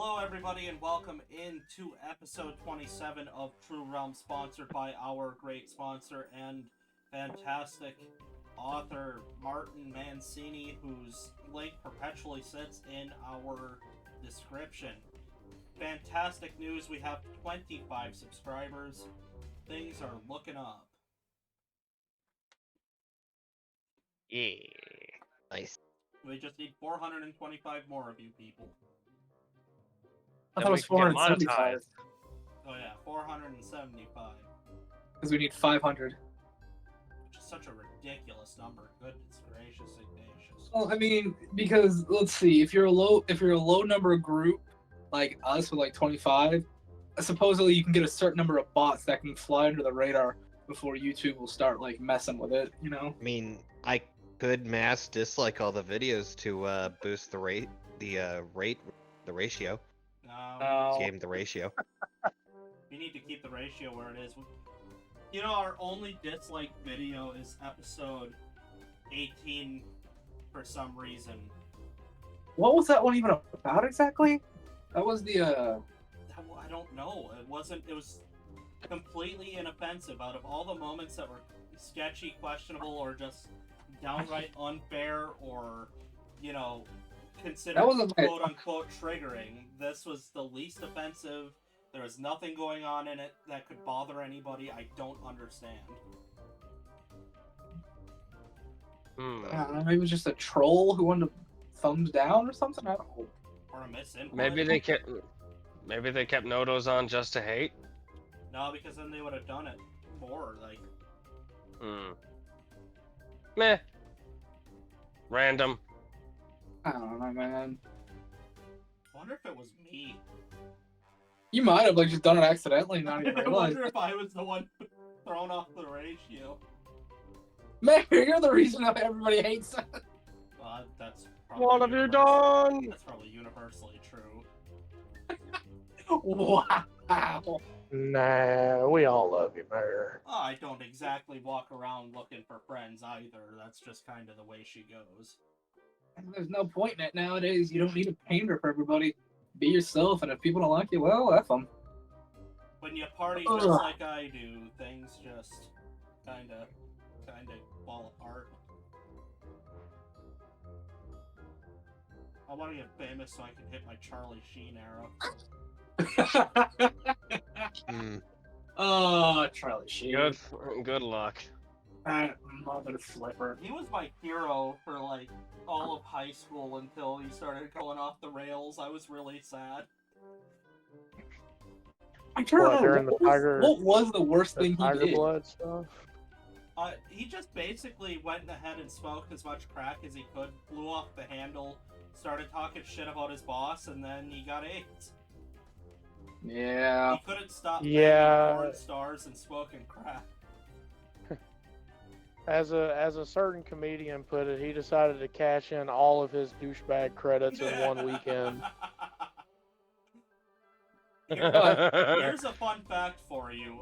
Hello, everybody, and welcome into episode 27 of True Realm, sponsored by our great sponsor and fantastic author, Martin Mancini, whose link perpetually sits in our description. Fantastic news, we have 25 subscribers. Things are looking up. Yeah. Nice. We just need 425 more of you people. I thought it was 475. Oh yeah, 475. Because we need 500. Which is such a ridiculous number. Goodness gracious, Ignatius. Well, I mean, because let's see, if you're a low number group like us with like 25, supposedly you can get a certain number of bots that can fly under the radar before YouTube will start like messing with it. You know? I mean, I could mass dislike all the videos to boost the ratio. No. Game the ratio. We need to keep the ratio where it is. You know, our only dislike video is episode 18 for some reason. What was that one even about exactly? That was the I don't know. It was completely inoffensive. Out of all the moments that were sketchy, questionable, or just downright unfair, or, you know, considered quote unquote triggering, this was the least offensive. There was nothing going on in it that could bother anybody. I don't understand. I don't know, maybe it was just a troll who wanted to thumbs down or something. I don't know. Or a misinput. Maybe they kept Nodos on just to hate. No, because then they would have done it more. Like, Meh. Random. I don't know, man. I wonder if it was me. You might have like just done it accidentally, not even I realized. wonder if I was the one thrown off the ratio. Man, you're the reason why everybody hates us. That's probably What have you done? That's probably universally true. Wow. Nah, we all love you, Mayor. Oh, I don't exactly walk around looking for friends either. That's just kind of the way she goes. There's no point in it nowadays. You don't need to pander for everybody. Be yourself, and if people don't like you, well, F them. When you party just like I do, things just kind of fall apart. I want to get famous so I can hit my Charlie Sheen arrow. Oh, Charlie Sheen. Good luck. Mother flipper. He was my hero for like all of high school until he started going off the rails. I was really sad. I don't know. What was the worst thing he Tiger did? Blood stuff? He just basically went ahead and smoked as much crack as he could, blew off the handle, started talking shit about his boss, and then he got AIDS. Yeah. He couldn't stop porn stars and smoking crack. As a certain comedian put it, he decided to cash in all of his douchebag credits in one weekend. Here's a fun fact for you.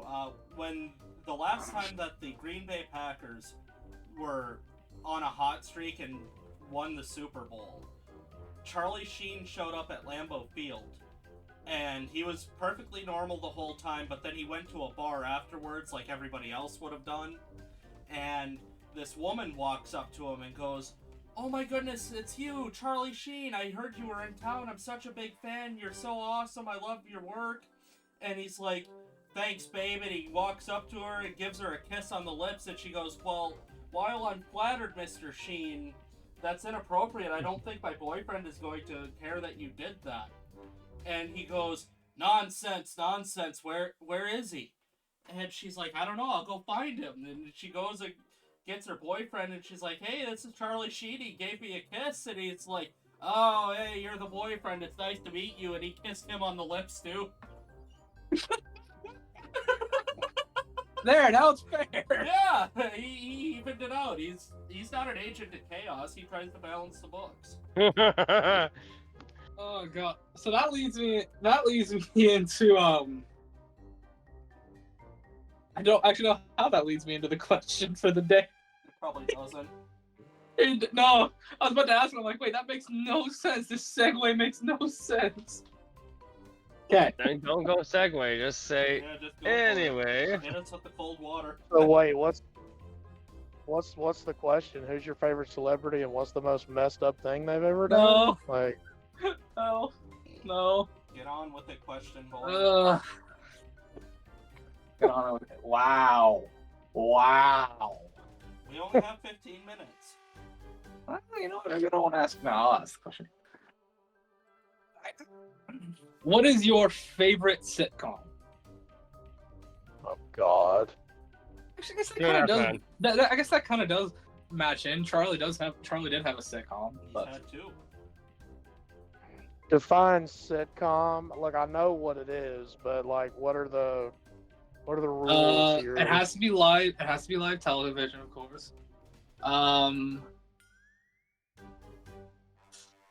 When the last time that the Green Bay Packers were on a hot streak and won the Super Bowl, Charlie Sheen showed up at Lambeau Field. And he was perfectly normal the whole time, but then he went to a bar afterwards like everybody else would have done. And this woman walks up to him and goes, "Oh my goodness, it's you, Charlie Sheen. I heard you were in town. I'm such a big fan. You're so awesome. I love your work." And he's like, "Thanks, babe." And he walks up to her and gives her a kiss on the lips. And she goes, "Well, while I'm flattered, Mr. Sheen, that's inappropriate. I don't think my boyfriend is going to care that you did that." And he goes, nonsense, where is he?" And she's like, "I don't know, I'll go find him." And she goes and gets her boyfriend, and she's like, "Hey, this is Charlie Sheen, he gave me a kiss." And he's like, "Oh, hey, you're the boyfriend, it's nice to meet you." And he kissed him on the lips, too. There, now it's fair. Yeah, he evened it out. He's not an agent of chaos, he tries to balance the books. Oh god. So that leads me into I don't actually know how that leads me into the question for the day. It probably doesn't. No, I was about to ask him, I'm like, wait, that makes no sense. This segue makes no sense. Okay. Then don't go segue. Just say Yeah, just go for it. anyway. Hit us with the cold water. So wait, what's the question? Who's your favorite celebrity, and what's the most messed up thing they've ever done? No. Like, No. No. Get on with it, question boy. Get on with it. Wow. Wow. We only have 15 minutes. Well, you know what? I don't want to ask. No, I'll ask the question. What is your favorite sitcom? oh God. Actually, I guess that Good kind of does. enough, I guess that kind of does match in. Charlie did have a sitcom, He's but had two. Define sitcom. Like, I know what it is, but like, what are the rules here? it has to be live. It has to be live television, of course.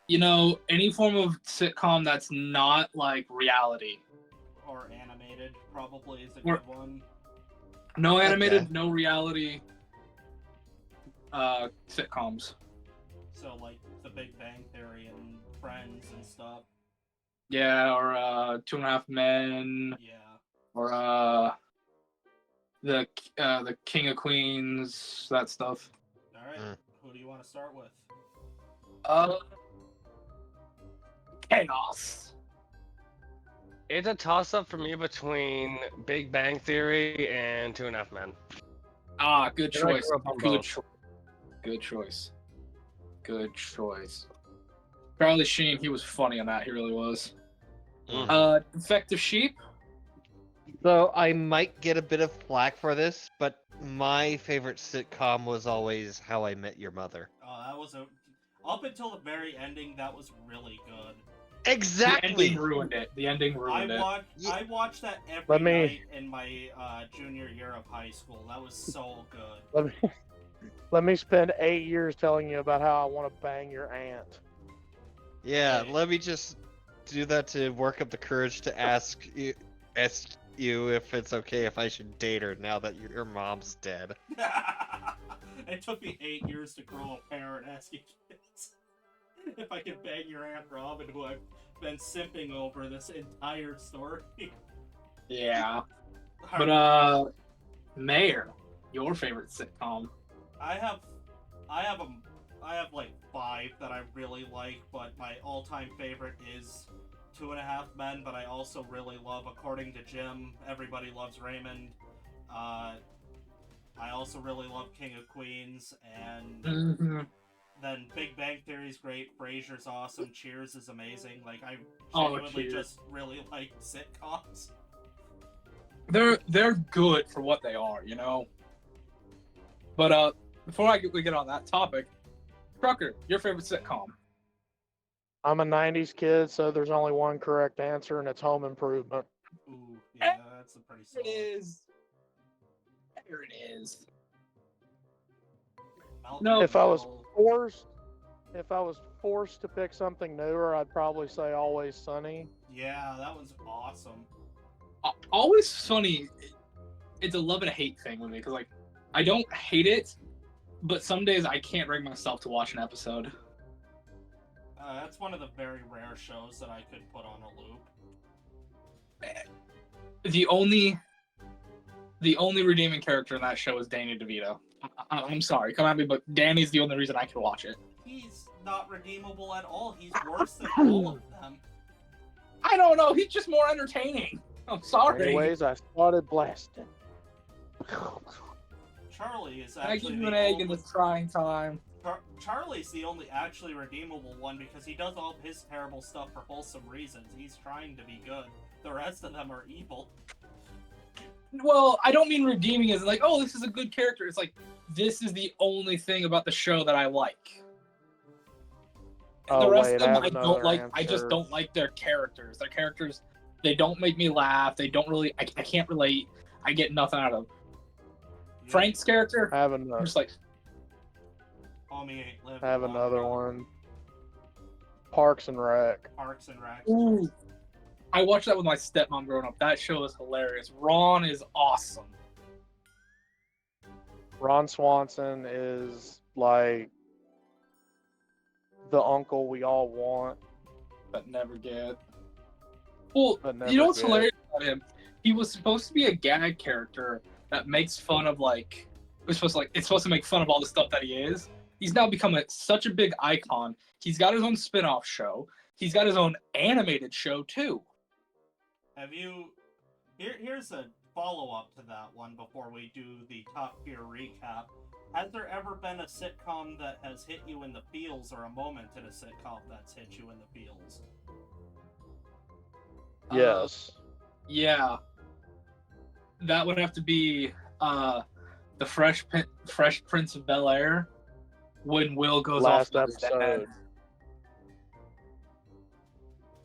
You know, any form of sitcom that's not like reality. Or animated, probably is a Or- good one. No animated, Okay. no reality. Sitcoms. So, like, The Big Bang Theory and Friends and stuff. Yeah, or 2.5 Men, Yeah. or the King of Queens, that stuff. Alright, Mm. who do you want to start with? Chaos. It's a toss-up for me between Big Bang Theory and 2.5 Men. Ah, good And I choice. grew up on Good both. choice. Good choice. Good choice. Charlie Sheen, he was funny on that. He really was. Mm. Defective Sheep. So I might get a bit of flack for this, but my favorite sitcom was always How I Met Your Mother. Oh, that was a... Up until the very ending, that was really good. The Exactly. ending ruined it. The ending ruined it. I watched that every Let me- night in my junior year of high school. That was so good. Let me spend 8 years telling you about how I want to bang your aunt. Yeah, Hey. let me just do that to work up the courage to ask you if it's okay if I should date her now that your mom's dead. It took me 8 years to grow a pair and ask you kids if I could bang your Aunt Robin, who I've been simping over this entire story. Yeah. But Mayor, your favorite sitcom? I have like 5 that I really like, but my all-time favorite is 2.5 Men. But I also really love, according to Jim, Everybody Loves Raymond. I also really love King of Queens, and Mm-hmm. then Big Bang Theory's great, Frasier's awesome, Cheers is amazing. Like, I Oh, genuinely Cheers. just really like sitcoms. They're good for what they are, you know. But before we get on that topic, Trucker, your favorite sitcom? I'm a 90s kid, so there's only one correct answer, and it's Home Improvement. Ooh, yeah, that's a pretty There it solid. is. There it is. Malcolm No. If I was Gladwell. forced to pick something newer, I'd probably say Always Sunny. Yeah, that was awesome. Always Sunny. It's a love and hate thing with me because, like, I don't hate it, but some days I can't bring myself to watch an episode. That's one of the very rare shows that I could put on a loop. The only redeeming character in that show is Danny DeVito. I'm sorry, come at me, but Danny's the only reason I can watch it. He's not redeemable at all. He's worse than all of them. I don't know. He's just more entertaining. I'm sorry. Anyways, I started blasting. Charlie is I actually give you the an egg in only... this trying time. Charlie's the only actually redeemable one because he does all of his terrible stuff for wholesome reasons. He's trying to be good. The rest of them are evil. Well, I don't mean redeeming as like, oh, this is a good character. It's like, this is the only thing about the show that I like. And the Oh, rest wait, of them I have I don't another like. I just answer. don't like their characters. Their characters, they don't make me laugh. They don't really. I can't relate. I get nothing out of You- Frank's character. I have I'm another. just like, Homie ain't living I have long another enough. one. Parks and Rec. Parks and Rec. ooh. I watched that with my stepmom growing up. That show is hilarious. Ron is awesome. Ron Swanson is like the uncle we all want. But never get. Well, But you know never what's did. hilarious about him? He was supposed to be a gag character that makes fun of like it's supposed to make fun of all the stuff that he is. He's now become such a big icon. He's got his own spin-off show. He's got his own animated show too. Have you? Here's a follow-up to that one before we do the top tier recap. Has there ever been a sitcom that has hit you in the feels, or a moment in a sitcom that's hit you in the feels? Yes. Yeah, that would have to be the Fresh Prince of Bel-Air when Will goes Last off with his dad. episode.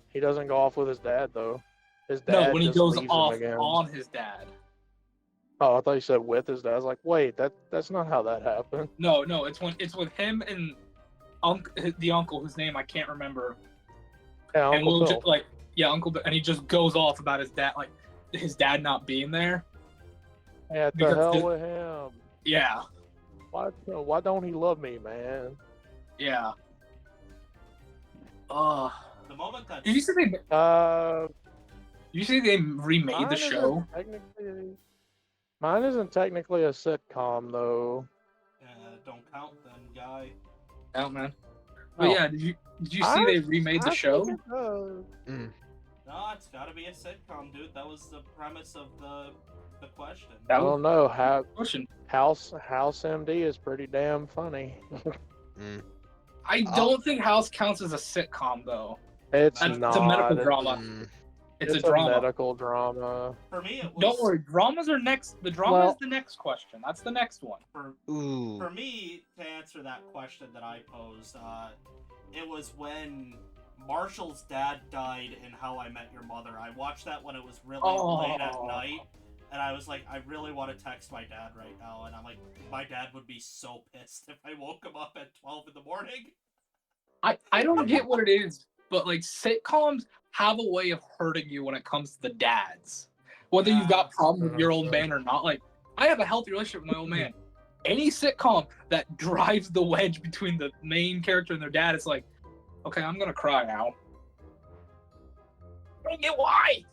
He doesn't go off with his dad though. His dad No, when he just goes leaves off him again. on his dad. Oh, I thought you said with his dad. I was like, wait, that's not how that happened. No, it's with him and the uncle whose name I can't remember. Yeah, And Uncle Will Phil. just Uncle Bill, and he just goes off about his dad, like his dad not being there. Yeah, the because hell the- with him. Yeah, Why don't he love me, man? yeah. The moment that Did you see they remade Mine the show? Mine isn't technically a sitcom though. don't count then, guy. Out, man. But No. yeah, did you see they remade the I show? think it does. No, it's got to be a sitcom, dude. That was the premise of the question. I That was don't know. question. House MD is pretty damn funny. I don't think House counts as a sitcom though. It's It's not. a medical drama. It's a drama. medical drama. For me, it was. Don't worry, dramas are next. The drama Well- is the next question. That's the next one. Ooh. For me, to answer that question that I posed, it was when Marshall's dad died in How I Met Your Mother. I watched that when it was really late at night, and I was like, I really want to text my dad right now, and I'm like, my dad would be so pissed if I woke him up at 12 in the morning. I don't get what it is, but like sitcoms have a way of hurting you when it comes to the dads. Whether you've got problems with your old man or not, like I have a healthy relationship with my old man. Any sitcom that drives the wedge between the main character and their dad, it's like, okay, I'm gonna cry now. I don't get why.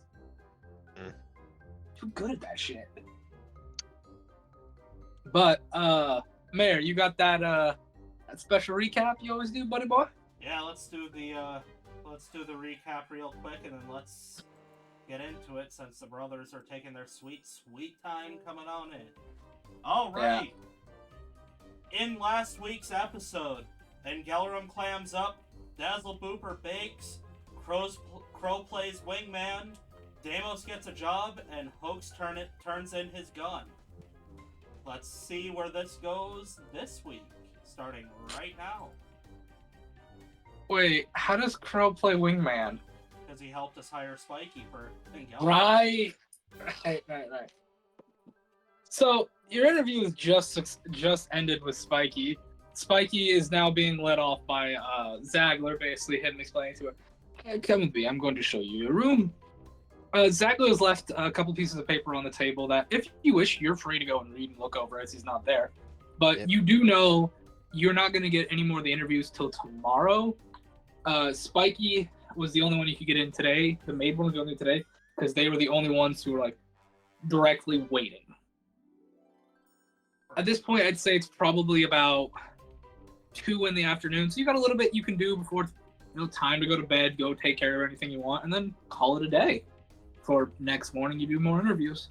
Too good at that shit. But Mayor, you got that special recap you always do, buddy boy? Yeah, let's do the recap real quick, and then let's get into it since the brothers are taking their sweet time coming on in. All right. In last week's episode, Engelrum clams up, Dazzle Booper bakes, Crow plays wingman, Deimos gets a job, and Hoax turns in his gun. Let's see where this goes this week, starting right now. Wait, how does Crow play wingman? Because he helped us hire Spiky for Engelrum. Right. So your interview is just ended with Spiky. Spiky is now being led off by Zagler, basically him explaining to her, hey, come with me, I'm going to show you your room. Zagler has left a couple pieces of paper on the table that, if you wish, you're free to go and read and look over as he's not there. But you do know you're not going to get any more of the interviews till tomorrow. Spiky was the only one you could get in today. The maid one was the only today because they were the only ones who were like directly waiting. At this point, I'd say it's probably about 2 in the afternoon. So you got a little bit you can do before time to go to bed, go take care of anything you want, and then call it a day. For next morning, you do more interviews.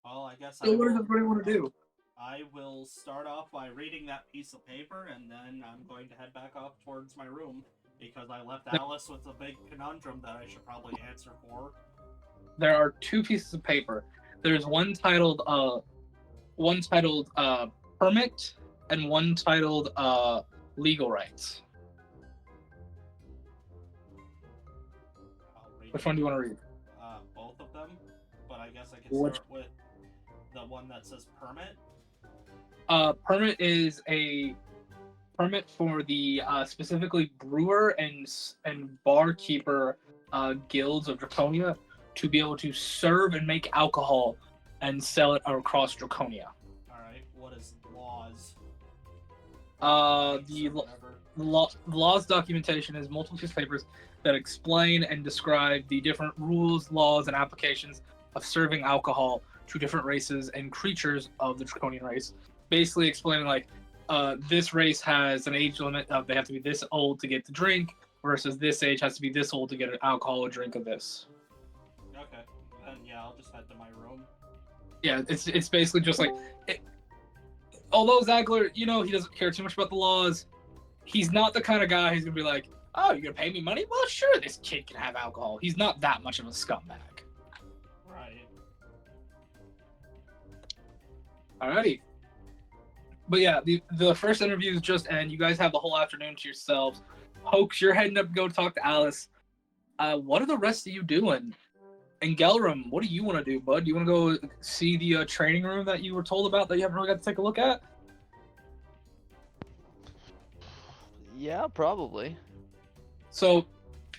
Well, I guess So what does everybody want to do? I will start off by reading that piece of paper, and then I'm going to head back off towards my room because I left Alice with a big conundrum that I should probably answer for. There are 2 pieces of paper. There's one titled permit and one titled legal rights. Which one do you want to read? Both of them, but I guess I can Which- start with the one that says permit. Permit is a permit for the specifically brewer and barkeeper guilds of Draconia to be able to serve and make alcohol and sell it across Draconia. All right, what is laws? The Or whatever. the law's documentation is multiple piece of papers that explain and describe the different rules, laws, and applications of serving alcohol to different races and creatures of the draconian race. Basically explaining like, this race has an age limit of they have to be this old to get the drink, versus this age has to be this old to get an alcohol drink of this. Okay, then yeah, I'll just head to my room. Yeah, it's basically just like, although Zagler, he doesn't care too much about the laws. He's not the kind of guy who's gonna be like, oh, you're gonna pay me money? Well, sure, this kid can have alcohol. He's not that much of a scumbag. Right. Alrighty. But yeah, the first interviews just end. You guys have the whole afternoon to yourselves. Hoax, you're heading up to go talk to Alice. What are the rest of you doing? And Gelram, what do you want to do, bud? Do you want to go see the training room that you were told about that you haven't really got to take a look at? Yeah, probably. So,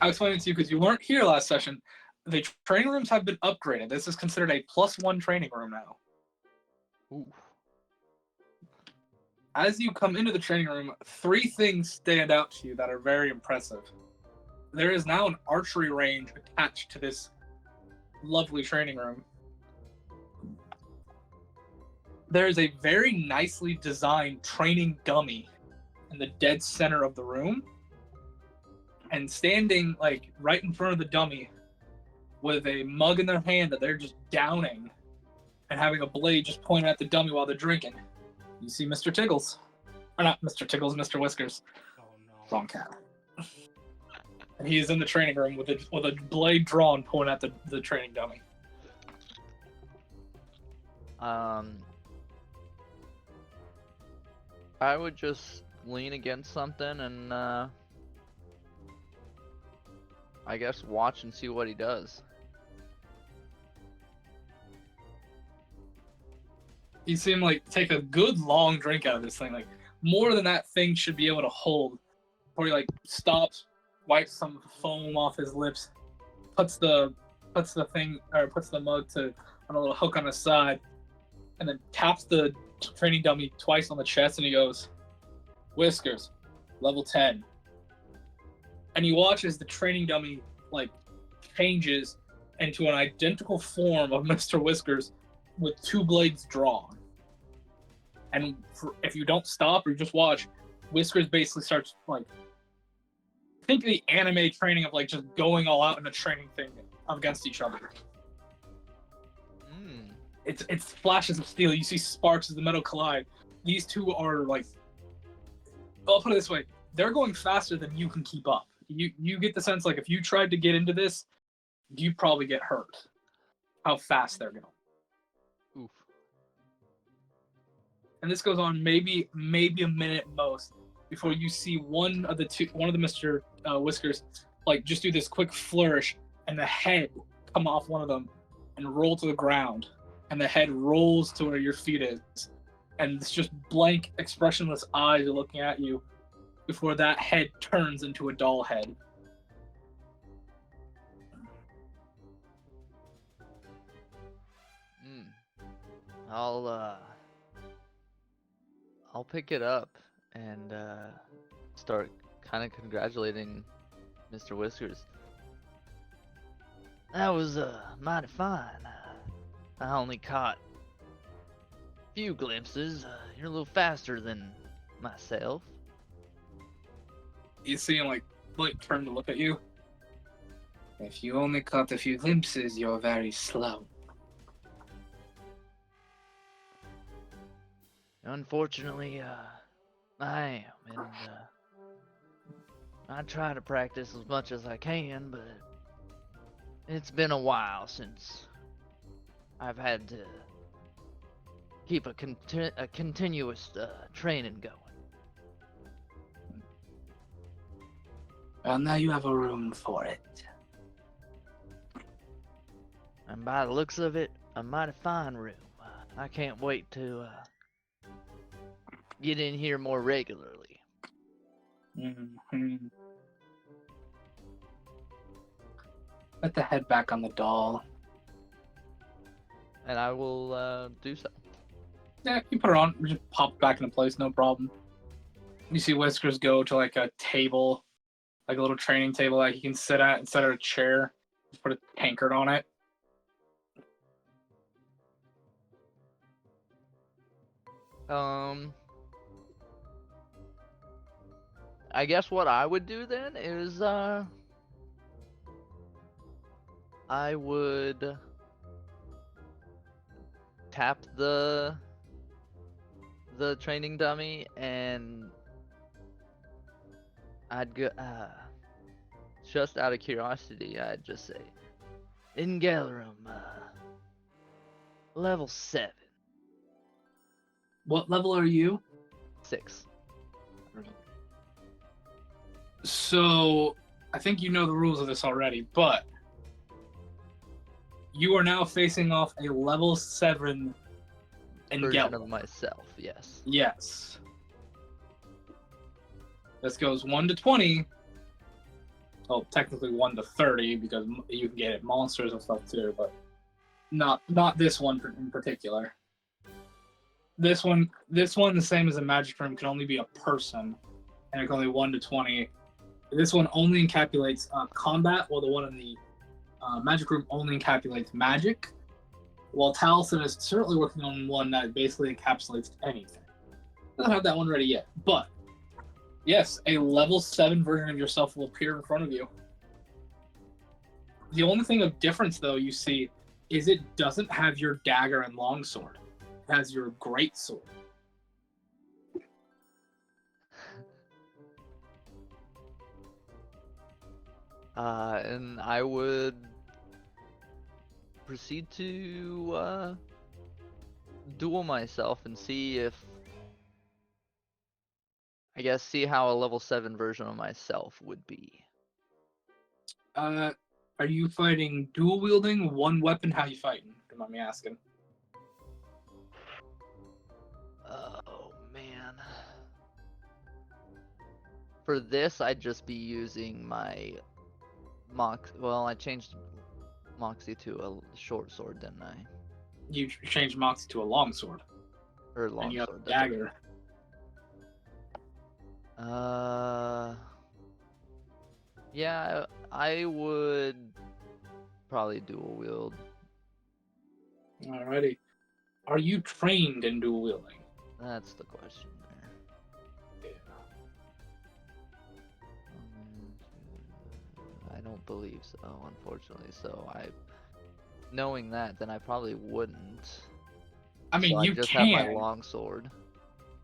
I'll explain it to you because you weren't here last session. The training rooms have been upgraded. This is considered a +1 training room now. Ooh. As you come into the training room, 3 things stand out to you that are very impressive. There is now an archery range attached to this lovely training room. There is a very nicely designed training dummy in the dead center of the room. And standing like right in front of the dummy with a mug in their hand that they're just downing and having a blade just pointed at the dummy while they're drinking. You see Mr. Tiggles. Or not Mr. Tiggles, Mr. Whiskers. Oh no. Wrong cat. And he is in the training room with a blade drawn pointing at the training dummy. I would just lean against something and I guess watch and see what he does. You see him like take a good long drink out of this thing, like more than that thing should be able to hold. Before he like stops, wipes some foam off his lips, puts the mug on a little hook on his side, and then taps the training dummy twice on the chest, and he goes, "Whiskers, level 10." And he watches the training dummy like changes into an identical form of Mr. Whiskers with 2 blades drawn. And if you don't stop or you just watch, Whiskers basically starts like, think of the anime training of like just going all out in a training thing against each other. It's flashes of steel. You see sparks as the metal collide. These two are like, I'll put it this way: they're going faster than you can keep up. You get the sense like if you tried to get into this, you'd probably get hurt. How fast they're going. Oof. And this goes on maybe a minute most before you see one of the Mr. Whiskers like just do this quick flourish and the head come off one of them and roll to the ground, and the head rolls to where your feet is, and it's just blank, expressionless eyes are looking at you before that head turns into a doll head. I'll pick it up and start kind of congratulating Mr. Whiskers. That was mighty fine. I only caught a few glimpses. You're a little faster than myself. You see him like turn to look at you. If you only caught a few glimpses, you're very slow. Unfortunately, I am, and I try to practice as much as I can, but it's been a while since I've had to keep a continuous training going. Well, now you have a room for it. And by the looks of it, a mighty fine room. I can't wait to get in here more regularly. Mm-hmm. Put the head back on the doll. And I will do so. Yeah, you put her on, just pop back into place, no problem. You see Whiskers go to like a table, like a little training table that he can sit at instead of a chair. Just put a tankard on it. I guess what I would do then is I would tap the training dummy, and I'd go just out of curiosity, I'd just say Ingalarum, level 7. What level are you? 6. So, I think you know the rules of this already, but you are now facing off a level 7 Version Engel. of myself, yes. Yes. This goes 1 to 20. Well, technically 1 to 30 because you can get it monsters and stuff too, but not this one in particular. This one, the same as a magic room, can only be a person, and it's only 1 to 20. This one only encapsulates combat, while the one in the magic room only encapsulates magic. While Taliesin is certainly working on one that basically encapsulates anything. I don't have that one ready yet, but yes, a level 7 version of yourself will appear in front of you. The only thing of difference, though, you see, is it doesn't have your dagger and longsword. It has your greatsword. And I would proceed to duel myself and see if, I guess, see how a level 7 version of myself would be. Are you fighting dual wielding, one weapon? How you fighting? Don't mind me asking. Oh man. For this, I'd just be using my well, I changed Moxie to a short sword, didn't I? You changed Moxie to a longsword. Or And you have longsword. a dagger. Yeah, I would probably dual wield. Alrighty. Are you trained in dual wielding? That's the question there. I don't believe so, unfortunately. So knowing that, then I probably wouldn't. I mean, so you I just can. have my longsword.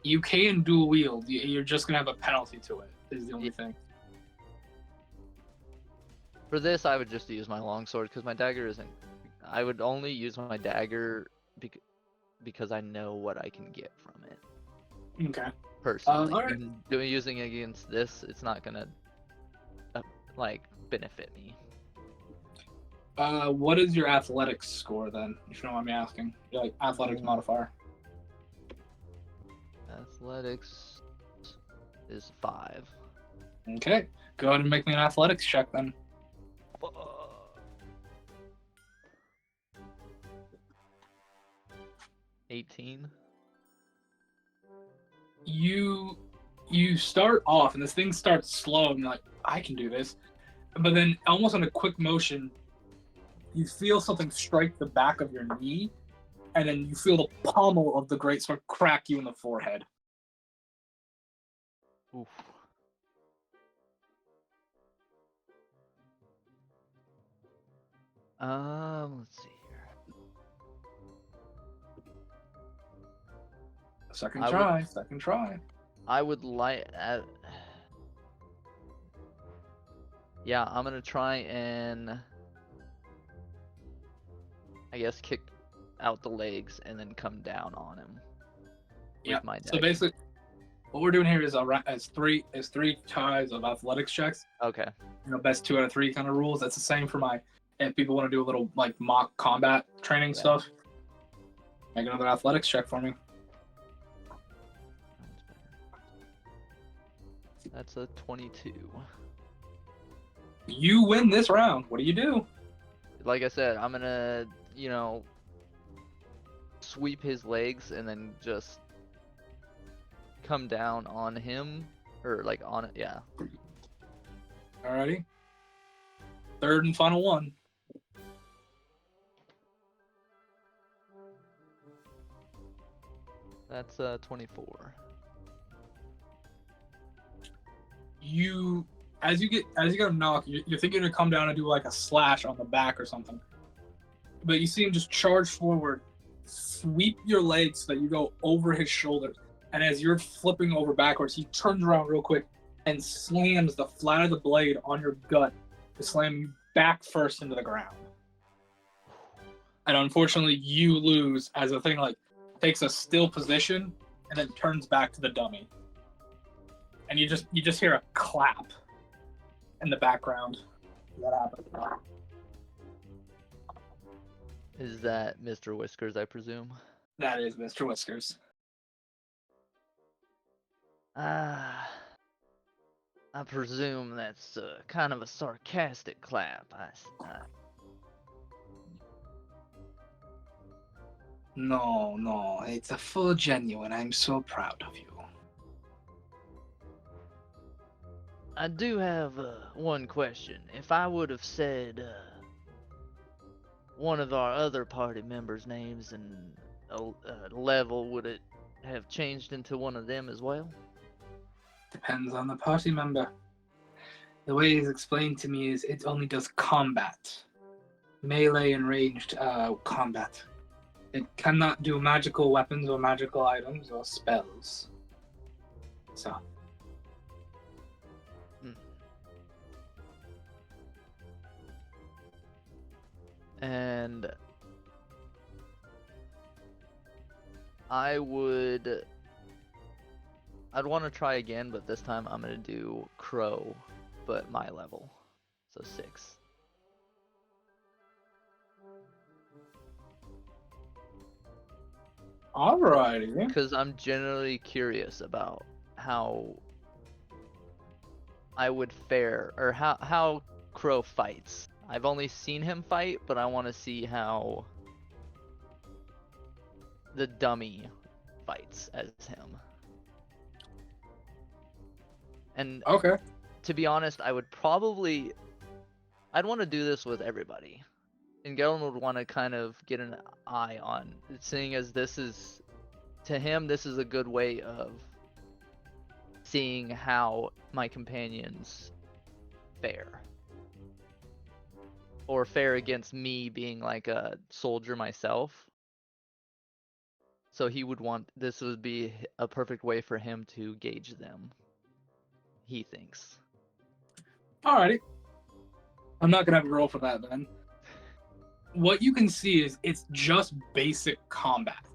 You can dual wield. You're just gonna have a penalty to it. Is the only thing. For this, I would just use my longsword because my dagger isn't. I would only use my dagger because I know what I can get from it. Okay. Personally, alright. and using it against this, it's not gonna like benefit me. What is your athletics score then? If you don't mind me asking. Your like athletics modifier. Athletics is 5. Okay. Go ahead and make me an athletics check then. 18. You start off and this thing starts slow and you're like, I can do this. But then almost on a quick motion, you feel something strike the back of your knee, and then you feel the pommel of the greatsword crack you in the forehead. Oof. Let's see here. Second try. I would like. Yeah, I'm gonna try and, I guess, kick out the legs and then come down on him. Yeah. With my So dagger. basically, what we're doing here is three tries of athletics checks. Okay. Best 2 out of 3 kind of rules. That's the same for my. If people want to do a little like mock combat training stuff, make another athletics check for me. That's a 22. You win this round. What do you do? Like I said, I'm gonna, sweep his legs and then just come down on him, or like on it. Yeah. Alrighty. Third and final one. That's 24. As you get a knock, you're thinking to come down and do like a slash on the back or something, but you see him just charge forward, sweep your legs so that you go over his shoulders, and as you're flipping over backwards, he turns around real quick and slams the flat of the blade on your gut to slam you back first into the ground. And unfortunately, you lose as the thing like takes a still position and then turns back to the dummy. And you just hear a clap in the background. That happened. Is that Mr. Whiskers, I presume? That is Mr. Whiskers. I presume that's kind of a sarcastic clap. No, it's a full genuine. I'm so proud of you. I do have one question. If I would have said one of our other party members' names and level, would it have changed into one of them as well? Depends on the party member. The way it's explained to me is it only does combat. Melee and ranged combat. It cannot do magical weapons or magical items or spells. So. And I'd want to try again, but this time I'm going to do Crow, but my level. So 6. Alrighty. Because I'm generally curious about how I would fare, or how Crow fights. I've only seen him fight, but I want to see how the dummy fights as him. And Okay. to be honest, I'd want to do this with everybody. And Galen would want to kind of get an eye on, seeing as to him, this is a good way of seeing how my companions fare. Or fare against me being like a soldier myself. So this would be a perfect way for him to gauge them. He thinks. Alrighty. I'm not gonna have a roll for that then. What you can see is it's just basic combat.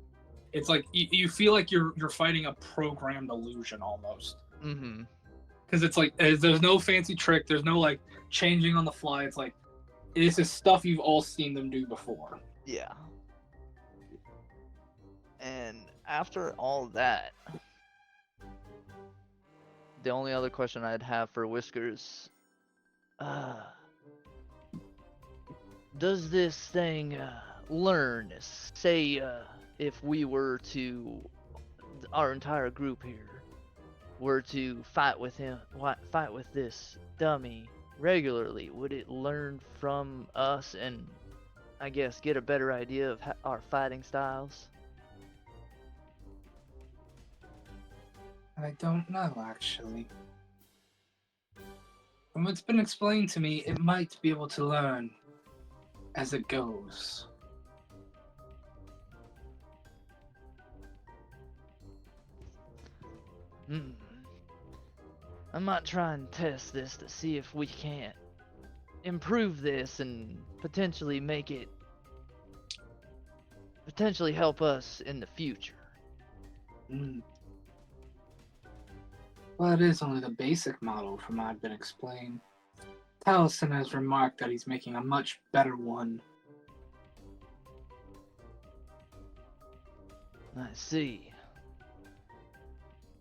It's like you feel like you're fighting a programmed illusion almost. Mm-hmm. Because it's like there's no fancy trick. There's no like changing on the fly. It's like this is stuff you've all seen them do before. Yeah. And after all that, the only other question I'd have for Whiskers, does this thing learn? Say, if we were to, our entire group here, were to fight with this dummy regularly, would it learn from us and, I guess, get a better idea of our fighting styles? I don't know, actually. From what's been explained to me, it might be able to learn as it goes. I might try and test this to see if we can't improve this and potentially help us in the future. Well, it is only the basic model from what I've been explained. Taliesin has remarked that he's making a much better one. I see.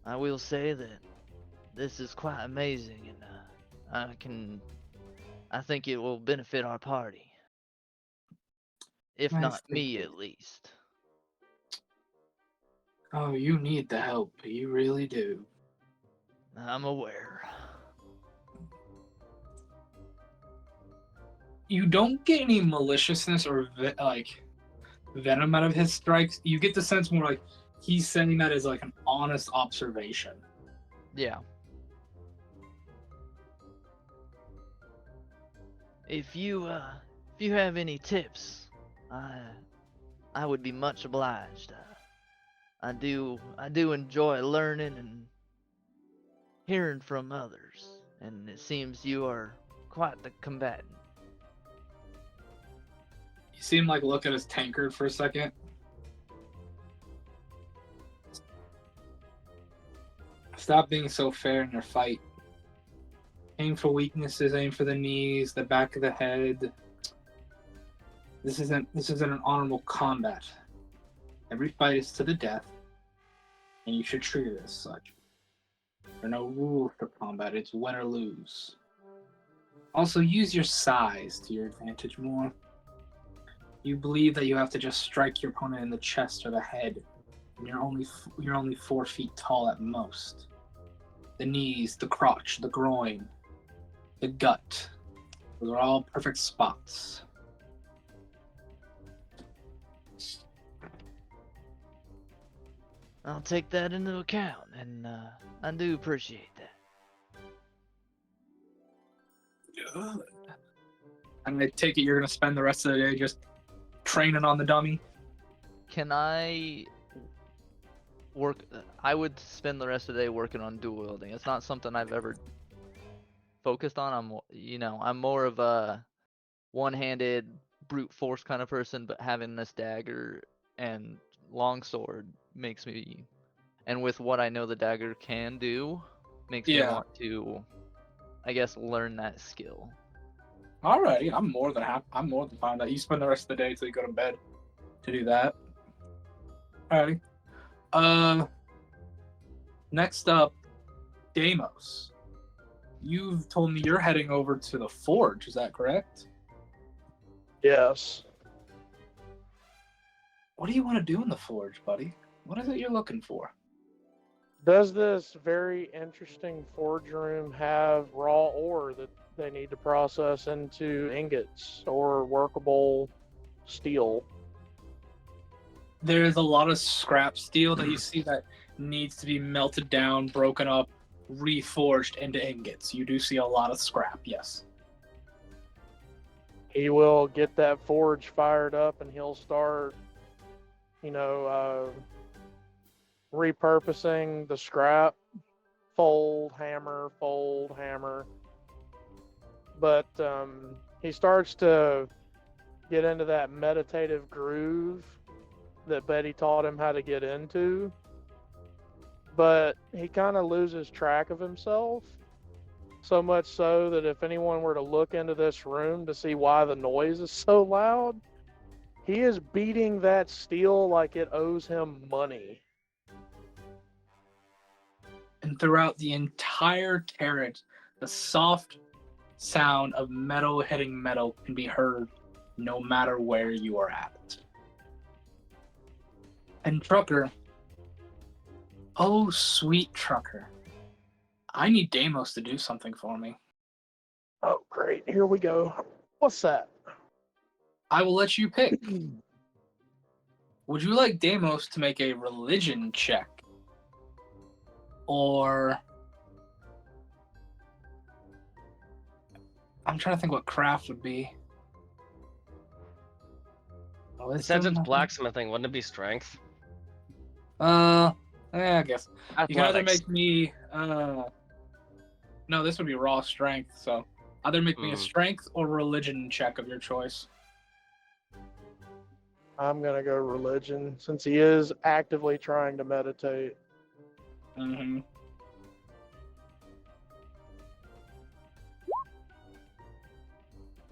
I will say that this is quite amazing, and I think it will benefit our party. If Nice not to me, hear. at least. Oh, you need the help. You really do. I'm aware. You don't get any maliciousness or venom out of his strikes. You get the sense more like he's saying that as like an honest observation. Yeah. If you have any tips, I would be much obliged. I do enjoy learning and hearing from others, and it seems you are quite the combatant. You see him like look at his tankard for a second. Stop being so fair in your fight. Aim for weaknesses, aim for the knees, the back of the head. This isn't an honorable combat. Every fight is to the death, and you should treat it as such. There are no rules for combat, it's win or lose. Also, use your size to your advantage more. You believe that you have to just strike your opponent in the chest or the head, and you're only 4 feet tall at most. The knees, the crotch, the groin, the gut, those are all perfect spots. I'll take that into account, and I do appreciate that. Good. And I take it you're gonna spend the rest of the day just training on the dummy. Can I work? I would spend the rest of the day working on dual wielding. It's not something I've ever focused on. I'm more of a one-handed brute force kind of person, but having this dagger and longsword makes me, and with what I know the dagger can do, makes me want to, I guess, learn that skill. Alrighty, I'm more than fine that you spend the rest of the day till you go to bed to do that. Alrighty. Next up, Deimos. You've told me you're heading over to the forge, is that correct? Yes. What do you want to do in the forge, buddy? What is it you're looking for? Does this very interesting forge room have raw ore that they need to process into ingots or workable steel? There's a lot of scrap steel that you see that needs to be melted down, broken up, reforged into ingots. You do see a lot of scrap, yes. He will get that forge fired up and he'll start, repurposing the scrap. Fold, hammer, fold, hammer. But he starts to get into that meditative groove that Betty taught him how to get into. But he kind of loses track of himself. So much so that if anyone were to look into this room to see why the noise is so loud, he is beating that steel like it owes him money. And throughout the entire carriage, the soft sound of metal hitting metal can be heard no matter where you are at. And Trucker, oh sweet Trucker, I need Deimos to do something for me. Oh, great. Here we go. What's that? I will let you pick. Would you like Deimos to make a religion check? Or I'm trying to think what craft would be. Since it's blacksmithing, wouldn't it be strength? I guess. You can either Athletics. make me no, this would be raw strength, so either make me a strength or religion check of your choice. I'm going to go religion since he is actively trying to meditate. Mm-hmm.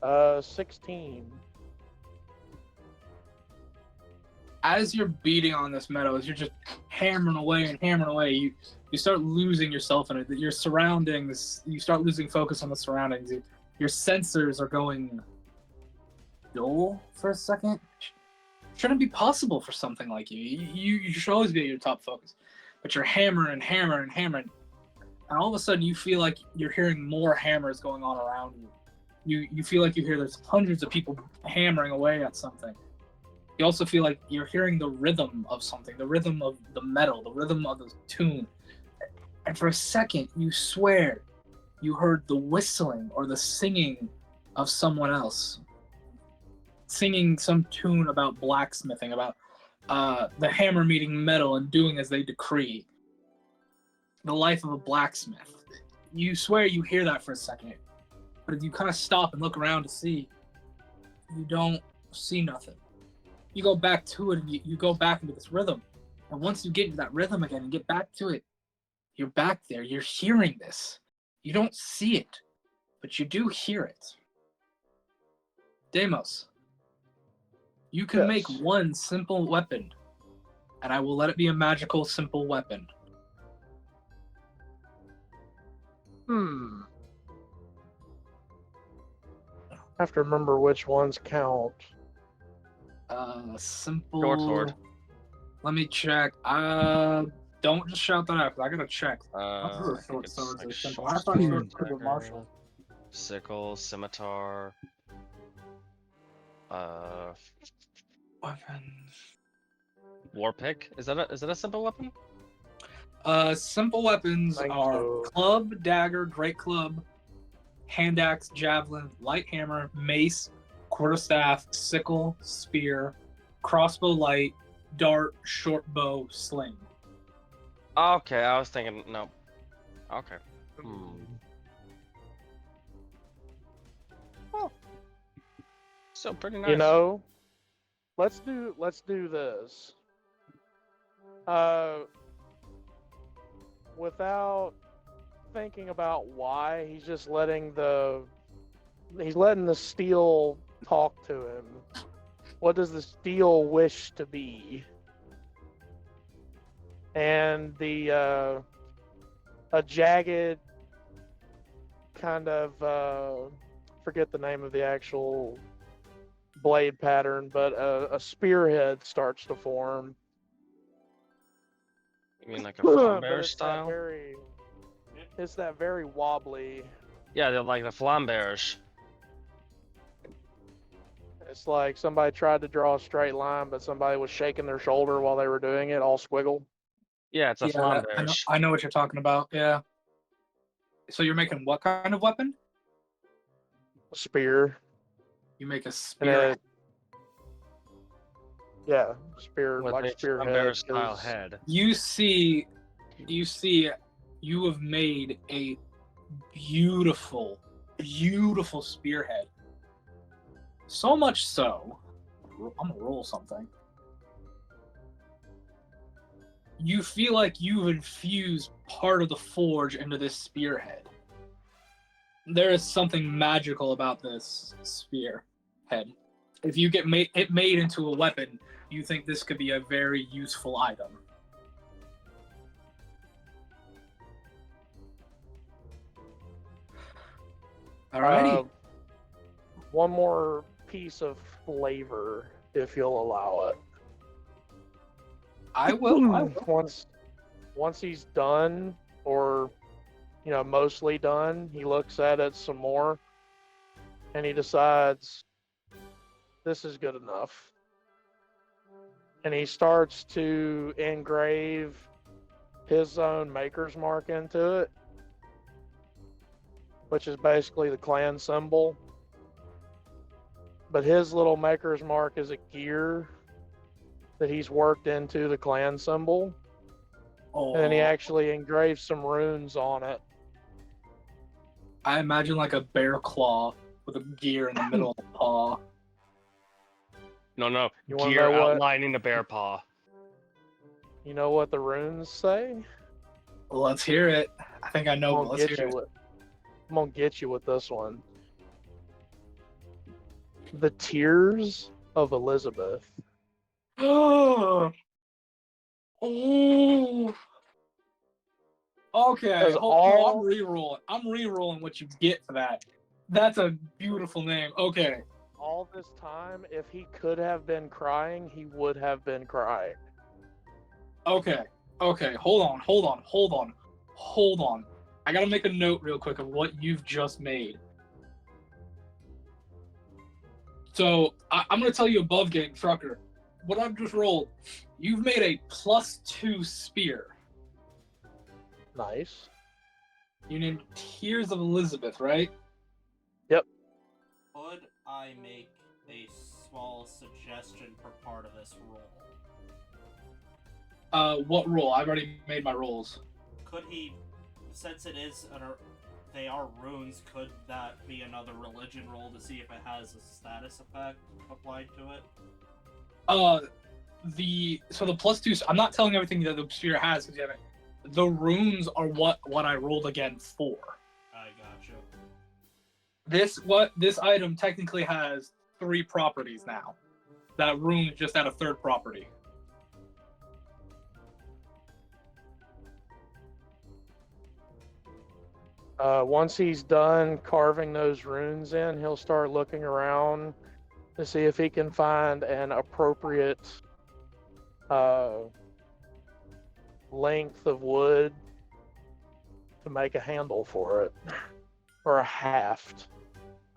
Uh, 16. As you're beating on this metal, as you're just hammering away, you start losing yourself in it. Your surroundings, you start losing focus on the surroundings. Your sensors are going dull for a second. shouldn't be possible for something like you. You should always be at your top focus. But you're hammering and hammering and hammering. And all of a sudden you feel like you're hearing more hammers going on around you. You feel like you hear there's hundreds of people hammering away at something. You also feel like you're hearing the rhythm of something, the rhythm of the metal, the rhythm of the tune. And for a second, you swear you heard the whistling or the singing of someone else. Singing some tune about blacksmithing, about the hammer meeting metal and doing as they decree. The life of a blacksmith. You swear you hear that for a second. But if you kind of stop and look around to see, you don't see nothing. You go back to it and you go back into this rhythm. And once you get into that rhythm again and get back to it, you're back there. You're hearing this. You don't see it, but you do hear it. Deimos, you can make one simple weapon, and I will let it be a magical, simple weapon. I have to remember which ones count. Simple. Short sword. Let me check. Don't just shout that out, because I gotta check. I'm I sure think short it's swords like are simple. short I thought short sword, swords were dagger, martial. sickle, scimitar. Weapons. War pick. Is that a simple weapon? Simple weapons Think are so. club, dagger, great club, hand axe, javelin, light hammer, mace, quarterstaff, sickle, spear, crossbow light, dart, short bow, sling. Okay, I was thinking no. Okay. Oh. So pretty nice. You know, let's do this. Without thinking about why, he's just letting the steel talk to him. What does the steel wish to be? And a jagged kind of forget the name of the actual blade pattern, but a spearhead starts to form. You mean like a But flambear it's style? that very wobbly. Yeah, they're like the flambears. It's like somebody tried to draw a straight line, but somebody was shaking their shoulder while they were doing it, all squiggle. Yeah, it's a flambears. I know what you're talking about. Yeah. So you're making what kind of weapon? A spear. You make a And spear. yeah, spear, With like a spearhead. flambear style 'cause head. You have made a beautiful, beautiful spearhead. So much so, I'm gonna roll something. You feel like you've infused part of the forge into this spearhead. There is something magical about this spearhead. If you get it made into a weapon, you think this could be a very useful item. Alrighty. One more piece of flavor, if you'll allow it. I will. Once he's done, or mostly done, he looks at it some more, and he decides this is good enough. And he starts to engrave his own maker's mark into it, which is basically the clan symbol. But his little maker's mark is a gear that he's worked into the clan symbol. Oh. And then he actually engraves some runes on it. I imagine like a bear claw with a gear in the middle of the paw. No. You wanna Gear know what? outlining the bear paw. You know what the runes say? Well, let's hear it. I think I know, but let's hear it. I'm gonna get you with this one. The Tears of Elizabeth. Oh. Okay. I'm re-rolling. I'm re-rolling what you get for that. That's a beautiful name. Okay. all this time, if he could have been crying, he would have been crying. Okay. Hold on. I gotta make a note real quick of what you've just made. So I'm gonna tell you above game, Trucker. What I've just rolled, you've made a +2 spear. Nice. You named Tears of Elizabeth, right? Could I make a small suggestion for part of this roll? What roll? I've already made my rolls. Could he, since it is they are runes, could that be another religion roll to see if it has a status effect applied to it? The +2. I'm not telling everything that the spear has because you haven't. The runes are what I rolled again for. I gotcha. This item technically has 3 properties now. That rune is just at a 3rd property. Once he's done carving those runes in, he'll start looking around to see if he can find an appropriate length of wood to make a handle for it, or a haft.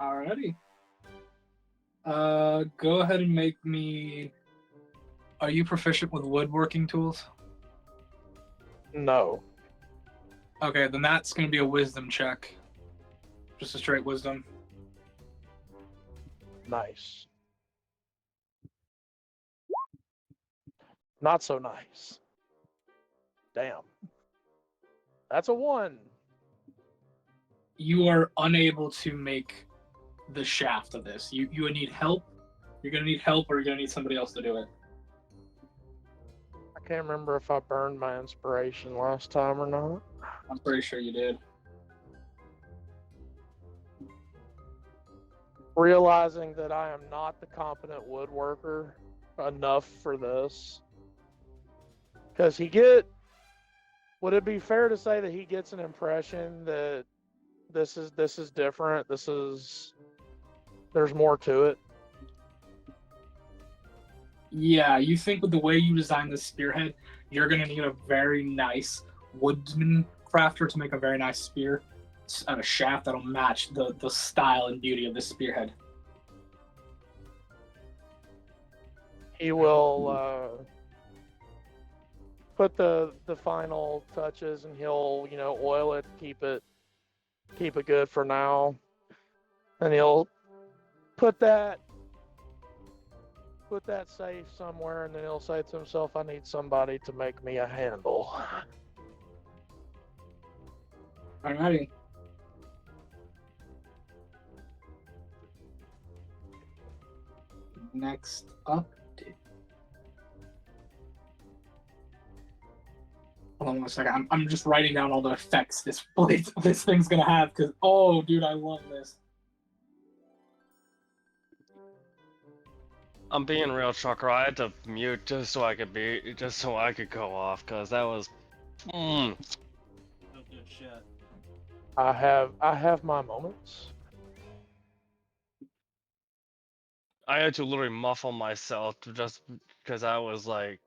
Alrighty. Go ahead and make me. Are you proficient with woodworking tools? No. Okay, then that's gonna be a wisdom check. Just a straight wisdom. Nice. Not so nice. Damn. That's a 1. You are unable to make the shaft of this. You would need help. You're gonna need help, or you're gonna need somebody else to do it. I can't remember if I burned my inspiration last time or not. I'm pretty sure you did. Realizing that I am not the competent woodworker enough for this. Because would it be fair to say that he gets an impression that this is different, there's more to it? Yeah, you think with the way you designed this spearhead, you're gonna need a very nice woodsman crafter to make a very nice spear and a shaft that'll match the style and beauty of this spearhead. He will put the final touches, and he'll oil it, keep it good for now, and he'll put that safe somewhere, and then he'll say to himself, I need somebody to make me a handle. Alrighty. Next up. Hold on 1 second. I'm just writing down all the effects this thing's gonna have because dude, I love this. I'm being real, Trucker. I had to mute just so I could go off, cause that was. No good shit. I have my moments. I had to literally muffle myself just because I was like,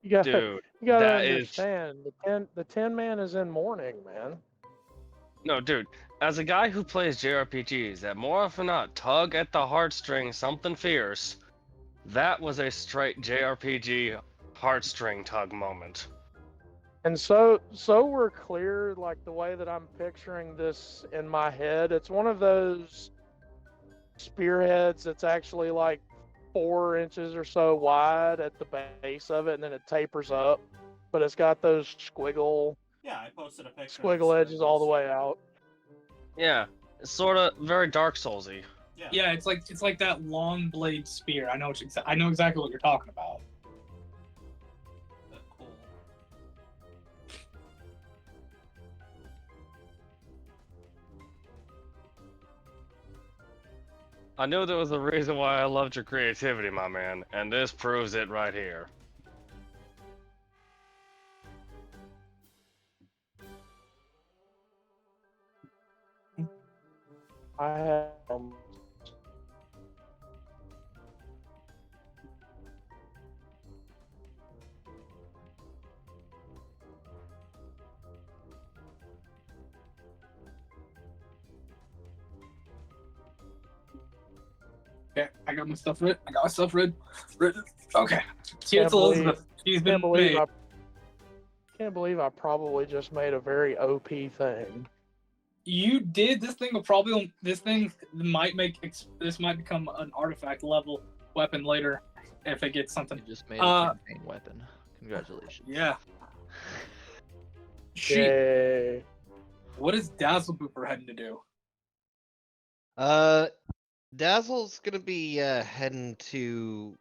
You gotta dude, that is understand. The tin man is in mourning, man. no, dude. As a guy who plays JRPGs that more often than not tug at the heartstring something fierce, that was a straight JRPG heartstring tug moment. And so we're clear, like the way that I'm picturing this in my head, it's one of those spearheads that's actually like 4 inches or so wide at the base of it, and then it tapers up, but it's got those squiggle Yeah, I posted a picture. edges all the way out. Yeah, it's sort of very Dark Soulsy. Yeah, it's like that long blade spear. I know exactly what you're talking about. Cool. I knew there was a reason why I loved your creativity, my man, and this proves it right here. I have Okay, I got my stuff ready. Written. Okay. Here's Can't believe- Elizabeth. She's been Can't believe made. can't believe I probably just made a very OP thing. You did. This thing will probably. This thing might make. This might become an artifact level weapon later, if it gets something. You just made a campaign weapon. Congratulations. Yeah. She. Yay. What is Dazzle Booper heading to do? Dazzle's gonna be heading to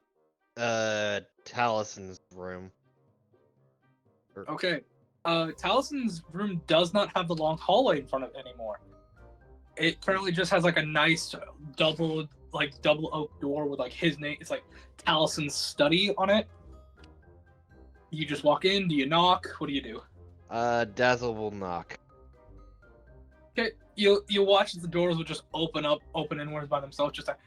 Talison's room. Okay. Talison's room does not have the long hallway in front of it anymore. It currently just has like a nice double oak door with like his name. It's like Talison's study on it. You just walk in. Do you knock? What do you do? Dazzle will knock. Okay. You watch as the doors will just open inwards by themselves, just like.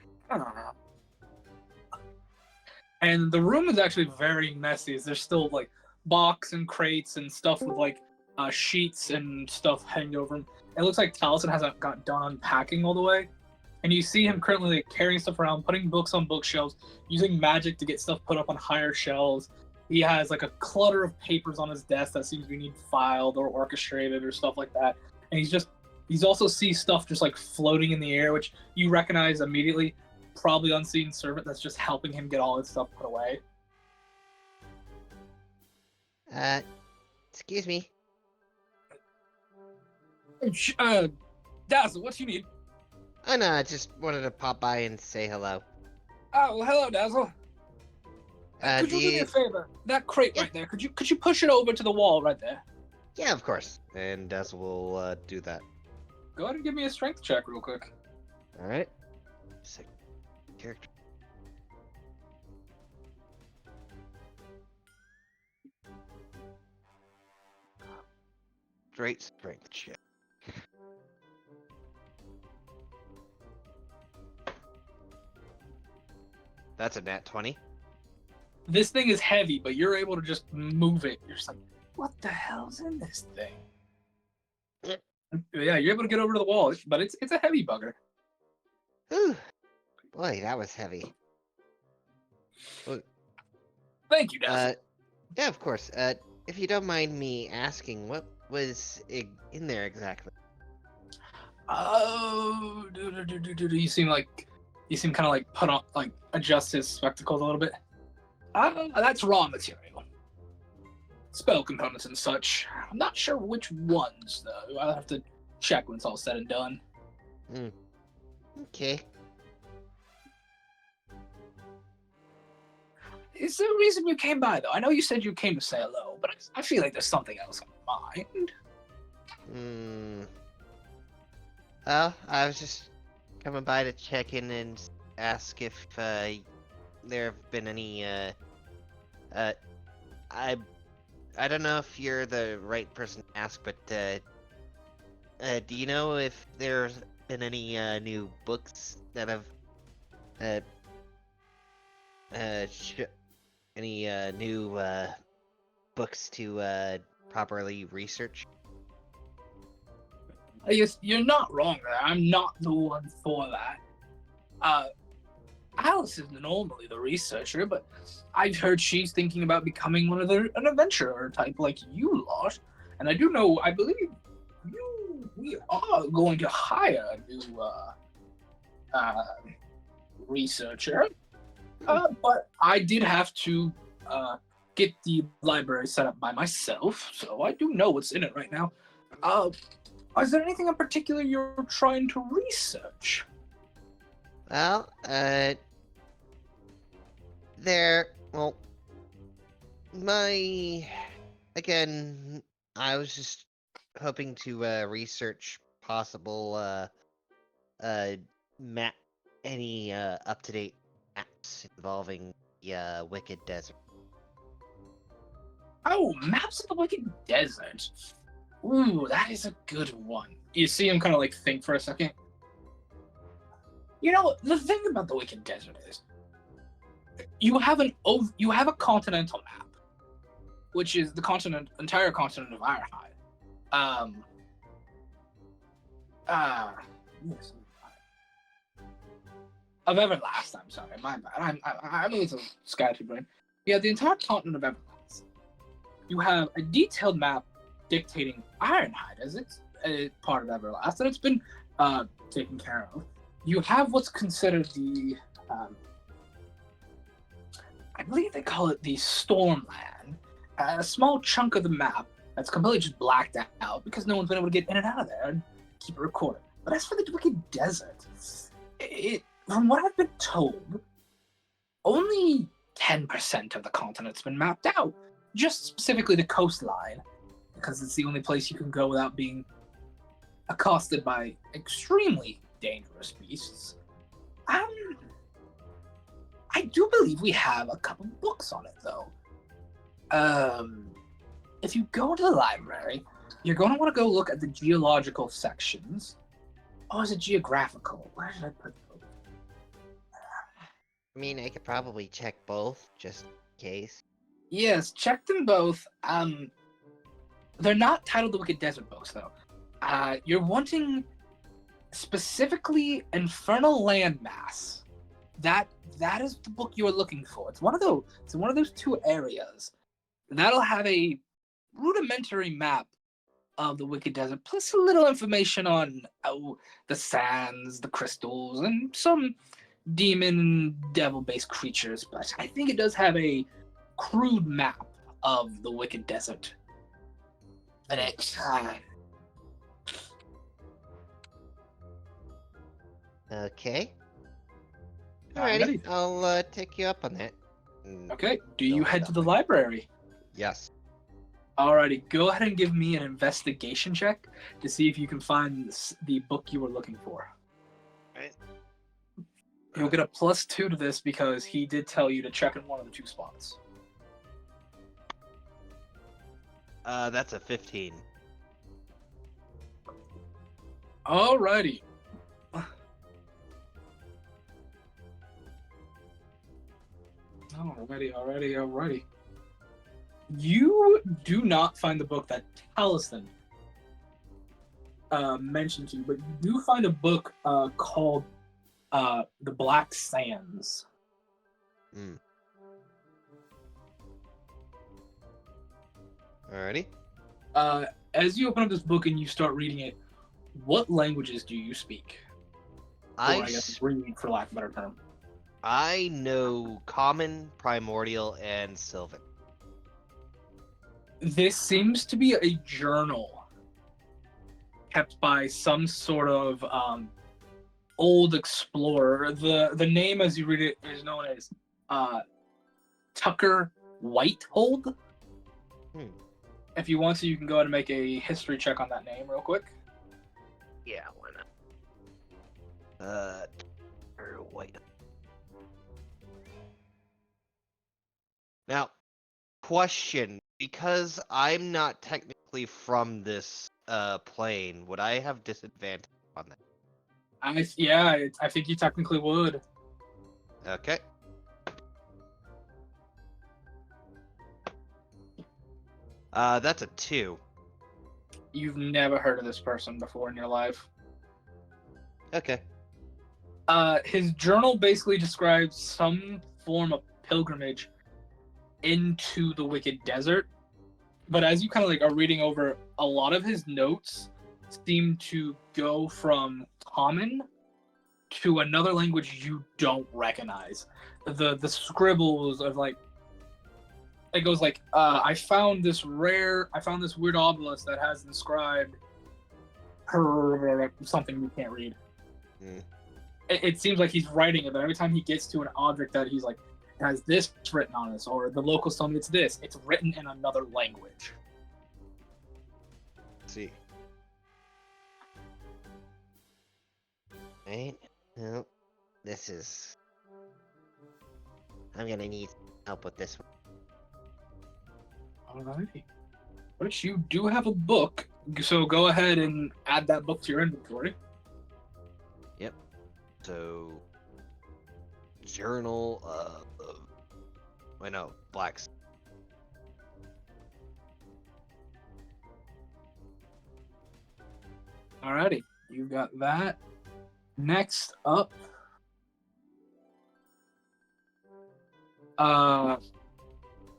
And the room is actually very messy. There's still like box and crates and stuff with like sheets and stuff hanging over him. It looks like Taliesin hasn't got done unpacking all the way. And you see him currently like, carrying stuff around, putting books on bookshelves, using magic to get stuff put up on higher shelves. He has like a clutter of papers on his desk that seems to need filed or orchestrated or stuff like that. And he's also see stuff just like floating in the air, which you recognize immediately. Probably unseen servant that's just helping him get all his stuff put away. Excuse me. Dazzle, what you need? Oh no, I just wanted to pop by and say hello. Oh, well, hello, Dazzle. Could you do me a favor? That crate right there. Could you push it over to the wall right there? Yeah, of course. And Dazzle will do that. Go ahead and give me a strength check real quick. All right. Sick character. Great strength check. That's a nat 20. This thing is heavy, but you're able to just move it. You're just like, what the hell's in this thing? Yeah, you're able to get over to the wall, but it's a heavy bugger. Whew. Boy, that was heavy. Thank you, Dazzle. Yeah, of course. If you don't mind me asking, what was in there exactly? Oh, you seem kind of like put on, like adjust his spectacles a little bit. That's raw material, spell components and such. I'm not sure which ones though. I'll have to check when it's all said and done. Okay. Is there a reason you came by though? I know you said you came to say hello, but I feel like there's something else on mind. Well, I was just coming by to check in and ask if there have been any I don't know if you're the right person to ask, but do you know if there's been any new books that have any new books to properly research? I guess you're not wrong there. I'm not the one for that. Alice is normally the researcher, but I've heard she's thinking about becoming an adventurer type like you lot. And I do know, I believe we are going to hire a new researcher. But I did have to get the library set up by myself, so I do know what's in it right now. Is there anything in particular you're trying to research? Well, I was just hoping to research possible any up-to-date maps involving the Wicked Desert. Oh, maps of the Wicked Desert. Ooh, that is a good one. You see him kind of like think for a second. You know, the thing about the Wicked Desert is, you have a continental map, which is the entire continent of Ironhide. of Everlast. I'm sorry, my bad. I mean, it's a scattered brain. Yeah, the entire continent of Everlast. You have a detailed map dictating Ironhide as it's a part of Everlast, and it's been taken care of. You have what's considered the, I believe they call it the Stormland, a small chunk of the map that's completely just blacked out because no one's been able to get in and out of there and keep it recorded. But as for the Wicked Desert, from what I've been told, only 10% of the continent's been mapped out. Just specifically the coastline, because it's the only place you can go without being accosted by extremely dangerous beasts. I do believe we have a couple books on it, though. If you go to the library, you're going to want to go look at the geological sections. Oh, is it geographical? Where did I put those? I mean, I could probably check both, just in case. Yes, check them both. They're not titled the Wicked Desert books, though. You're wanting specifically Infernal Landmass. That is the book you are looking for. It's one of those. It's in one of those two areas. That'll have a rudimentary map of the Wicked Desert, plus a little information on the sands, the crystals, and some demon and devil-based creatures. But I think it does have a crude map of the Wicked Desert. But Okay. Alrighty. Alrighty, I'll take you up on that. Okay, do you Go head that to the way. library? Yes. Alrighty, go ahead and give me an investigation check to see if you can find the book you were looking for. Right. You'll get a +2 to this because he did tell you to check in one of the two spots. That's a 15. Alrighty. Alrighty. You do not find the book that Taliesin mentioned to you, but you do find a book called The Black Sands. Alrighty. As you open up this book and you start reading it, what languages do you speak? Or I guess read, for lack of a better term. I know Common, Primordial, and Sylvan. This seems to be a journal kept by some sort of old explorer. The name, as you read it, is known as Tucker Whitehold. If you want to, you can go ahead and make a history check on that name real quick. Yeah, why not? Wait. Now, question, because I'm not technically from this plane, would I have disadvantage on that? I think you technically would. Okay. That's a 2. You've never heard of this person before in your life. Okay. His journal basically describes some form of pilgrimage into the Wicked Desert. But as you kind of like are reading over, a lot of his notes seem to go from Common to another language you don't recognize. The scribbles of like, it goes like, I found this weird obelisk that has inscribed something we can't read. It seems like he's writing it, but every time he gets to an object that he's like, has this written on it, or the locals tell me it's this, it's written in another language. Let's see. Right? No. This is... I'm gonna need help with this one. Alrighty. But you do have a book, so go ahead and add that book to your inventory. Yep. So... Journal of... Wait, no. Blacks. Alrighty. You got that. Next up,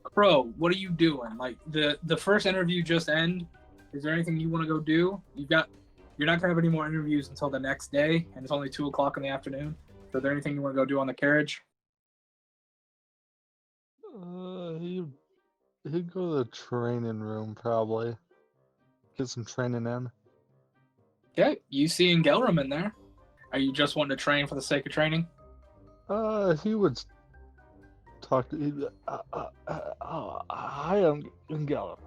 Crow, what are you doing? Like the first interview just ended. Is there anything you want to go do? You're not gonna have any more interviews until the next day, and it's only 2:00 in the afternoon. So is there anything you want to go do on the carriage? He'd go to the training room probably. Get some training in. Okay, you seeing Gelram in there? Are you just wanting to train for the sake of training? He would talk to. Hi, I'm Gallup.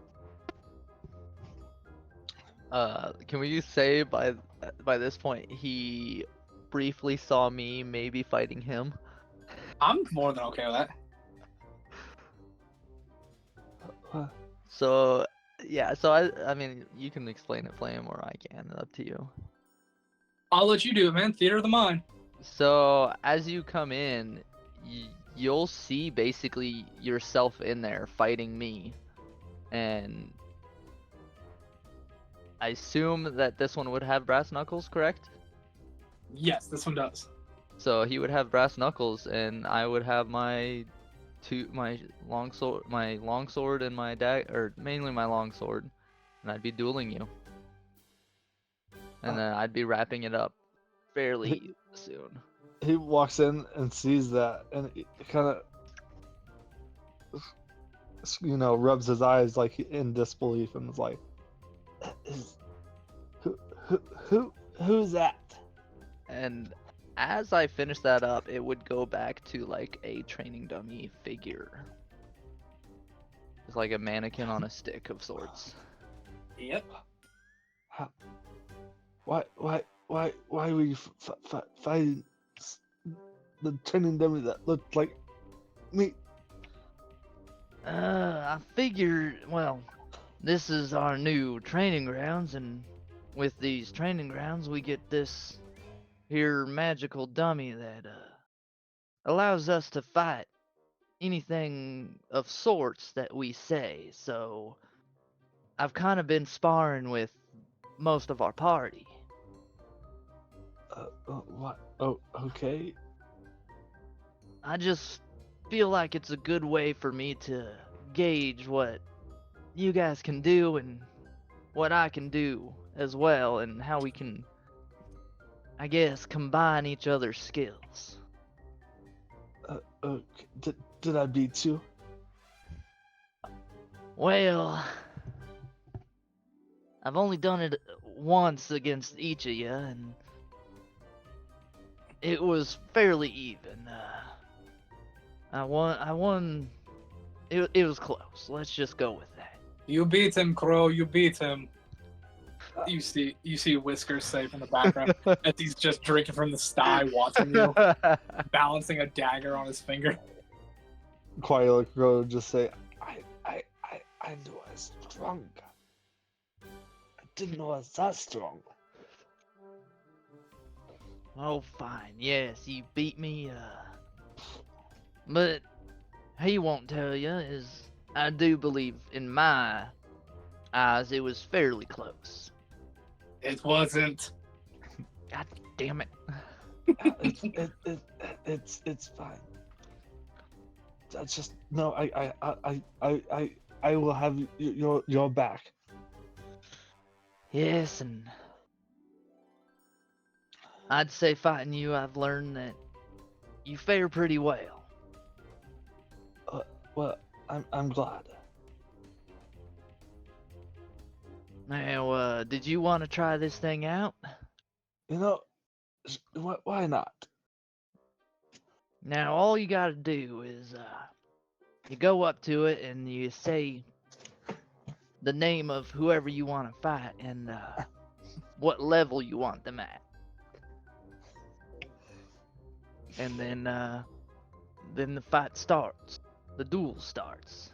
Can we say by this point he briefly saw me maybe fighting him? I'm more than okay with that. So yeah, so I mean you can explain it, Flame, or I can. Up to you. I'll let you do it, man. Theater of the mind. So as you come in, you'll see basically yourself in there fighting me, and I assume that this one would have brass knuckles, correct? Yes, this one does. So he would have brass knuckles, and I would have my long sword and my or mainly my long sword, and I'd be dueling you, and then I'd be wrapping it up fairly soon. He walks in and sees that, and he kind of, rubs his eyes like in disbelief, and is like, "Who's that?" And as I finish that up, it would go back to like a training dummy figure. It's like a mannequin on a stick of sorts. Yep. Why were you fighting the training dummy that looked like me? I figured, well, this is our new training grounds, and with these training grounds, we get this here magical dummy that allows us to fight anything of sorts that we say. So I've kind of been sparring with most of our party. What? Oh, okay. I just feel like it's a good way for me to gauge what you guys can do and what I can do as well, and how we can, I guess, combine each other's skills. Okay. Did I beat you? Well, I've only done it once against each of you, and it was fairly even. I won. It was close. Let's just go with that. You beat him, Crow. You beat him. You see Whiskers say from the background as he's just drinking from the sty, watching you, balancing a dagger on his finger. Quietly, Crow would just say, I knew I was strong. I didn't know I was that strong. Oh, fine. Yes, you beat me. But he won't tell you is I do believe in my eyes it was fairly close. It wasn't. God damn it. It's fine. That's just no. I will have your back. Yes, and I'd say fighting you, I've learned that you fare pretty well. Well, I'm glad. Now, did you want to try this thing out? Why not? Now, all you gotta do is, you go up to it and you say the name of whoever you want to fight and, what level you want them at. And then the fight starts. The duel starts.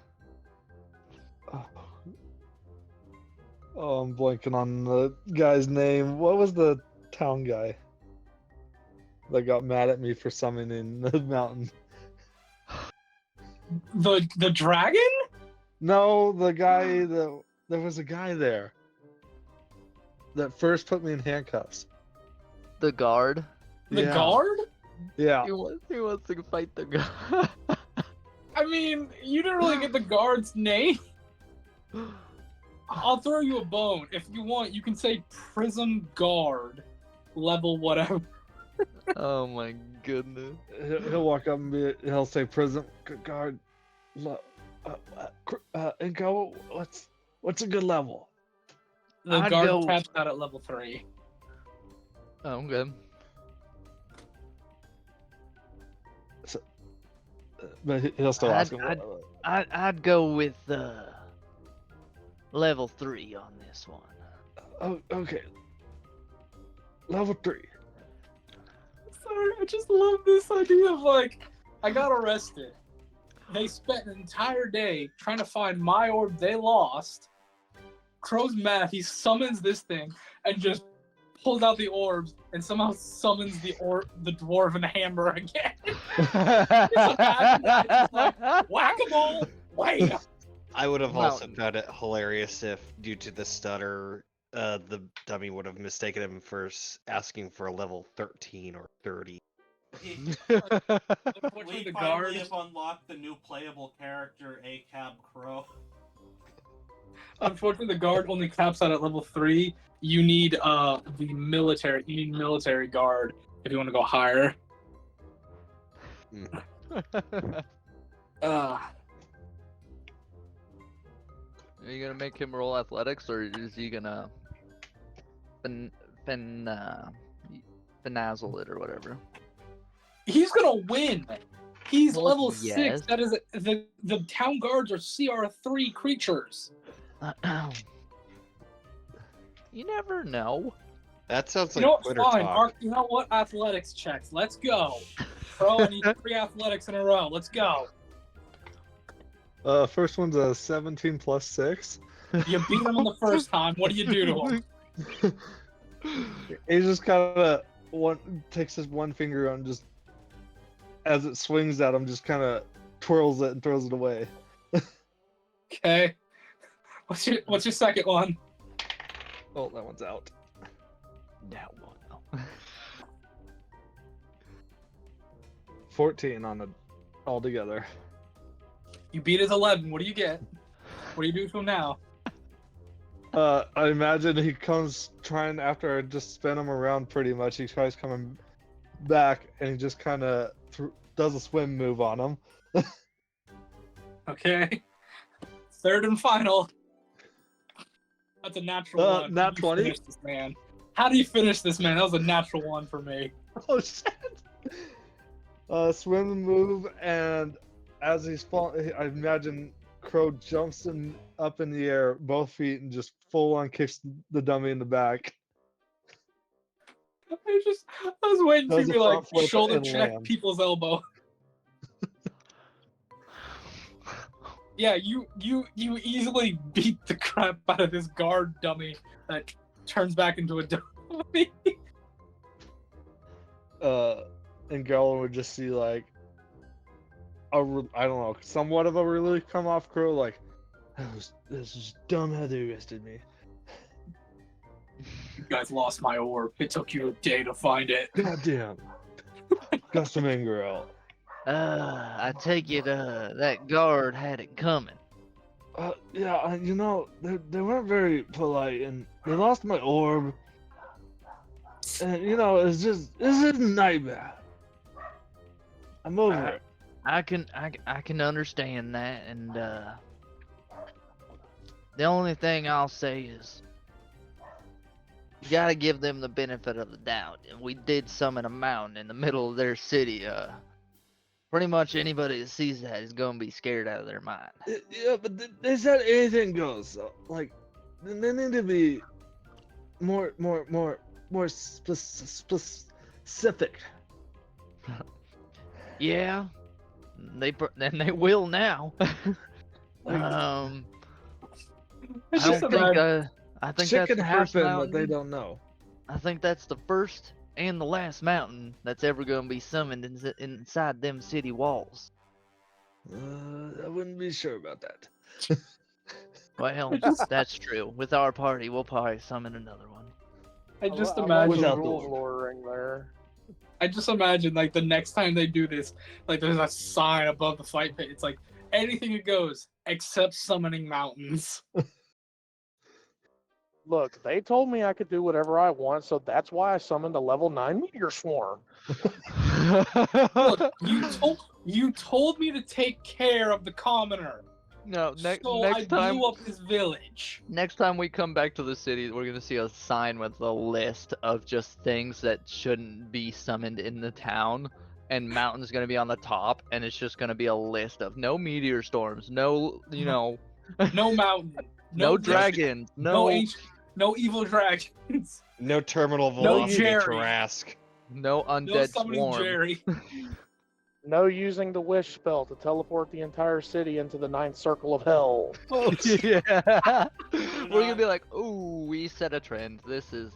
Oh, I'm blanking on the guy's name. What was the town guy that got mad at me for summoning the mountain? The dragon? No, the guy that there was a guy there that first put me in handcuffs. The guard. The Yeah. guard? Yeah. He wants to fight the guard. I mean, you didn't really get the guard's name. I'll throw you a bone. If you want, you can say Prism Guard, level whatever. Oh my goodness. He'll walk up and he'll say, "Prison guard, and go. What's a good level?" The I'd guard go- caps out at level 3. Oh, good. But he'll still ask him. I'd go with level 3 on this one. Oh, okay. Level 3. Sorry, I just love this idea of like, I got arrested. They spent an entire day trying to find my orb they lost. Crow's mad. He summons this thing and just pulls out the orbs and somehow summons the dwarven hammer again. Whack-a-mole! Wham! I would have also Mountain. found it hilarious if, due to the stutter, the dummy would have mistaken him for asking for a level 13 or 30. Unfortunately, We the finally guard. have unlocked the new playable character, ACAB Crow. Unfortunately, the guard only caps out at level 3. You need the military. You need military guard if you want to go higher. Are you gonna make him roll athletics, or is he gonna finazzle it or whatever? He's gonna win. He's Well, level yes. 6. That is the town guards are CR3 creatures. You never know. That sounds You like know what? Twitter Fine. talk. Mark, you know what? Athletics checks. Let's go. Bro, I need 3 athletics in a row. Let's go. First one's a 17 plus 6. You beat him on the first time. What do you do to him? He just kind of takes his one finger and just, as it swings at him, just kind of twirls it and throws it away. Okay. What's your second one? Oh, that one's out. That one. 14 on it altogether. You beat his 11. What do you get? What do you do to him now? I imagine he comes trying after I just spin him around pretty much. He tries coming back and he just kind of does a swim move on him. Okay. Third and final. That's a natural one. Nat How do you 20? finish this man? How do you finish this man? That was a natural one for me. Oh shit! Swim move, and as he's falling, I imagine Crow jumps him up in the air, both feet, and just full on kicks the dummy in the back. I was waiting That for was you a to like front flip shoulder and check land. people's elbow. Yeah, you easily beat the crap out of this guard dummy that turns back into a dummy. And Garland would just see like I don't know, somewhat of a relief come off Crow, like this is dumb how they arrested me. You guys lost my orb. It took you a day to find it. Goddamn. Got some anger out. I take it that guard had it coming. Yeah, you know, they weren't very polite, and they lost my orb. And you know, it's just a nightmare. I'm over it. I can understand that, and the only thing I'll say is you gotta give them the benefit of the doubt. And we did summon a mountain in the middle of their city. Pretty much anybody that sees that is gonna be scared out of their mind. Yeah, but they said anything goes. So, like, they need to be more specific. Yeah, they will now. I It's don't just think. about- I think Shit that's can the first happen, but mountain. they don't know. I think that's the first and the last mountain that's ever gonna be summoned inside them city walls. I wouldn't be sure about that. Well, that's true. With our party, we'll probably summon another one. I just I imagine. like the Without the rules orb. lawyering there. I just imagine like the next time they do this, like there's a sign above the fight pit. It's like anything it goes except summoning mountains. Look, they told me I could do whatever I want, so that's why I summoned a level 9 meteor swarm. Look, you told me to take care of the commoner. No, So next I time. blew up his village. Next time we come back to the city, we're gonna see a sign with a list of just things that shouldn't be summoned in the town, and mountain's gonna be on the top, and it's just gonna be a list of no meteor storms, no, No mountain. no District, dragons, no evil dragons. No terminal No velocity Jerry. Trask. no No undead summoning swarm. Jerry. No using the wish spell to teleport the entire city into the 9th circle of hell. Yeah. We're gonna be like, ooh, we set a trend. This is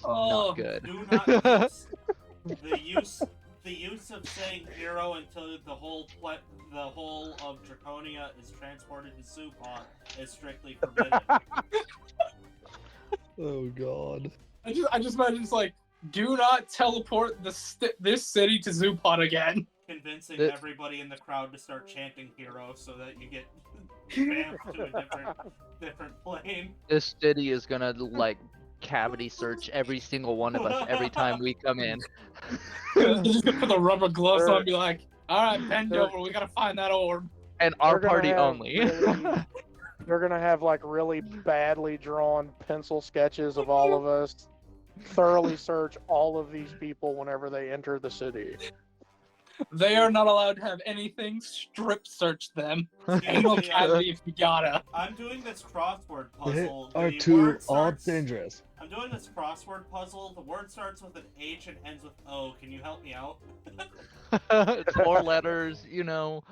Oh, not good. Do not use the use of saying hero until the whole of Draconia is transported to Supot is strictly forbidden. Oh god. I just imagine it's like, do not teleport this city to Zupot again. Convincing It- everybody in the crowd to start chanting hero so that you get vamped to a different plane. This city is gonna like cavity search every single one of us every time we come in. They're just gonna put the rubber gloves They're- on and be like, alright, bend they're- over, we gotta find that orb. And our They're gonna party have only. really- They're gonna have like really badly drawn pencil sketches of all of us. Thoroughly search all of these people whenever they enter the city. They are not allowed to have anything, strip search them. Anal Seriously, cavity if you gotta. I'm doing this crossword They puzzle. are The too word all starts- dangerous. I'm doing this crossword puzzle. The word starts with an H and ends with O. Can you help me out? It's 4 letters, you know.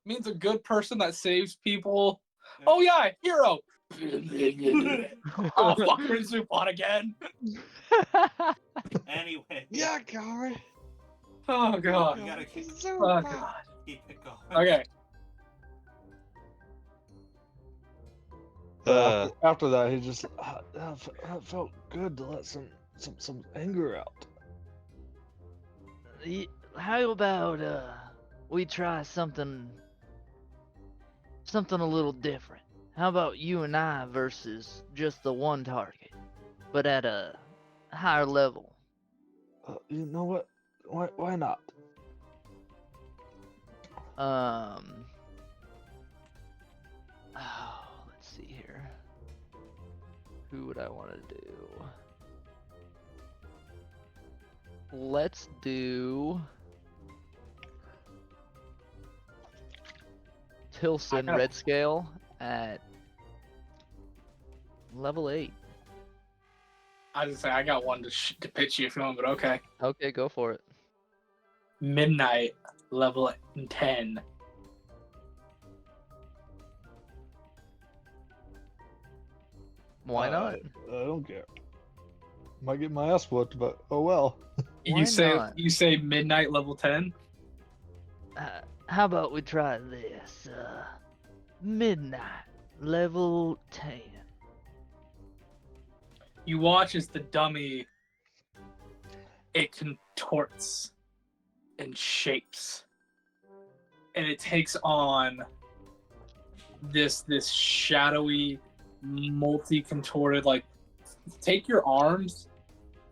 Means a good person that saves people. Oh yeah, hero! Oh fuck, we're in Zupot again. Anyway. Yeah, Gary. Oh god. We gotta keep Oh god. it going. Okay. After that, he just that felt good to let some anger out. How about we try something a little different? How about you and I versus just the one target, but at a higher level? You know what? Why not? Let's see here. Who would I want to do? Let's do Tilson got- Red Scale at level 8. I was gonna say I got one to pitch you if you want, but okay. Okay, go for it. Midnight, level 10. Why not? I don't care. Might get my ass whooped, but oh well. Why You say not? midnight level 10? How about we try this? Midnight level 10. You watch as the dummy it contorts and shapes. And it takes on this shadowy, multi-contorted, like, take your arms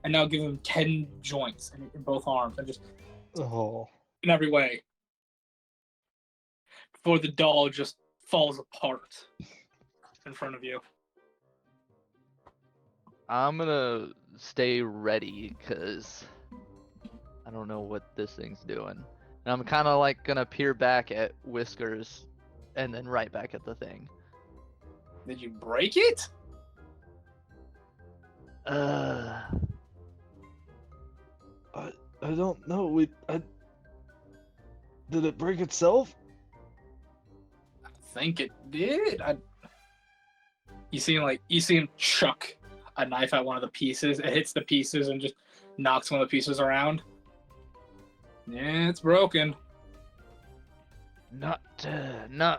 and now give them 10 joints in both arms and just Oh. in every way. Before the doll just falls apart in front of you. I'm gonna stay ready because I don't know what this thing's doing. And I'm kind of like gonna peer back at Whiskers and then right back at the thing. Did you break it? I don't know. Did it break itself? I think it did. You see him chuck a knife at one of the pieces. It hits the pieces and just knocks one of the pieces around. Yeah, it's broken. Not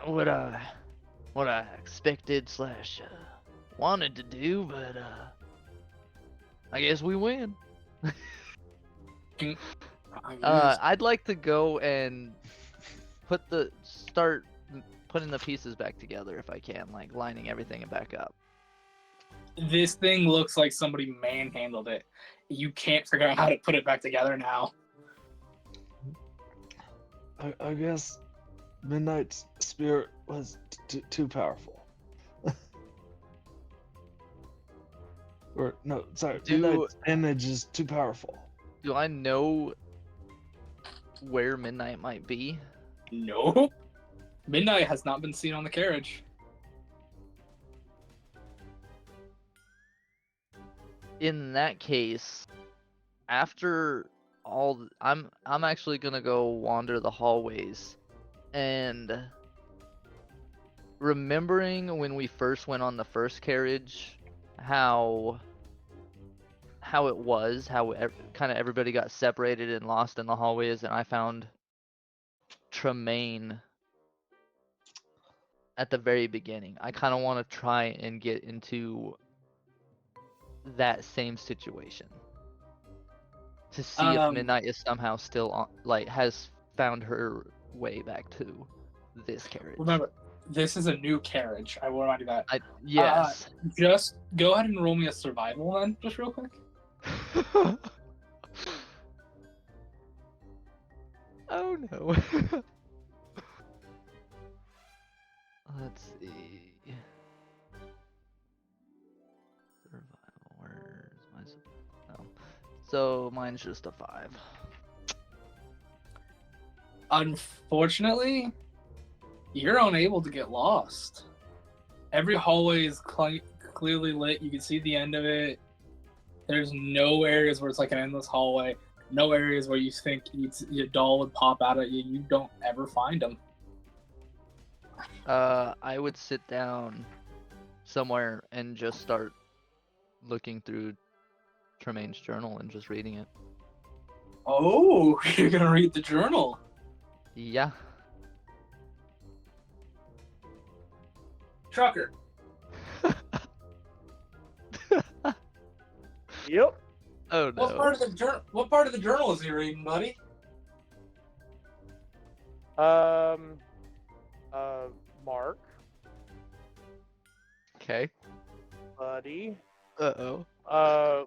what I expected / wanted to do, but I guess we win. I'd like to go and start putting the pieces back together if I can, like lining everything back up. This thing looks like somebody manhandled it. You can't figure out how to put it back together now. I guess Midnight's spirit was too powerful. Or no, sorry, Midnight's image is too powerful. Do I know where Midnight might be? Nope. Midnight has not been seen on the carriage. In that case, after I'm actually gonna go wander the hallways, and remembering when we first went on the first carriage, how it was, kind of everybody got separated and lost in the hallways, and I found Tremaine at the very beginning. I kind of want to try and get into that same situation to see if Midnight is somehow still on, like, has found her way back to this carriage. Remember, this is a new carriage. I will remind you that. Yes. Just go ahead and roll me a survival then, just real quick. Oh no. Let's see. Survival, where's my oh. So mine's just a 5. Unfortunately, you're unable to get lost. Every hallway is clearly lit. You can see the end of it. There's no areas where it's like an endless hallway. No areas where you think your doll would pop out at you. You don't ever find them. I would sit down somewhere and just start looking through Tremaine's journal and just reading it. Oh, you're gonna read the journal? Yeah. Trucker. Yep. Oh no. What part of the journal is he reading, buddy? Mark, Okay. buddy. Uh-oh.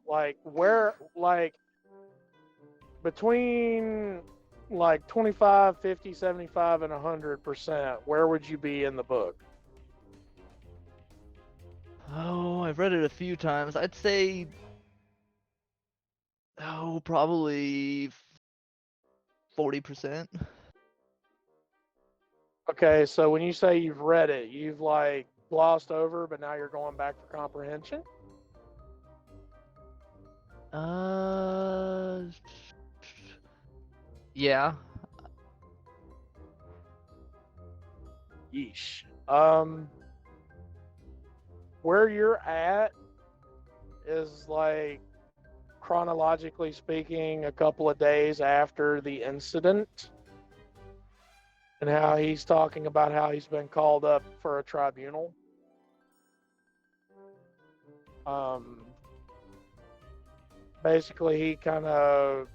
Like where, like between like 25, 50, 75, and 100%, where would you be in the book? Oh, I've read it a few times. I'd say, probably 40%. Okay, so when you say you've read it, you've like glossed over, but now you're going back for comprehension? Yeah. Yeesh. Where you're at is like, chronologically speaking, a couple of days after the incident, and how he's talking about how he's been called up for a tribunal. Basically, he kind of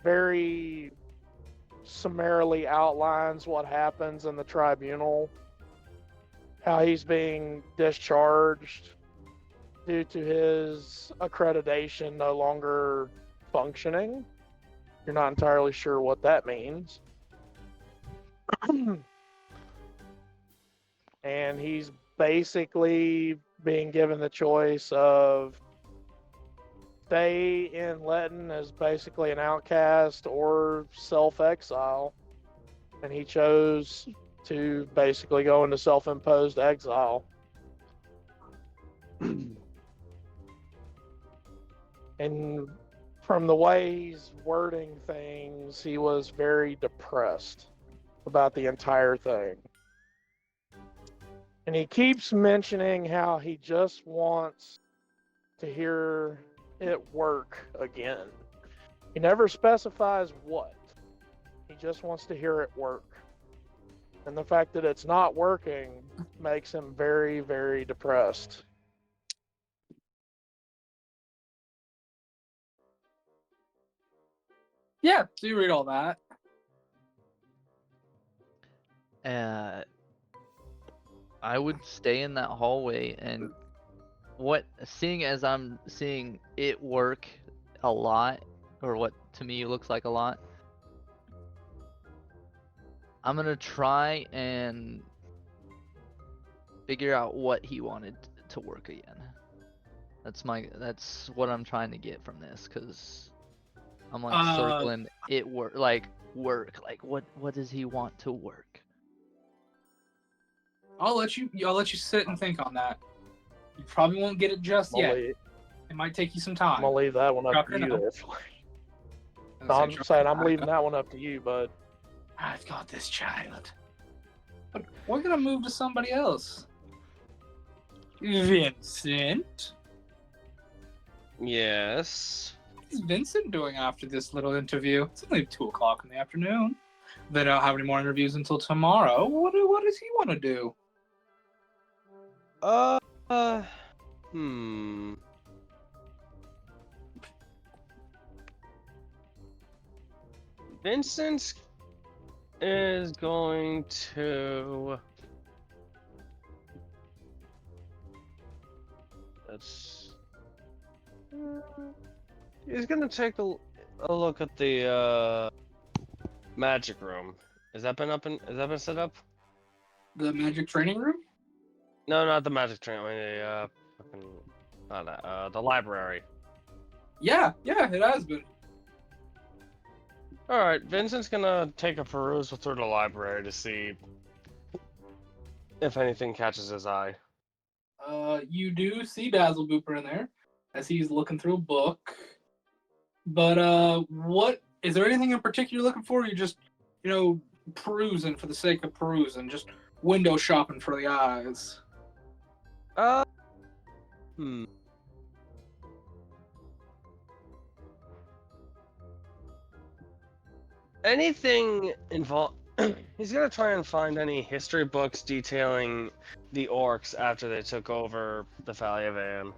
very summarily outlines what happens in the tribunal, how he's being discharged due to his accreditation no longer functioning. You're not entirely sure what that means. And he's basically being given the choice of stay in Letton as basically an outcast or self-exile. And he chose to basically go into self-imposed exile. And from the way he's wording things, he was very depressed about the entire thing. And he keeps mentioning how he just wants to hear it work again. He never specifies what. He just wants to hear it work. And the fact that it's not working makes him very, very depressed. Yeah, so you read all that. I would stay in that hallway and seeing as I'm seeing it work a lot, or what to me looks like a lot, I'm gonna try and figure out what he wanted to work again. That's what I'm trying to get from this, cause I'm like circling it work, like what does he want to work? I'll let you sit and think on that. You probably won't get it just yet. It might take you some time. I'm gonna leave that one up to you there. No, I'm saying I'm leaving that one up to you, bud. I've got this child. But we're gonna move to somebody else. Vincent? Yes. What is Vincent doing after this little interview? It's only 2 o'clock in the afternoon. They don't have any more interviews until tomorrow. What does he want to do? Vincent is going to. He's gonna take a look at the magic room. Has that been set up? The magic training room? No, not the magic training. The library. Yeah, it has been. All right, Vincent's gonna take a perusal through the library to see if anything catches his eye. You do see Basil Booper in there as he's looking through a book. But what is there anything in particular you're looking for? Or you just, perusing for the sake of perusing, just window shopping for the eyes. Anything involved? He's gonna try and find any history books detailing the orcs after they took over the Valley of Anne.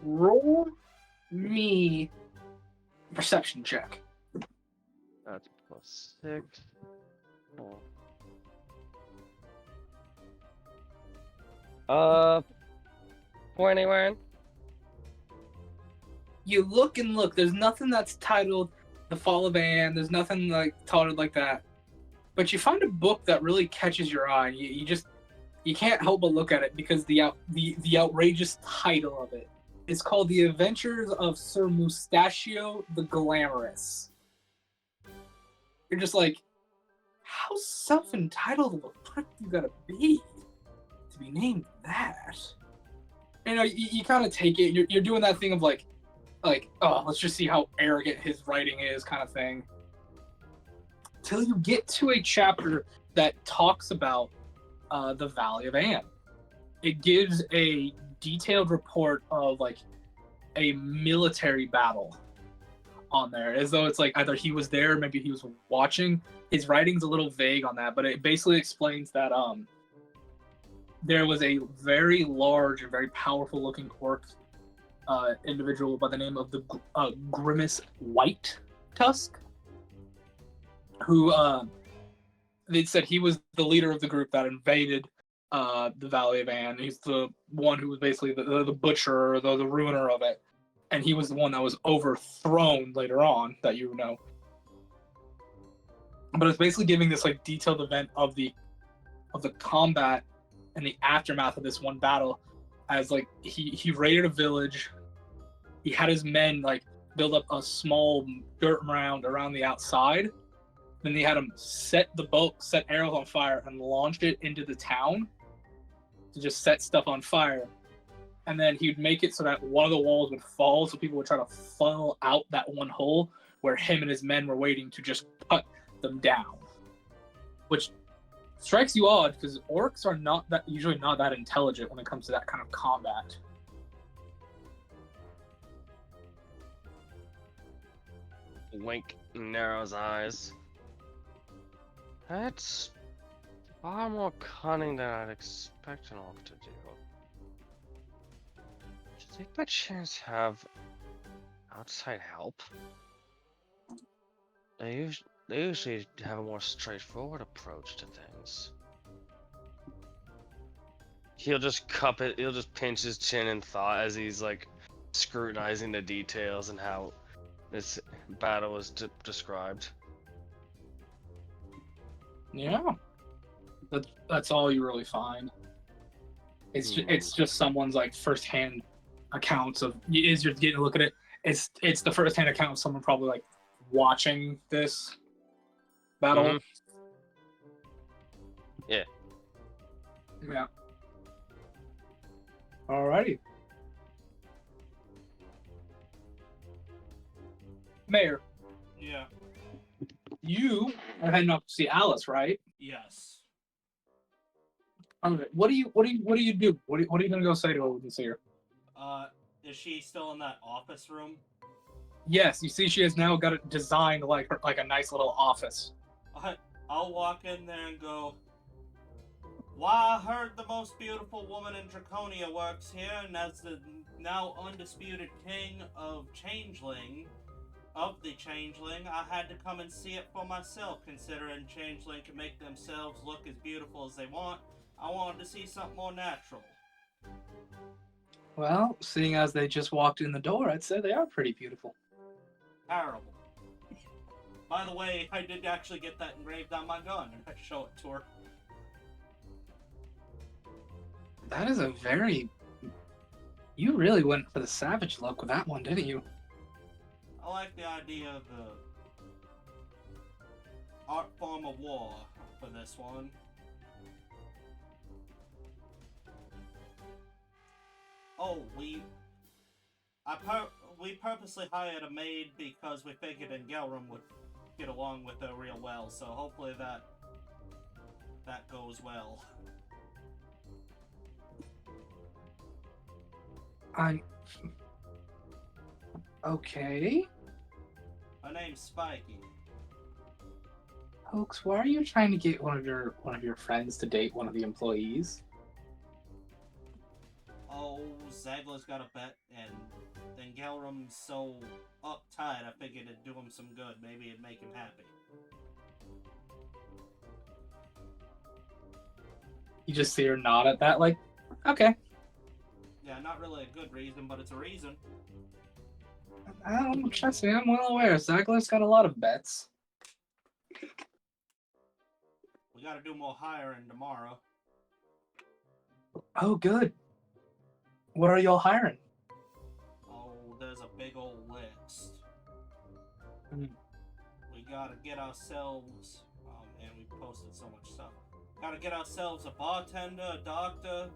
Roll me a perception check. That's +6. Oh. 21. You look and look. There's nothing that's titled The Fall of Anne. There's nothing like titled like that. But you find a book that really catches your eye. You can't help but look at it because the outrageous title of it. It's called The Adventures of Sir Mustachio the Glamorous. You're just like, how self-entitled of a prick you gotta be to be named that? You kind of take it. You're doing that thing of like, oh, let's just see how arrogant his writing is, kind of thing. Till you get to a chapter that talks about the Valley of Anne. It gives a detailed report of like a military battle on there, as though it's like either he was there, or maybe he was watching. His writing's a little vague on that, but it basically explains that there was a very large and very powerful looking orc individual by the name of the Grimace White Tusk, who they said he was the leader of the group that invaded the Valley of Anne. He's the one who was basically the butcher or the ruiner of it, and he was the one that was overthrown later on, that you know. But it's basically giving this like detailed event of the combat and the aftermath of this one battle, as like he raided a village. He had his men like build up a small dirt mound around the outside. Then they had him set arrows on fire and launch it into the town to just set stuff on fire. And then he'd make it so that one of the walls would fall, so people would try to funnel out that one hole where him and his men were waiting to just cut them down. Which strikes you odd, because orcs are usually not that intelligent when it comes to that kind of combat. Wink narrows eyes. That's far more cunning than I'd expect an orc to do. Do they by chance have outside help? They usually have a more straightforward approach to things. He'll just cup it. He'll just pinch his chin in thought as he's like scrutinizing the details and how this battle was described. Yeah. That's all you really find. It's just someone's like firsthand accounts of is you're getting to look at it. It's the firsthand account of someone probably like watching this battle. Mhm. Yeah. Yeah. Alrighty. Mayor, Yeah. you are heading up to see Alice, right? Yes. Okay. What do you do? What are you gonna go say to her when you see her? Is she still in that office room? Yes, you see, she has now got it designed like a nice little office. I'll walk in there and go, "Why, I heard the most beautiful woman in Draconia works here, and as the now undisputed king of the Changeling, I had to come and see it for myself, considering Changeling can make themselves look as beautiful as they want. I wanted to see something more natural." Well, seeing as they just walked in the door, I'd say they are pretty beautiful. Terrible. By the way, I did actually get that engraved on my gun, and I show it to her. That is a very... You really went for the savage look with that one, didn't you? I like the idea of the art form of war for this one. Oh, we purposely hired a maid because we figured Engelrum would get along with her real well, so hopefully that goes well. I'm... Okay. Her name's Spiky. Hoax, why are you trying to get one of your friends to date one of the employees? Oh, Zagler's got a bet, and Engelrum's so uptight, I figured it'd do him some good. Maybe it'd make him happy. You just see her nod at that, like, okay. Yeah, not really a good reason, but it's a reason. Trust me, I'm well aware. Zagler's got a lot of bets. We gotta do more hiring tomorrow. Oh, good. What are y'all hiring? Oh, there's a big old list. Mm. We gotta get ourselves... Oh man, we posted so much stuff. Gotta get ourselves a bartender, a doctor,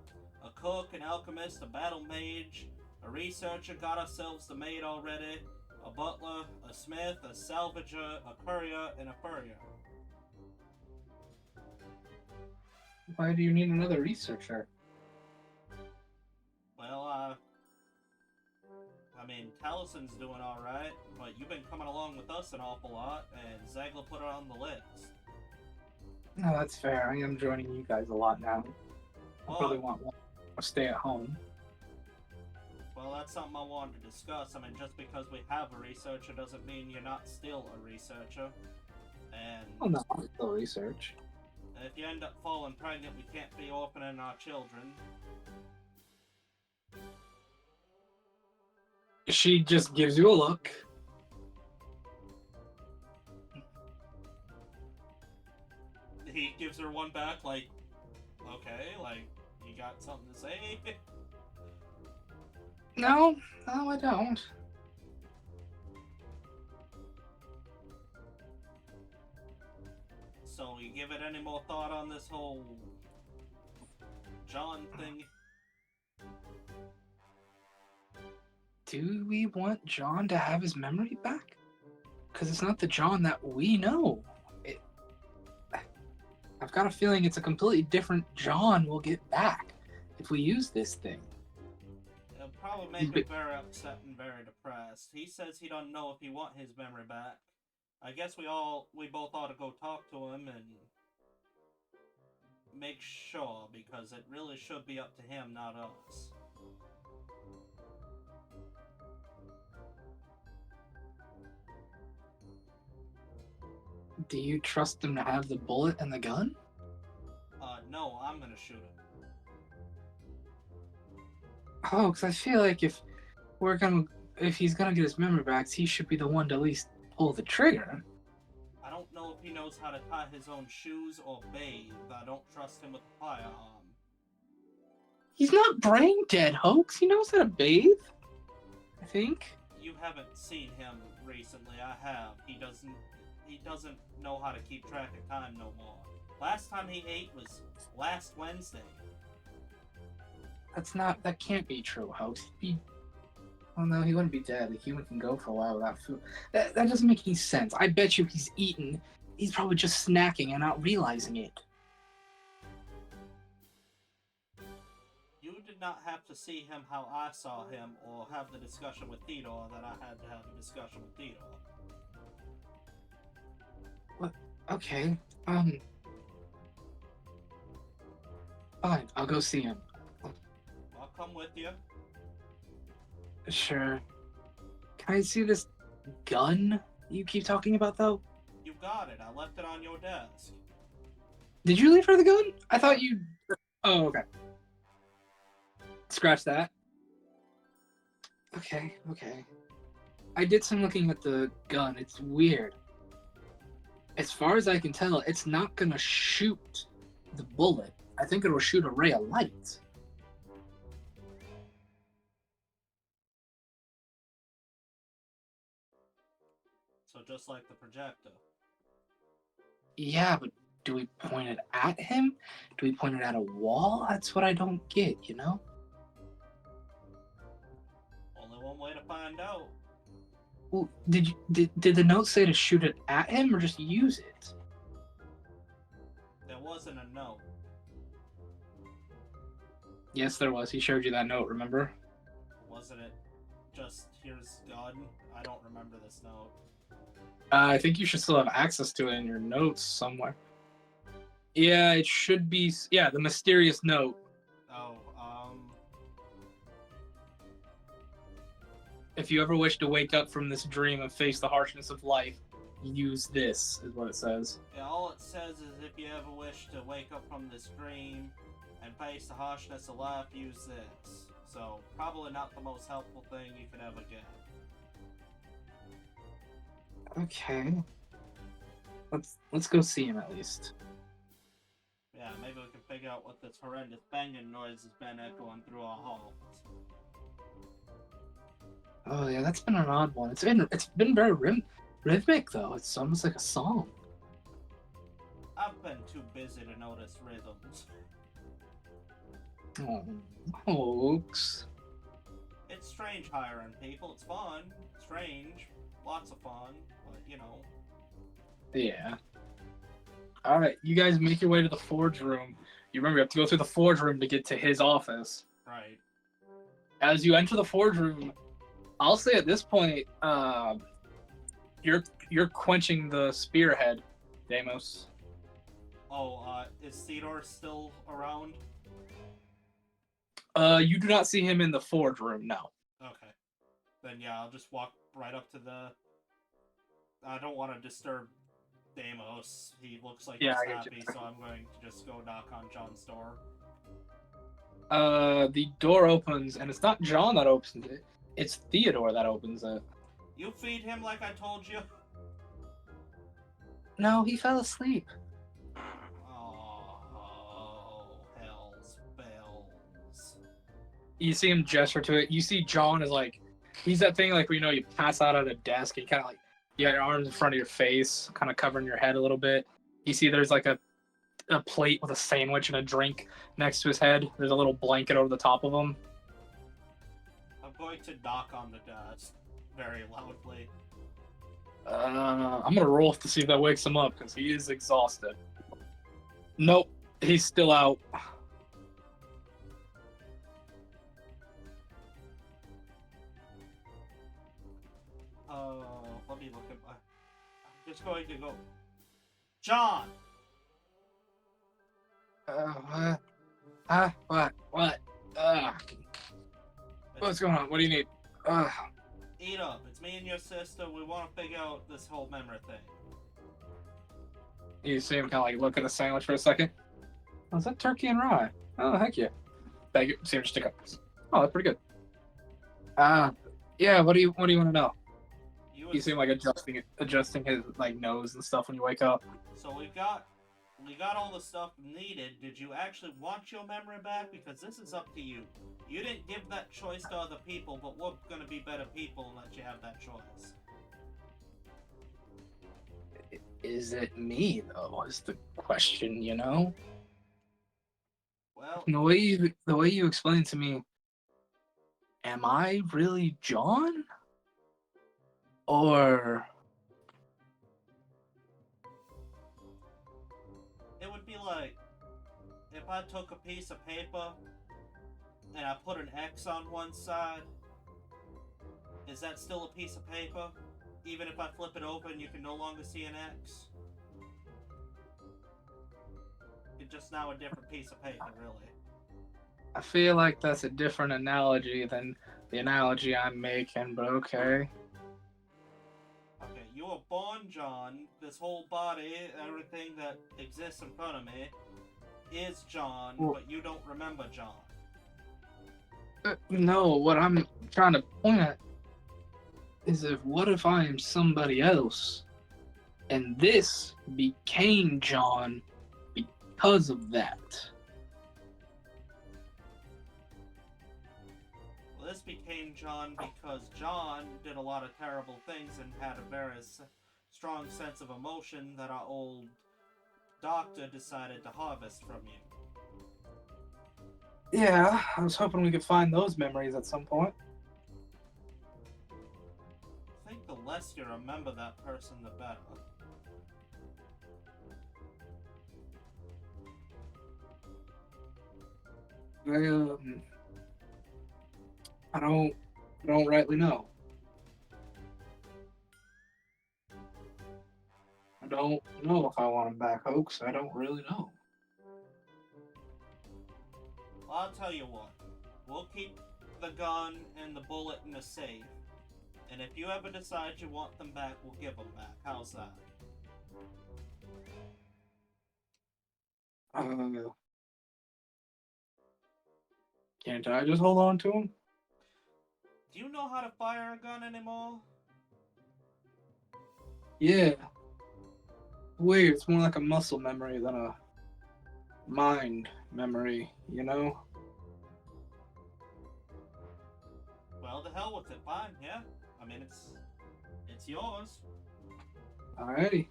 a cook, an alchemist, a battle mage, a researcher, got ourselves the maid already, a butler, a smith, a salvager, a courier, and a furrier. Why do you need another researcher? Well, I mean, Talison's doing alright, but you've been coming along with us an awful lot, and Zagler put it on the list. No, that's fair. I am joining you guys a lot now. I probably want one more stay at home. Well, that's something I wanted to discuss. I mean, just because we have a researcher doesn't mean you're not still a researcher. And Oh no, I'll still research. if you end up falling pregnant, we can't be orphaning our children. She just gives you a look. He gives her one back, like, okay, like, you got something to say? No, I don't. So, you give it any more thought on this whole John thing? Do we want John to have his memory back? Because it's not the John that we know. I've got a feeling it's a completely different John we'll get back if we use this thing. It'll probably make him very upset and very depressed. He says he don't know if he want his memory back. I guess we both ought to go talk to him and make sure, because it really should be up to him, not us. Do you trust him to have the bullet and the gun? No, I'm gonna shoot him. Oh, because I feel like if he's gonna get his memory back, he should be the one to at least pull the trigger. I don't know if he knows how to tie his own shoes or bathe. I don't trust him with a firearm. He's not brain dead, Hoax. He knows how to bathe. I think. You haven't seen him recently. I have. He doesn't know how to keep track of time no more. Last time he ate was last Wednesday. That can't be true, Hoax. Oh no, he wouldn't be dead. A human can go for a while without food. That doesn't make any sense. I bet you he's eaten. He's probably just snacking and not realizing it. You did not have to see him how I saw him or have the discussion with Theodore that I had to have a discussion with Theodore. What? Okay. Fine, I'll go see him. I'll come with you. Sure. Can I see this gun you keep talking about, though? You got it. I left it on your desk. Did you leave her the gun? I thought you... Oh, okay. Scratch that. Okay. I did some looking at the gun. It's weird. As far as I can tell, it's not gonna shoot the bullet. I think it'll shoot a ray of light. So just like the projector. Yeah, but do we point it at him? Do we point it at a wall? That's what I don't get, you know? Only one way to find out. Well, did the note say to shoot it at him or just use it? There wasn't a note. Yes, there was. He showed you that note, remember? Wasn't it just, here's gun? I don't remember this note. I think you should still have access to it in your notes somewhere. Yeah, it should be... Yeah, the mysterious note. Oh, If you ever wish to wake up from this dream and face the harshness of life, use this, is what it says. yeah, all it says is if you ever wish to wake up from this dream and face the harshness of life, use this. So, probably not the most helpful thing you could ever get. Okay. Let's go see him at least. Yeah, maybe we can figure out what this horrendous banging noise has been echoing through our halls. Oh yeah, that's been an odd one. It's been very rhythmic though. It's almost like a song. I've been too busy to notice rhythms. Oh, Hoax. It's strange hiring people. It's fun. Strange. Lots of fun. But, you know. Yeah. Alright, you guys make your way to the forge room. You remember you have to go through the forge room to get to his office. Right. As you enter the forge room, I'll say at this point, you're quenching the spearhead, Deimos. Oh, is Theodore still around? You do not see him in the forge room, no. Okay. Then yeah, I'll just walk right up to the... I don't want to disturb Deimos. He looks like Yeah, he's I get you. happy, so I'm going to just go knock on John's door. The door opens, and it's not John that opens it. It's Theodore that opens it. You feed him like I told you? No, he fell asleep. Oh, hell's bells. You see him gesture to it. You see John is like, he's that thing like where, you know, you pass out at a desk and you kind of like, you got your arms in front of your face, kind of covering your head a little bit. You see there's like a plate with a sandwich and a drink next to his head. There's a little blanket over the top of him. I'm going to knock on the desk very loudly. I'm gonna roll to see if that wakes him up because he is exhausted. Nope, he's still out. Let me look at my... I'm just going to go... John! What? What's going on? What do you need? Eat up. It's me and your sister. We want to figure out this whole memory thing. You see him kind of like look at the sandwich for a second. Oh, is that turkey and rye? Oh, heck yeah. Bag it, see him stick up. Oh, that's pretty good. Yeah. What do you want to know? You seem like adjusting his like nose and stuff when you wake up. So we got all the stuff needed. Did you actually want your memory back? Because this is up to you. You didn't give that choice to other people, but we're gonna be better people and let you have that choice. Is it me though? Is the question, you know? Well, The way you explained to me, am I really John? Or it would be like if I took a piece of paper and I put an X on one side. Is that still a piece of paper? Even if I flip it over and you can no longer see an X? It's just now a different piece of paper, really. I feel like that's a different analogy than the analogy I'm making, but okay. Okay, you were born John. This whole body, everything that exists in front of me, is John, but you don't remember John. No, what I'm trying to point at is what if I am somebody else, and this became John because of that? Well, this became John because John did a lot of terrible things and had a very strong sense of emotion that our old doctor decided to harvest from you. Yeah, I was hoping we could find those memories at some point. I think the less you remember that person, the better. I don't rightly know. I don't know if I want him back, Hoax. I don't really know. Well, I'll tell you what. We'll keep the gun and the bullet in a safe. And if you ever decide you want them back, we'll give them back. How's that? Can't I just hold on to him? Do you know how to fire a gun anymore? Yeah. Weird. It's more like a muscle memory than a mind memory, you know? Well, the hell with it. Fine, yeah. I mean, it's yours. Alrighty.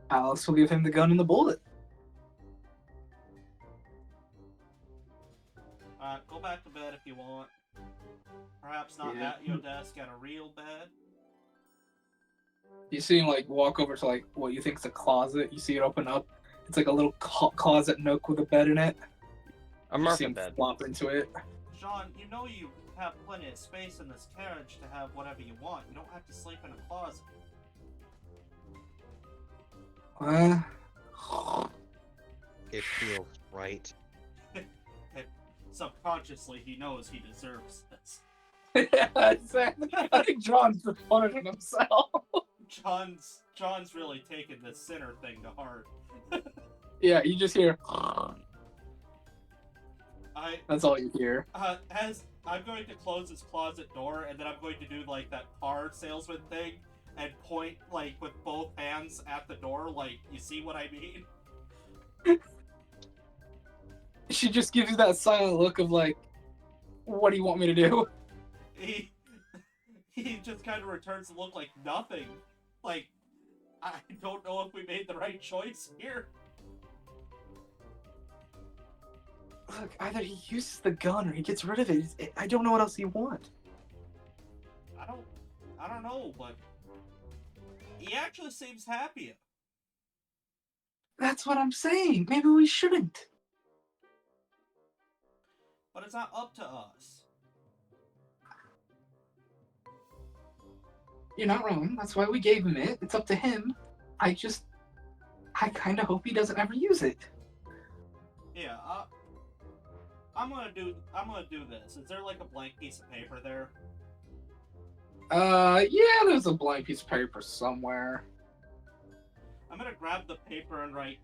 Alex will give him the gun and the bullet. Alright, go back to bed if you want. Perhaps not Yeah. at your desk, at a real bed. You see him like walk over to like what you think is a closet. You see it open up. It's like a little closet nook with a bed in it. A You see Murphy him bed. flop into it. John, you know you have plenty of space in this carriage to have whatever you want. You don't have to sleep in a closet. It feels right. Subconsciously, he knows he deserves this. Yeah, exactly. I think John's just punishing himself. John's really taken this sinner thing to heart. Yeah, you just hear. That's all you hear. As I'm going to close this closet door, and then I'm going to do like that car salesman thing, and point like with both hands at the door, like, you see what I mean? She just gives you that silent look of like, what do you want me to do? He just kind of returns the look like nothing. Like, I don't know if we made the right choice here. Look, either he uses the gun or he gets rid of it. I don't know what else you want. I don't know, but he actually seems happier. That's what I'm saying. Maybe we shouldn't. But it's not up to us. You're not wrong. That's why we gave him it. It's up to him. I kind of hope he doesn't ever use it. Yeah, I'm gonna do this. Is there like a blank piece of paper there? Yeah, there's a blank piece of paper somewhere. I'm gonna grab the paper and write,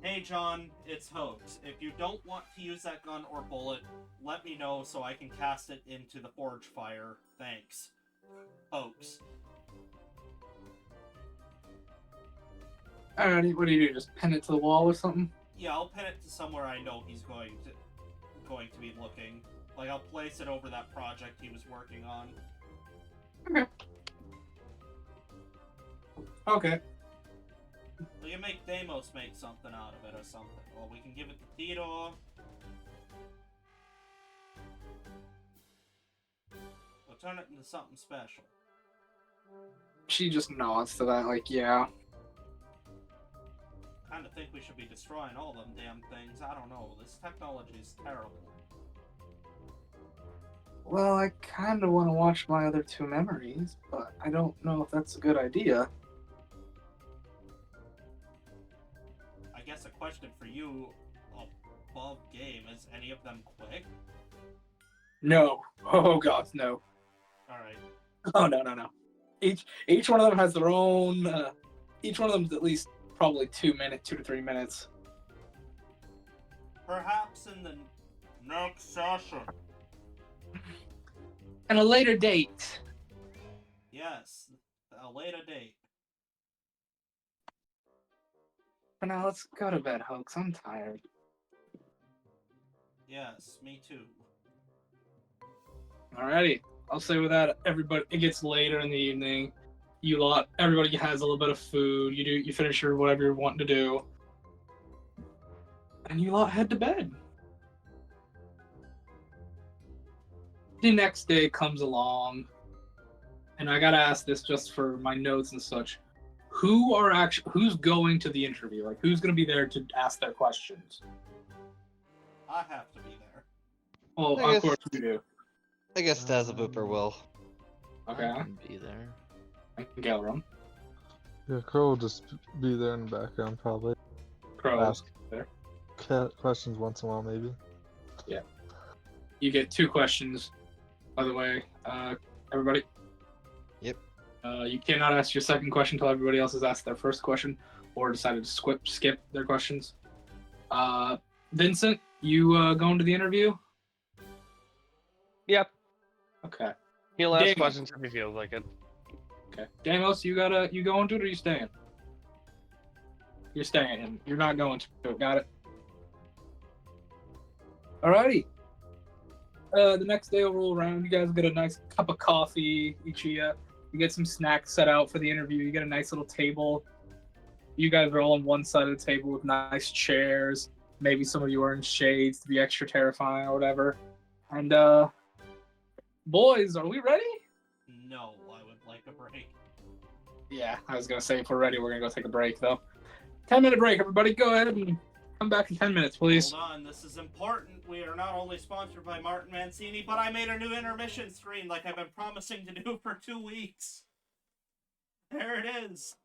"Hey John, it's Hoax. If you don't want to use that gun or bullet, let me know so I can cast it into the forge fire. Thanks. Hoax." Alrighty, what do you do? Just pin it to the wall or something? Yeah, I'll pin it to somewhere I know he's going to be looking. Like, I'll place it over that project he was working on. Okay. We can make Deimos make something out of it or something. Or we can give it to Theodore. We'll turn it into something special. She just nods to that, like, yeah. Kinda think we should be destroying all them damn things. I don't know. This technology is terrible. Well, I kinda want to watch my other two memories, but I don't know if that's a good idea. I guess a question for you above game, is any of them quick? No. Oh god, no. Alright. Oh no. Each one of them has their own. Each one of them's at least probably 2 to 3 minutes. Perhaps in the next session. And a later date. Yes, a later date. For now, let's go to bed, Hoax. I'm tired. Yes, me too. Alrighty. I'll say with that, everybody. It gets later in the evening. Everybody has a little bit of food. You finish your whatever you're wanting to do, and you lot head to bed. The next day comes along, and I gotta ask this just for my notes and such. Who's going to the interview? Like, who's gonna be there to ask their questions? I have to be there. Well, I of course guess- you do. I guess Dazabooper will. Okay. I can be there. And Galrum. Yeah, Crow will just be there in the background, probably. Crow. Ask. There. Questions once in a while, maybe. You get 2 questions, by the way. Everybody. Yep. You cannot ask your second question until everybody else has asked their first question or decided to skip their questions. Vincent, you going to the interview? Yep. Okay. He'll ask Dang. questions if he feels like it. Okay. Damos, you going to it or you staying? You're staying. You're not going to it. Got it. Alrighty. The next day will roll around. You guys get a nice cup of coffee, each of you. You get some snacks set out for the interview. You get a nice little table. You guys are all on one side of the table with nice chairs. Maybe some of you are in shades to be extra terrifying or whatever. And, boys, are we ready? No, I would like a break. Yeah, I was going to say if we're ready, we're going to go take a break, though. 10-minute break, everybody. Go ahead and come back in 10 minutes, please. Hold on, this is important. We are not only sponsored by Martin Mancini, but I made a new intermission screen like I've been promising to do for 2 weeks. There it is.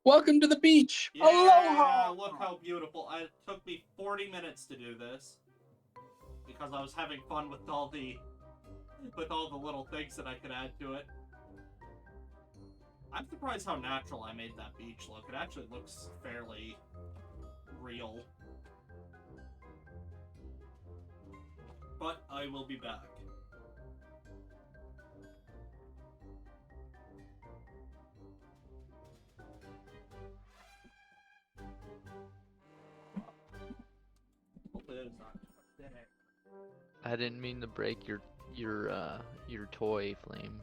Welcome to the beach. Yeah, Aloha. look how beautiful. It took me 40 minutes to do this because I was having fun with all the little things that I could add to it. I'm surprised how natural I made that beach look. It actually looks fairly real. But I will be back. Hopefully that is not aesthetic. I didn't mean to break your toy, Flame.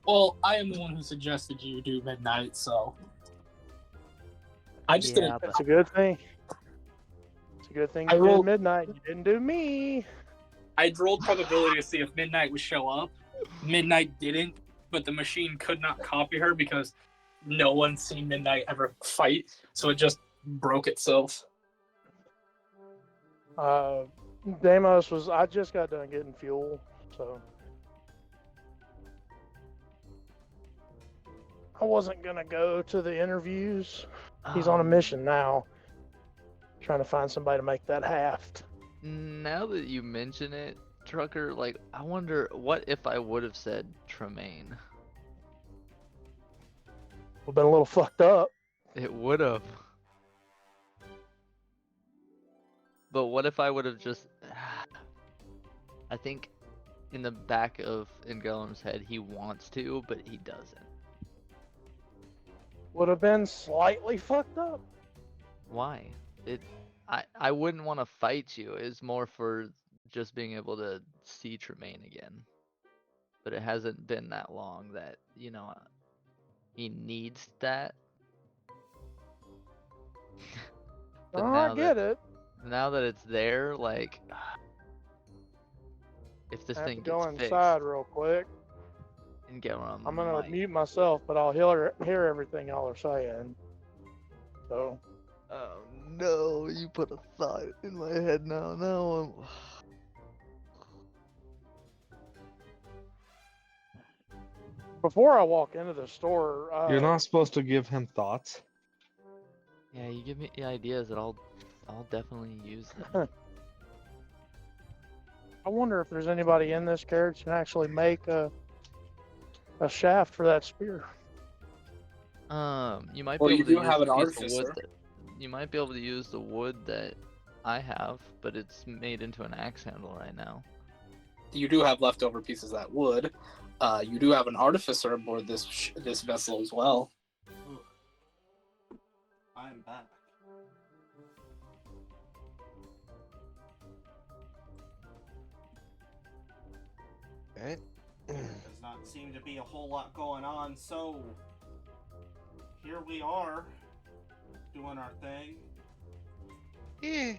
Well, I am the one who suggested you do midnight, so I just Yeah, didn't. but- It's a good thing. It's a good thing I you rolled- did midnight. You didn't do me. I rolled probability to see if midnight would show up. Midnight didn't, but the machine could not copy her because no one's seen Midnight ever fight, so it just broke itself. Deimos was. I just got done getting fuel, so I wasn't gonna go to the interviews. He's on a mission now, trying to find somebody to make that haft. Now that you mention it, Trucker, like, I wonder what if I would have said Tremaine. We've been a little fucked up. It would have. But what if I would have just... I think in the back of Ingellam's head, he wants to, but he doesn't. Would have been slightly fucked up. Why? I wouldn't want to fight you. It's more for just being able to see Tremaine again. But it hasn't been that long that, you know, he needs that. But Oh, now I get that, it. Now that it's there, like, if this I have thing to go gets inside fixed real quick. and get on I'm gonna mic. mute myself, but I'll hear everything y'all are saying. So Oh no, you put a thought in my head now. Now before I walk into the store, You're not supposed to give him thoughts. Yeah, you give me ideas and I'll definitely use them. I wonder if there's anybody in this carriage can actually make a shaft for that spear. You might Well, be you able to do use have an the piece of wood artificer. that you might be able to use the wood that I have, but it's made into an axe handle right now. You do have leftover pieces that wood. You do have an artificer aboard this vessel as well. Ooh. I'm back. Alright. Does not seem to be a whole lot going on, so here we are, doing our thing. Yeah.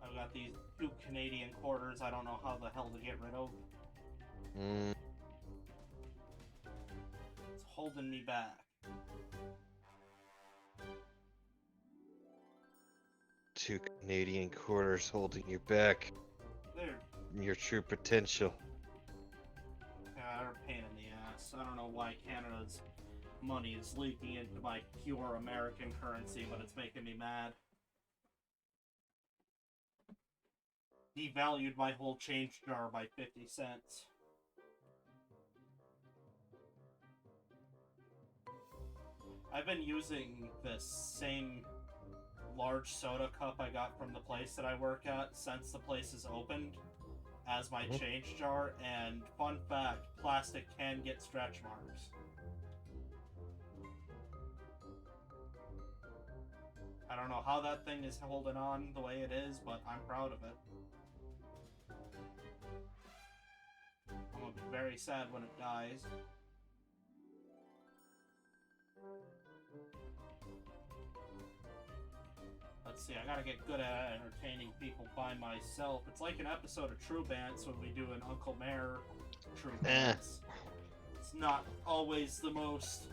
I've got these 2 Canadian quarters I don't know how the hell to get rid of. It's holding me back. Two Canadian quarters holding you back. They're, Your true potential. they're a pain in the ass. I don't know why Canada's money is leaking into my pure American currency, but it's making me mad. Devalued my whole change jar by 50 cents. I've been using this same large soda cup I got from the place that I work at since the place is opened as my change jar, and fun fact, plastic can get stretch marks. I don't know how that thing is holding on the way it is, but I'm proud of it. I'm gonna be very sad when it dies. Let's see, I gotta get good at entertaining people by myself. It's like an episode of True Bants when we do an Uncle Mayor True Bants. It's not always the most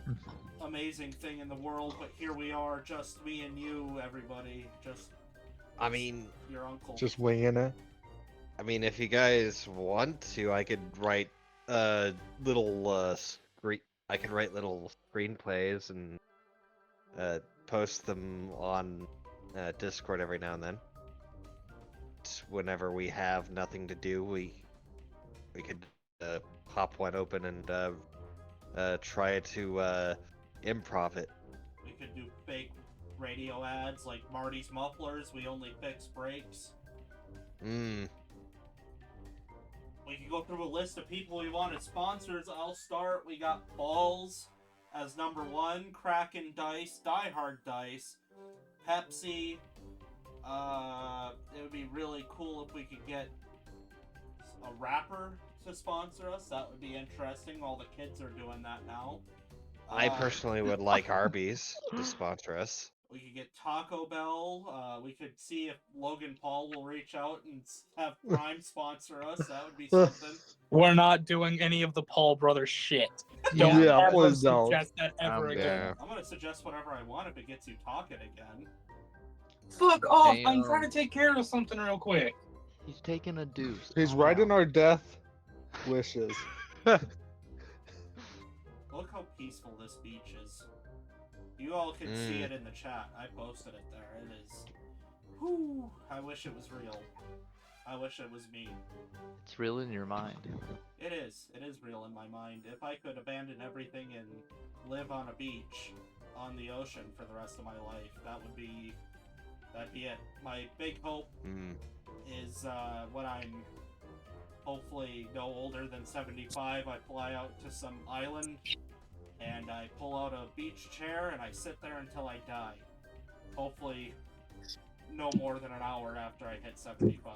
amazing thing in the world, but here we are, just me and you, everybody. Just I mean, your uncle. Just winging it. I mean, if you guys want to, I could write little I could write little screenplays and post them on Discord every now and then. Whenever we have nothing to do, we could pop one open and try to improv it. We could do fake radio ads like Marty's Mufflers. We only fix brakes. We could go through a list of people we want as sponsors. I'll start. We got Balls as number 1, Kraken Dice, Die Hard Dice, Pepsi. It would be really cool if we could get a rapper to sponsor us. That would be interesting. All the kids are doing that now. I personally would like Arby's to sponsor us. We could get Taco Bell. We could see if Logan Paul will reach out and have Prime sponsor us. That would be something. We're not doing any of the Paul brothers shit. Yeah. Don't Yeah, ever please don't. suggest that ever again. Yeah. I'm gonna suggest whatever I want if it gets you talking again. Fuck off! I'm Damn. trying to take care of something real quick. He's taking a deuce. He's Calm writing down. our death wishes. Look how peaceful this beach is. You all can see it in the chat. I posted it there. It is. Whew. I wish it was real. I wish it was me. It's real in your mind. It is. It is real in my mind. If I could abandon everything and live on a beach on the ocean for the rest of my life, that'd be it. My big hope is when I'm hopefully no older than 75, I fly out to some island and I pull out a beach chair and I sit there until I die. Hopefully no more than an hour after I hit 75.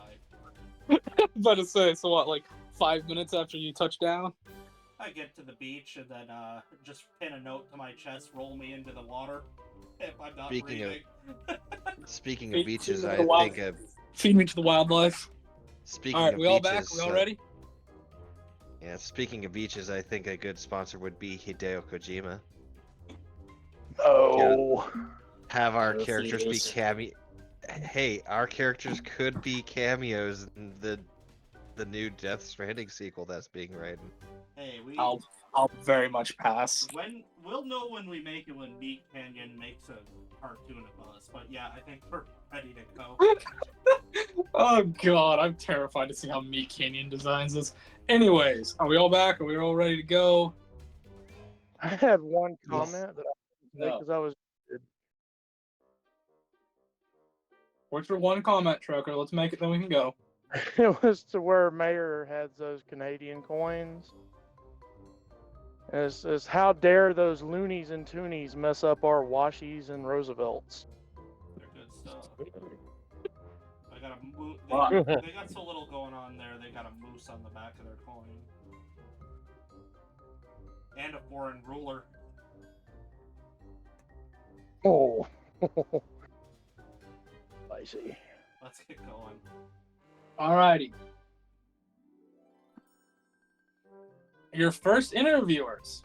I'm about to say, so what, like 5 minutes after you touch down? I get to the beach and then just pin a note to my chest, roll me into the water if I'm not breathing. Speaking of beaches, I think feed me to the wildlife. Speaking all right, of we beaches, all back? We all ready? Yeah, speaking of beaches, I think a good sponsor would be Hideo Kojima. Oh. Have our Yes, characters be yes. cameo. Hey, our characters could be cameos in the new Death Stranding sequel that's being written. Hey, I'll very much pass. when we'll know when we make it when Meat Canyon makes a cartoon of us. But yeah, I think we're ready to go. Oh god, I'm terrified to see how Meat Canyon designs this. Anyways, are we all back? Are we all ready to go? I had one Yes. comment that I No. because I was What's your one comment, Trucker? Let's make it, then we can go. it was to where Mayor had those Canadian coins. As how dare those loonies and toonies mess up our Washies and Roosevelts? They're good stuff. I got a Wow. they got so little going on there. They got a moose on the back of their coin and a foreign ruler. Oh. Spicy. Let's get going. Alrighty. Your first interviewers.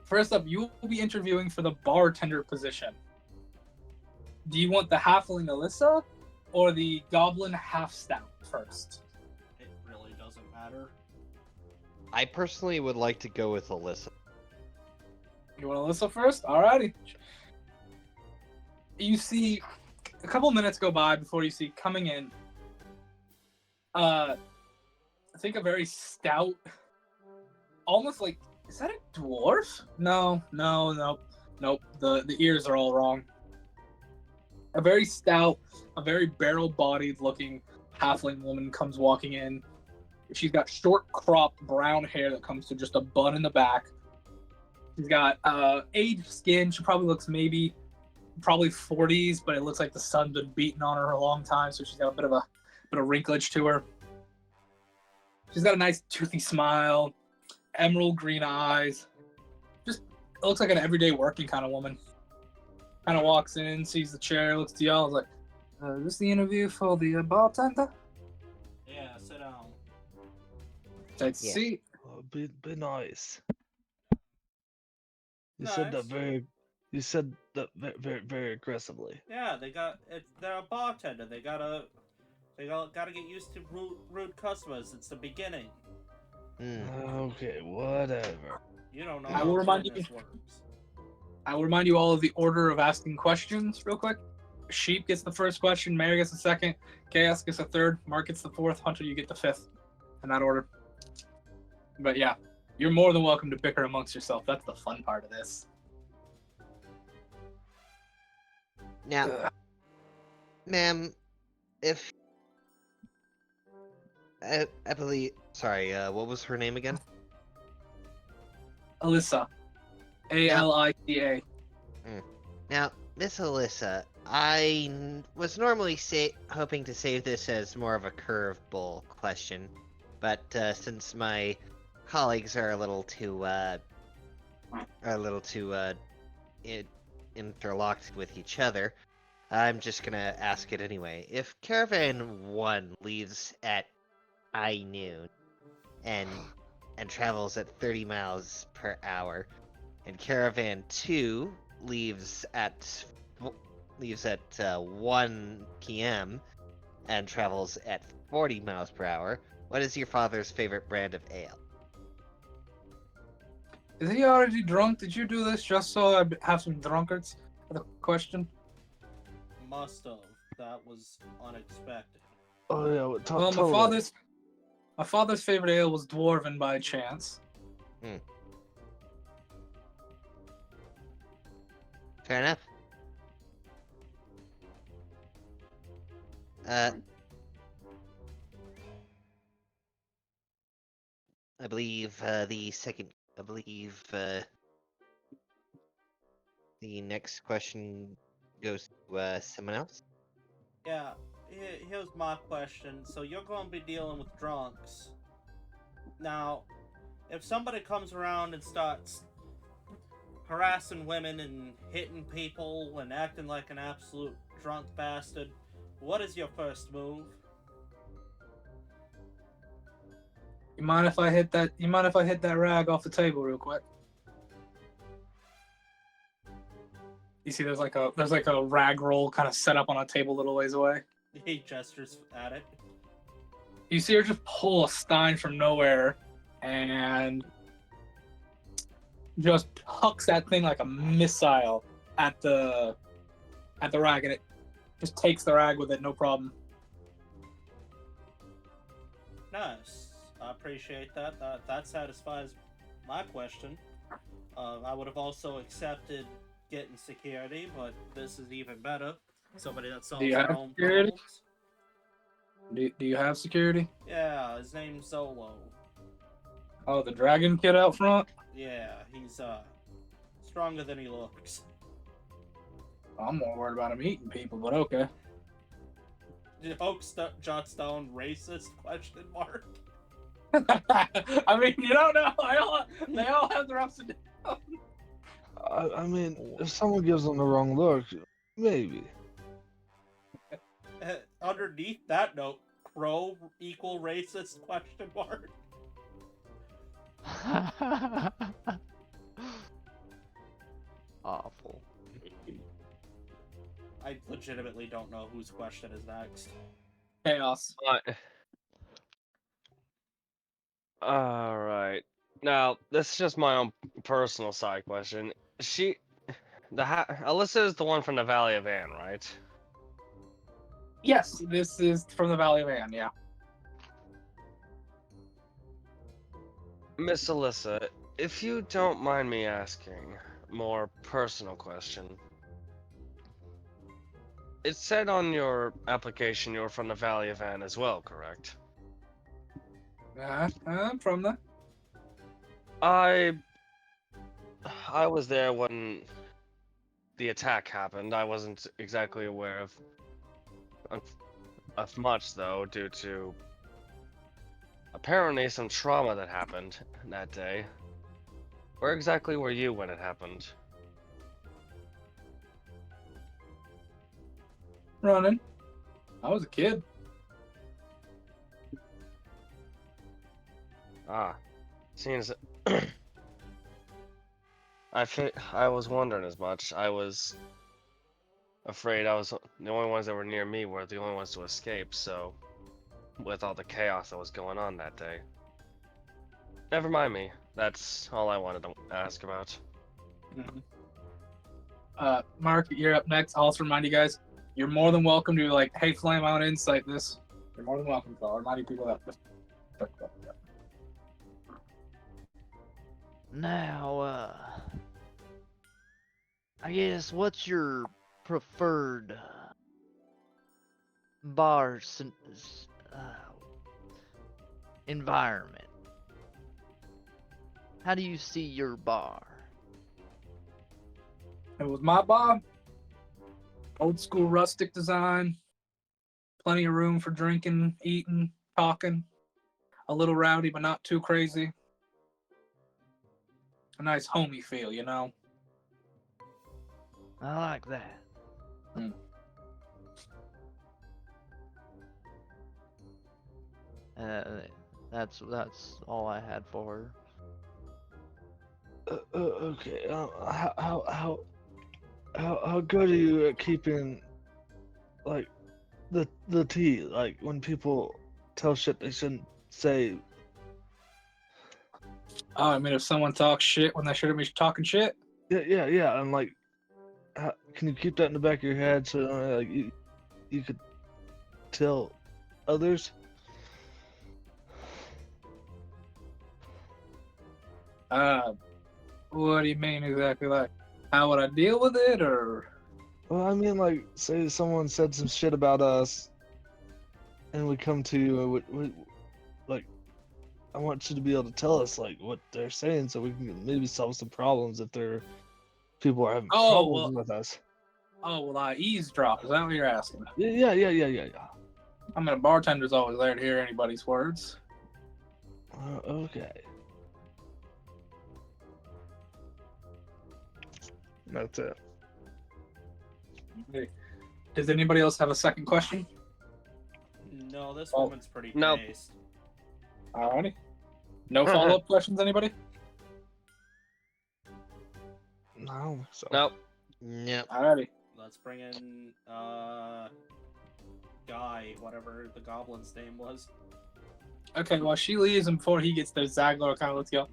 First up, you will be interviewing for the bartender position. Do you want the halfling Alyssa or the goblin half stout first? It really doesn't matter. I personally would like to go with Alyssa. You want Alyssa first? Alrighty. You see a couple minutes go by before you see coming in I think a very stout, almost like, is that a dwarf? No. The ears are all wrong. A very stout, a very barrel-bodied looking halfling woman comes walking in. She's got short cropped brown hair that comes to just a bun in the back. She's got aged skin. She probably looks probably 40s, but it looks like the sun's been beating on her a long time, so she's got a bit of wrinklage to her. She's got a nice toothy smile, emerald green eyes. Just it looks like an everyday working kind of woman. Kind of walks in, sees the chair, looks to y'all, is like, "Is this the interview for the bartender?" Yeah, sit down. Takes a Yeah. seat. Oh, be nice. You Nice. said that very. You said that very, very aggressively. Yeah, they're a bartender. They gotta get used to rude customers. It's the beginning. Okay, whatever. You don't know I how will remind business you- works. I will remind you all of the order of asking questions real quick. Sheep gets the first question, Mayor gets the second, Chaos gets the third, Mark gets the fourth, Hunter, you get the fifth. In that order. But yeah, you're more than welcome to bicker amongst yourself. That's the fun part of this. Now, ma'am, if I believe, sorry, what was her name again? Alyssa. Alyssa. Now, Miss Alyssa, was normally hoping to save this as more of a curveball question, but since my colleagues are a little too interlocked with each other, I'm just gonna ask it anyway. If Caravan 1 leaves at high noon and travels at 30 miles per hour, and Caravan 2 leaves at 1 p.m. and travels at 40 miles per hour, what is your father's favorite brand of ale? Is he already drunk? Did you do this just so I have some drunkards for the question? Must have. That was unexpected. Oh yeah, Well, totally. my father's favorite ale was Dwarven by chance. Fair enough. I believe the next question goes to someone else. Yeah, here's my question. So you're going to be dealing with drunks. Now, if somebody comes around and starts harassing women and hitting people and acting like an absolute drunk bastard, what is your first move? You mind if I hit that? You mind if I hit that rag off the table real quick? You see, there's like a rag roll kind of set up on a table a little ways away. He gestures at it. You see her just pull a stein from nowhere and just hucks that thing like a missile at the rag, and it just takes the rag with it, no problem. Nice. I appreciate that. That satisfies my question. I would have also accepted getting security, but this is even better. Somebody that solves Do you their have own security? problems. Do you have security? Yeah, his name's Zolo. Oh, the dragon kid out front? Yeah, he's stronger than he looks. I'm more worried about him eating people, but okay. Did folks jots down racist question mark? I mean, you don't know. They all have their ups and downs. I mean, if someone gives them the wrong look, maybe. Underneath that note, crow equal racist question mark. Awful. I legitimately don't know whose question is next. Chaos. All right. Now, this is just my own personal side question. Alyssa is the one from the Valley of Anne, right? Yes, this is from the Valley of Anne, yeah. Miss Alyssa, if you don't mind me asking, more personal question. It said on your application you're from the Valley of Anne as well, correct? I'm from there. I was there when the attack happened. I wasn't exactly aware of much though, due to apparently some trauma that happened that day. Where exactly were you when it happened? Running. I was a kid. Ah, seems I was wondering as much. I was afraid the only ones that were near me were the only ones to escape, so with all the chaos that was going on that day. Never mind me. That's all I wanted to ask about. Mark, you're up next. I'll also remind you guys, you're more than welcome to like, hey, Flame, I want to insight this. You're more than welcome to. I'll remind you people that. Now, I guess what's your preferred bar environment? How do you see your bar? It was my bar. Old school rustic design. Plenty of room for drinking, eating, talking. A little rowdy, but not too crazy. A nice homey feel, you know? I like that. That's all I had for her. Okay. How good are you at keeping like the tea? Like when people tell shit they shouldn't say. Oh, I mean, if someone talks shit when they shouldn't be talking shit. Yeah. I'm like, can you keep that in the back of your head so like you could tell others? What do you mean exactly? Like, how would I deal with it, or? Well, I mean, like, say someone said some shit about us, and we come to you, and like, I want you to be able to tell us like what they're saying, so we can maybe solve some problems if people are having Oh, problems well- with us. Oh, well, I eavesdrop. Is that what you're asking? Yeah. I mean, a bartender's always there to hear anybody's words. Okay. That's it. Okay. Does anybody else have a second question? No, this Oh. woman's pretty Nope. based. Alrighty. No follow-up questions, anybody? No. So. Nope. Yep. Alrighty. Let's bring in Guy, whatever the goblin's name was. Okay, well, she leaves, and before he gets there, Zagler kind of looks you.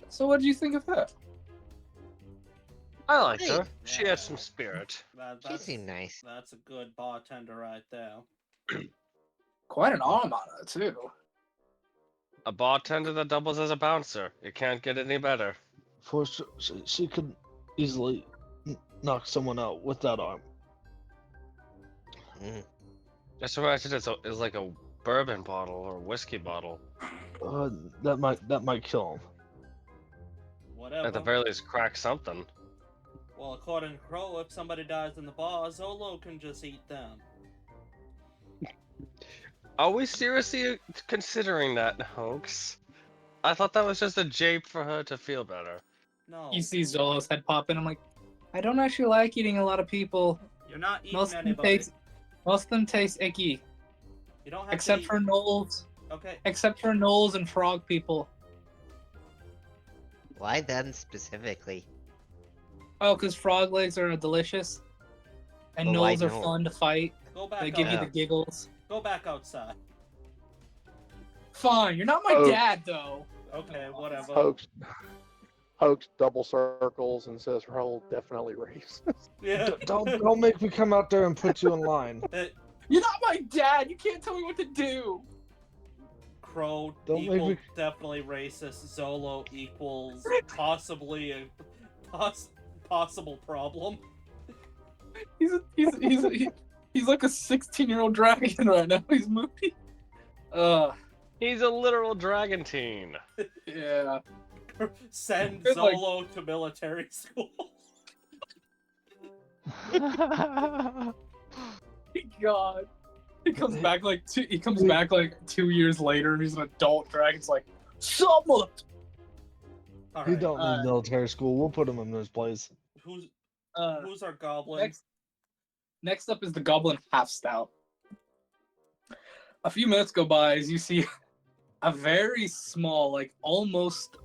So, what do you think of that? I liked her. Hey. She had some spirit. She seemed nice. That's a good bartender right there. Quite an arm on her, too. A bartender that doubles as a bouncer. You can't get any better. For sure, she could easily knock someone out with that arm. Mm. Just imagine it's like a bourbon bottle or whiskey bottle. That might kill him. Whatever. At the very least, crack something. Well, according to Crow, if somebody dies in the bar, Zolo can just eat them. Are we seriously considering that, hoax? I thought that was just a jape for her to feel better. No, You see Zolo's head pop in. I'm like, I don't actually like eating a lot of people. you're not eating Most of them anybody. taste icky, You don't have except to for Knowles. Okay. Except for Knowles and frog people. Why then specifically? Oh, because frog legs are delicious, and But why Knowles are no? fun to fight. Go back. They give you out. the giggles. Go back outside. Fine, you're not my Oh. dad though. Okay, whatever. Hoax double circles and says roll definitely racist. Yeah. Don't make me come out there and put you in line. You're not my dad. You can't tell me what to do. Crow Don't make equals me- definitely racist. Zolo equals possibly a possible problem. He's like a 16-year-old dragon right now. He's moody. He's a literal dragon teen. Yeah. Send Good, like- Zolo to military school. God. He comes back like 2 years later, and he's an adult dragon's like, someone. All He right. don't need military school. We'll put him in his place. Who's Who's our goblin? Next up is the Goblin Half Stout. A few minutes go by as you see a very small, like almost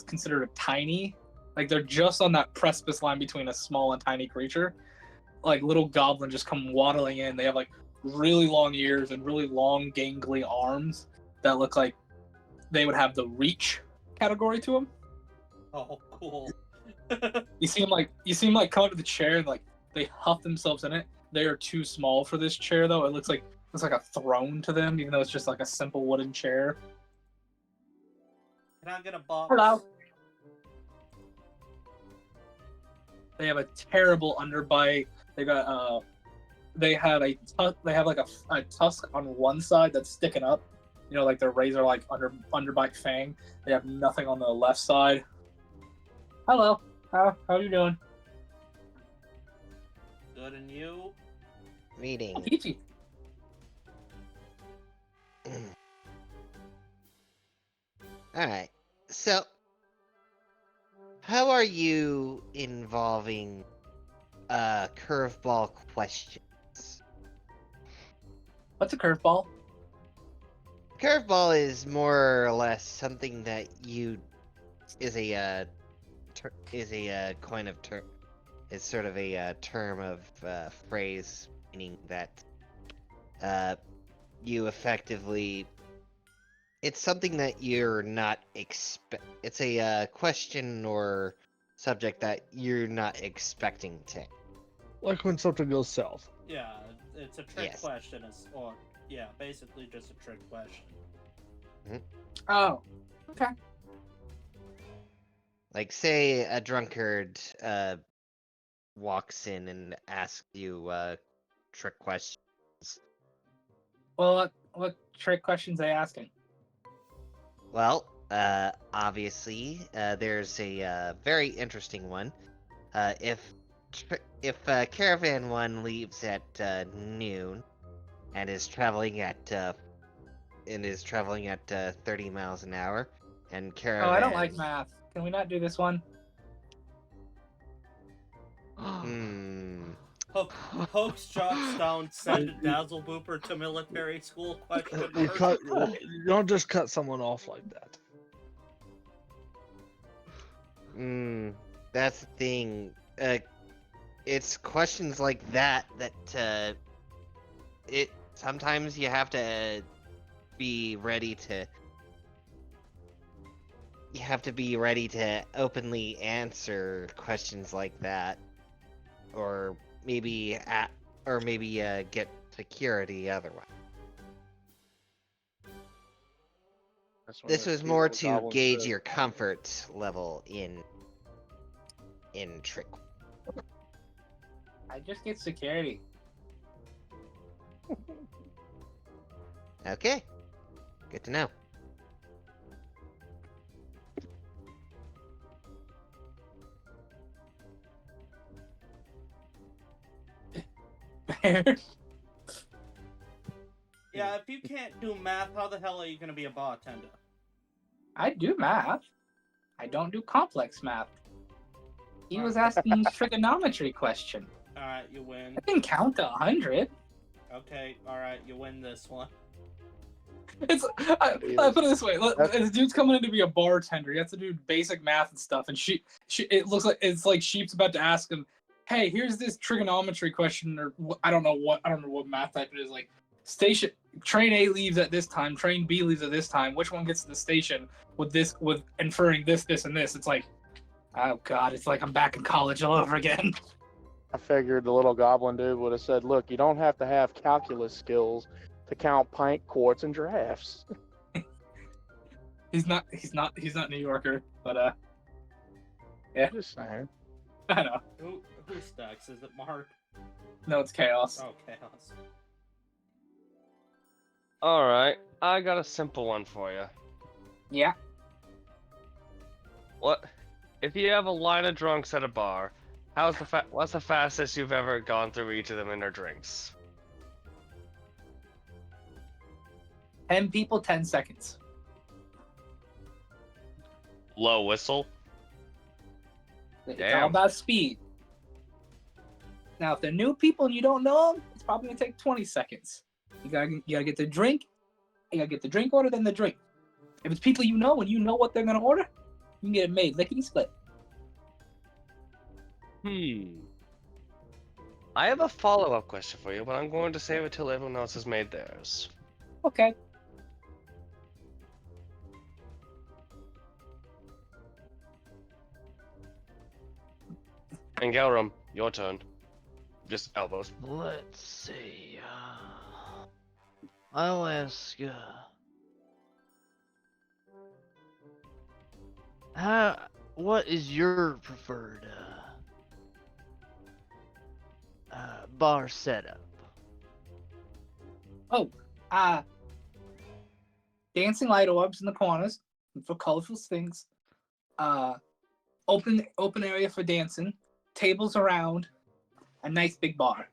considered a tiny, like they're just on that precipice line between a small and tiny creature. Like little goblin just come waddling in. They have like really long ears and really long gangly arms that look like they would have the reach category to them. Oh, cool. You see them like come up to the chair and like they huff themselves in it. They are too small for this chair though. It looks like a throne to them, even though it's just like a simple wooden chair. Can I get a box? Hello. They have a terrible underbite. They have like a tusk on one side that's sticking up. You know, like their razor like underbite fang. They have nothing on the left side. Hello. How you doing? Good, and you? Reading. Peachy. Alright, so how are you involving curveball questions? What's a curveball? Curveball is more or less something that is a sort of a term of phrase, meaning that you effectively, it's something that you're not it's a question or subject that you're not expecting to. Like when something goes south. Yeah, it's a trick Yes. question, or Yeah, basically just a trick question. Oh, okay. Like, say a drunkard walks in and asks you trick questions. Well, what trick questions are they asking? Well, obviously, there's a very interesting one. If Caravan 1 leaves at noon and is traveling at 30 miles an hour, and Oh, Caravan. I don't like math. Can we not do this one? Hmm. Hoax drops down, send a dazzle booper to military school? Question You mark. you don't just cut someone off like that. That's the thing. It's questions like that it sometimes you have to be ready to. You have to be ready to openly answer questions like that, or maybe get security otherwise. This was more to gauge your comfort level in trick. I just get security. Okay, good to know. Yeah, if you can't do math, how the hell are you gonna be a bartender? I do math. I don't do complex math. He was asking trigonometry question. Alright, you win. I can count to 100. Okay, alright, you win this one. I put it this way: this dude's coming in to be a bartender. He has to do basic math and stuff, and it looks like Sheep's about to ask him, "Hey, here's this trigonometry question, or I don't know what math type it is. Like, train A leaves at this time, train B leaves at this time. Which one gets to the station with inferring this, and this?" It's like, oh god, it's like I'm back in college all over again. I figured the little goblin dude would have said, "Look, you don't have to have calculus skills to count pint, quarts, and drafts." He's not New Yorker, but yeah, Just saying. I know. Who stacks? Is it Mark? No, it's chaos. Oh, Chaos. Alright, I got a simple one for you. Yeah. What? If you have a line of drunks at a bar, what's the fastest you've ever gone through each of them in their drinks? 10 people, 10 seconds. Low whistle? It's Damn. all about speed. Now, if they're new people and you don't know them, it's probably gonna take 20 seconds. You gotta get the drink. You gotta get the drink order, then the drink. If it's people you know and you know what they're gonna order, you can get it made lickety split. I have a follow-up question for you, but I'm going to save it till everyone else has made theirs. Okay. And Galrum, your turn. Just elbows. Let's see. I'll ask. What is your preferred bar setup? Dancing light orbs in the corners for colorful things. Open area for dancing. Tables around. A nice big bar.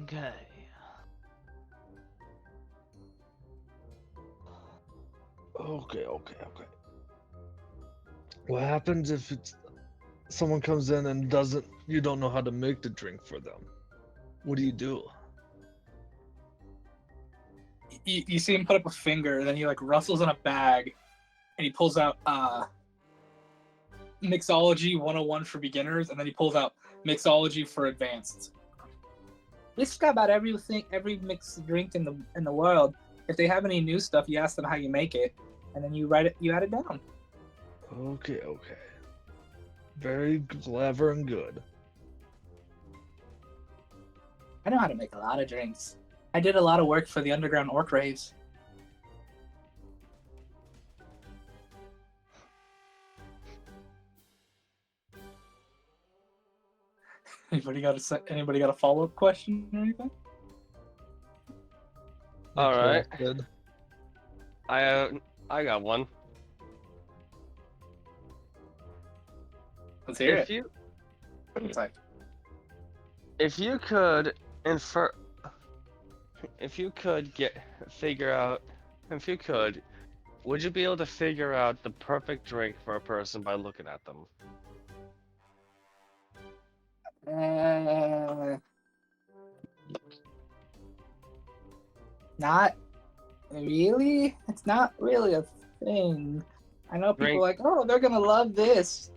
Okay. Okay. What happens if someone comes in and you don't know how to make the drink for them? What do you do? You see him put up a finger, and then he like rustles in a bag, and he pulls out Mixology 101 for beginners, and then he pulls out Mixology for advanced. This has got about every mixed drink in the world. If they have any new stuff, you ask them how you make it, and then you add it down. Okay. Very clever and good. I know how to make a lot of drinks. I did a lot of work for the underground orc raves. Anybody got a follow-up question or anything? All right. Good. I got one. Let's hear If it. you It's like, if you could infer, if you could would you be able to figure out the perfect drink for a person by looking at them? not really. It's not really a thing. I know people Drink. are like, oh, they're gonna love this.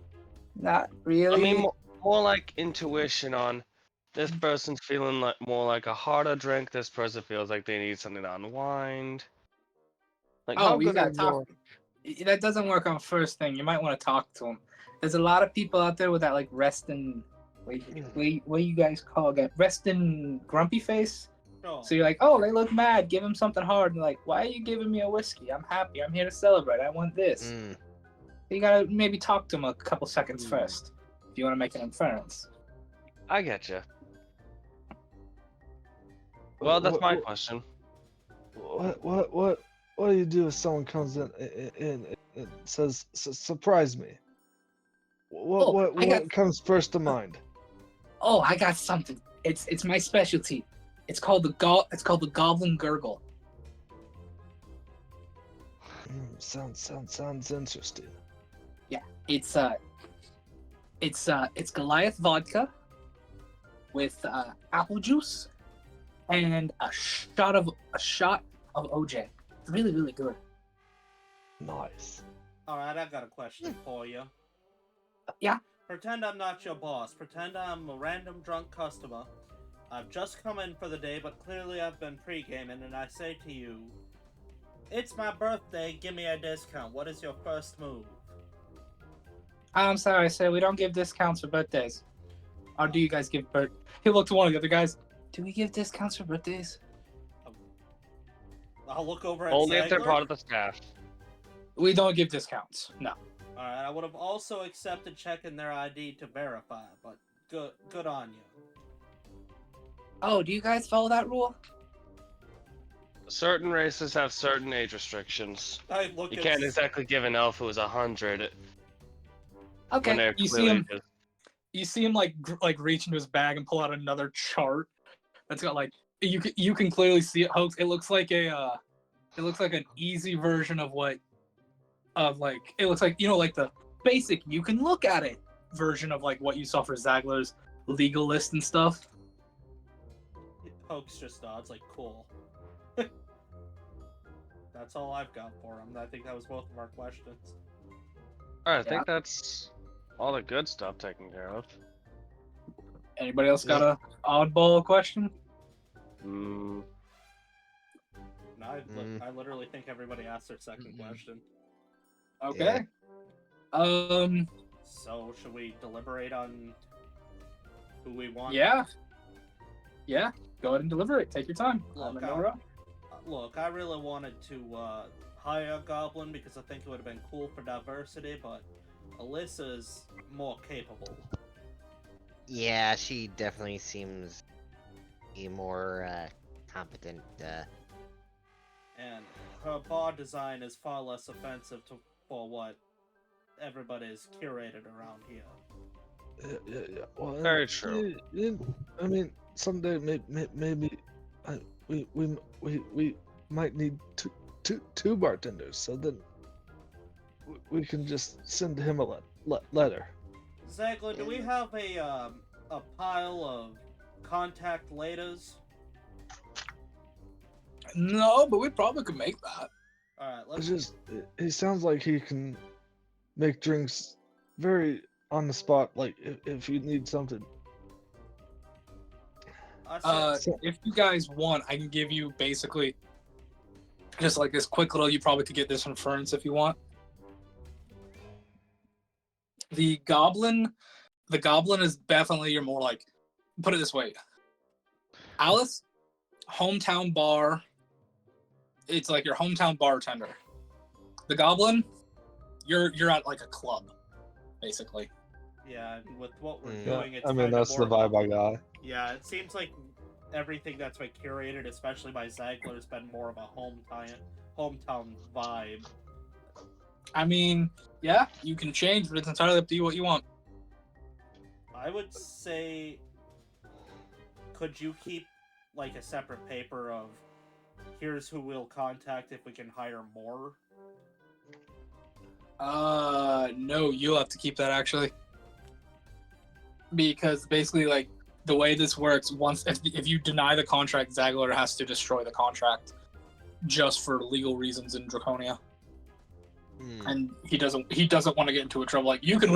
Not really. I mean, more like intuition on this person's feeling like more like a harder drink. This person feels like they need something to unwind. Like how oh, you good gotta is talk. That doesn't work on first thing. You might want to talk to them. There's a lot of people out there with that like resting. What do you guys call that? Resting grumpy face. Oh. So you're like, oh, they look mad. Give them something hard. And they're like, why are you giving me a whiskey? I'm happy. I'm here to celebrate. I want this. Mm. So you gotta maybe talk to them a couple seconds first if you want to make an inference. I get you. Well, that's my What- question. What do you do if someone comes in and says, "Surprise me"? Oh, What I got- comes first to mind? Oh, I got something. It's my specialty. It's called the Goblin Gurgle. Sounds interesting. It's Goliath vodka with apple juice and a shot of OJ. It's really, really good. Nice. Alright, I got a question for you. Yeah? Pretend I'm not your boss. Pretend I'm a random drunk customer. I've just come in for the day, but clearly I've been pre-gaming, and I say to you, it's my birthday, give me a discount. What is your first move? I'm sorry, sir. We don't give discounts for birthdays. Or do you guys give He looked to one of the other guys. Do we give discounts for birthdays? I'll look over at Only if they're Zagler. part of the staff. We don't give discounts. No. Alright, I would have also accepted checking their ID to verify, but good on you. Oh, do you guys follow that rule? Certain races have certain age restrictions. I look You at can't exactly give an elf who's 100 when Okay. they're You see clearly him. just... You see him like reach into his bag and pull out another chart that's got like you can clearly see it, Hoax. It looks like an easy version of it looks like like the basic you can look at it version of like what you saw for Zagler's legal list and stuff. Hoax just nods like cool. That's all I've got for him. I think that was both of our questions. Alright, I think that's all the good stuff taken care of. Anybody else got a oddball question? Mm, No, I literally think everybody asked their second question. Okay. So, should we deliberate on who we want? Yeah. Yeah. Go ahead and deliver it. Take your time. Look, I really wanted to hire a goblin because I think it would have been cool for diversity, but Alyssa's more capable. Yeah, she definitely seems a more competent. And her bar design is far less offensive for what everybody's curated around here. Yeah. Well, Very true. I mean, someday maybe we might need two bartenders, so then we can just send him a letter. Zagler, do we have a pile of contact laters? No, but we probably could make that. Alright, It's let's just he sounds like he can make drinks very on the spot. Like if you need something. If you guys want, I can give you basically just like this quick little. You probably could get this inference if you want. The goblin is definitely your more like. Put it this way. Alice, hometown bar. It's like your hometown bartender. The Goblin, you're at like a club, basically. Yeah, and with what we're Yeah, doing, it's I mean, kinda that's the more vibe I got. Yeah, it seems like everything that's been curated, especially by Zagler, has been more of a hometown vibe. I mean, yeah, you can change, but it's entirely up to you what you want. I would say, could you keep like a separate paper of here's who we'll contact if we can hire more? No, you'll have to keep that actually. Because basically, like, the way this works, once if you deny the contract, Zagler has to destroy the contract just for legal reasons in Draconia. And he doesn't want to get into a trouble. Like you can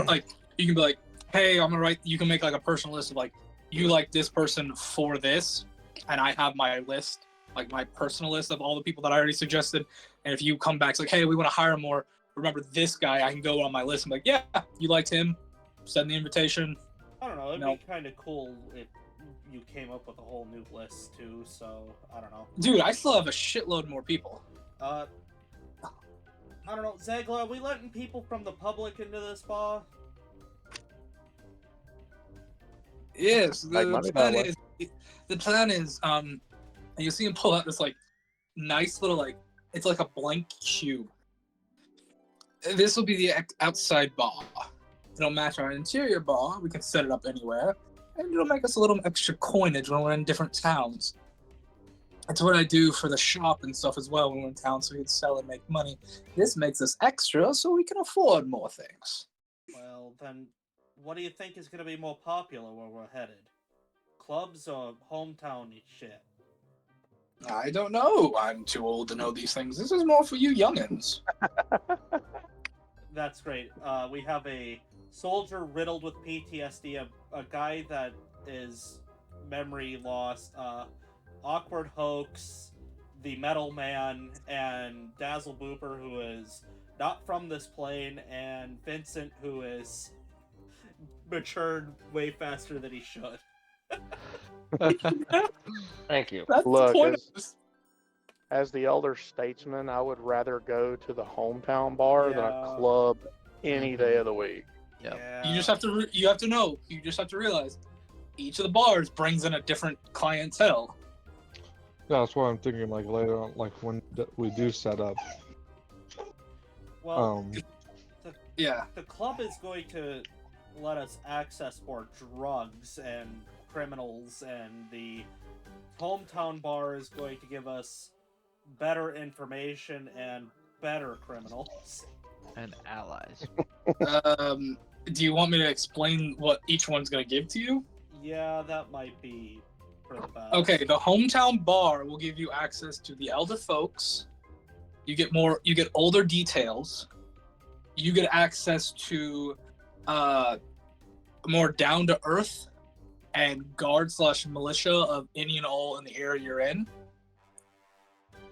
be like, hey, I'm gonna write. You can make like a personal list of like, you like this person for this, and I have my list, like my personal list of all the people that I already suggested. And if you come back, it's like, hey, we want to hire more. Remember this guy? I can go on my list. I'm like, yeah, you liked him. Send the invitation. I don't know. It'd No. be kind of cool if you came up with a whole new list too. So I don't know. Dude, I still have a shitload more people. I don't know, Zagler, are we letting people from the public into this bar? Yes, Make money that way. the plan is you see him pull out this like nice little like it's like a blank cube. This will be the outside bar. It'll match our interior bar. We can set it up anywhere, and it'll make us a little extra coinage when we're in different towns. That's what I do for the shop and stuff as well when we're in town, so we can sell and make money. This makes us extra, so we can afford more things. Well, then, what do you think is going to be more popular where we're headed? Clubs or hometown shit? I don't know. I'm too old to know these things. This is more for you youngins. That's great. We have a soldier riddled with PTSD, a guy that is memory lost, Awkward Hoax, the Metal Man, and Dazzle Booper, who is not from this plane, and Vincent, who is matured way faster than he should. Thank you. That's Look, the point of this. As the elder statesman, I would rather go to the hometown bar than Yeah. a club any day of the week. Yep. Yeah. You just have to you have to know. You just have to realize each of the bars brings in a different clientele. Yeah, that's what I'm thinking. Like later on, like when we do set up. Well, Yeah. the club is going to let us access more drugs and criminals, and the hometown bar is going to give us better information and better criminals. And allies. Do you want me to explain what each one's gonna give to you? Yeah, that might be for the best. Okay, the hometown bar will give you access to the elder folks. You get older details. You get access to more down to earth and guard/militia of any and all in the area you're in.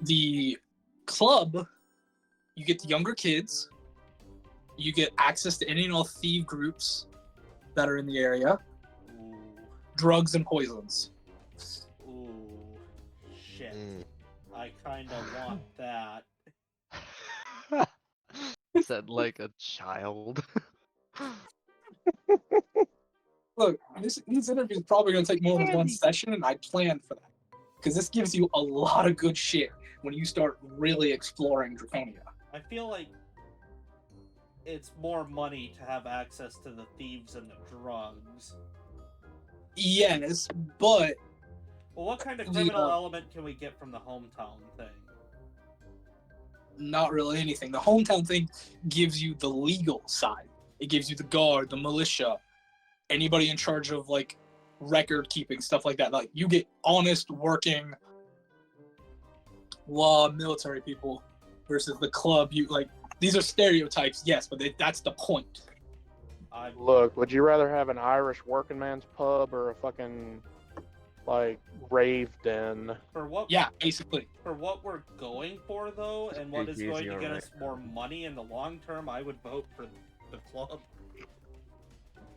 The club, you get the younger kids. You get access to any and all thief groups that are in the area. Ooh, Drugs and poisons. ooh, shit. I kinda want that. Said like a child. Look, these interviews are probably going to take more than one session, and I planned for that. Because this gives you a lot of good shit when you start really exploring Draconia. I feel like it's more money to have access to the thieves and the drugs. Yes, but Well, what kind of Yeah. criminal element can we get from the hometown thing? not really anything. The hometown thing gives you the legal side. It gives you the guard, the militia, anybody in charge of like record keeping, stuff like that. Like you get honest, working law military people versus the club. You like these are stereotypes, yes, but that's the point. Look, would you rather have an Irish working man's pub or a fucking like rave den? For what? Yeah, basically. For what we're going for, though, and what is going to Speakeasy, get alright. us more money in the long term, I would vote for the club.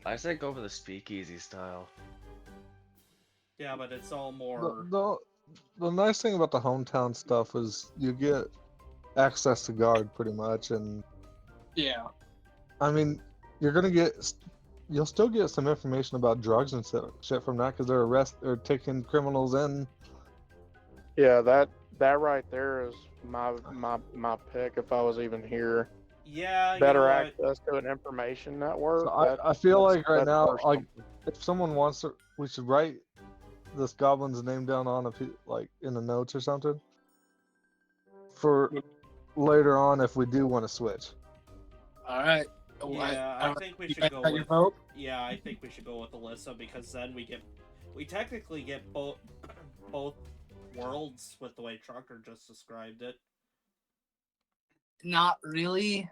I say go for the speakeasy style. Yeah, but it's all The, more. the nice thing about the hometown stuff is you get access to guard pretty much, and Yeah. I mean, you'll still get some information about drugs and shit from that because they're taking criminals in. Yeah, that right there is my pick if I was even here. Yeah, you know Better what? access to an information network. So I feel like right that's now, first like something. if someone wants to, we should write this goblin's name down on like in the notes or something for later on if we do want to switch. All right. Yeah, I think we you should guys go got your with. vote? Yeah, I think we should go with Alyssa because then we technically get both worlds with the way Trucker just described it. Not really.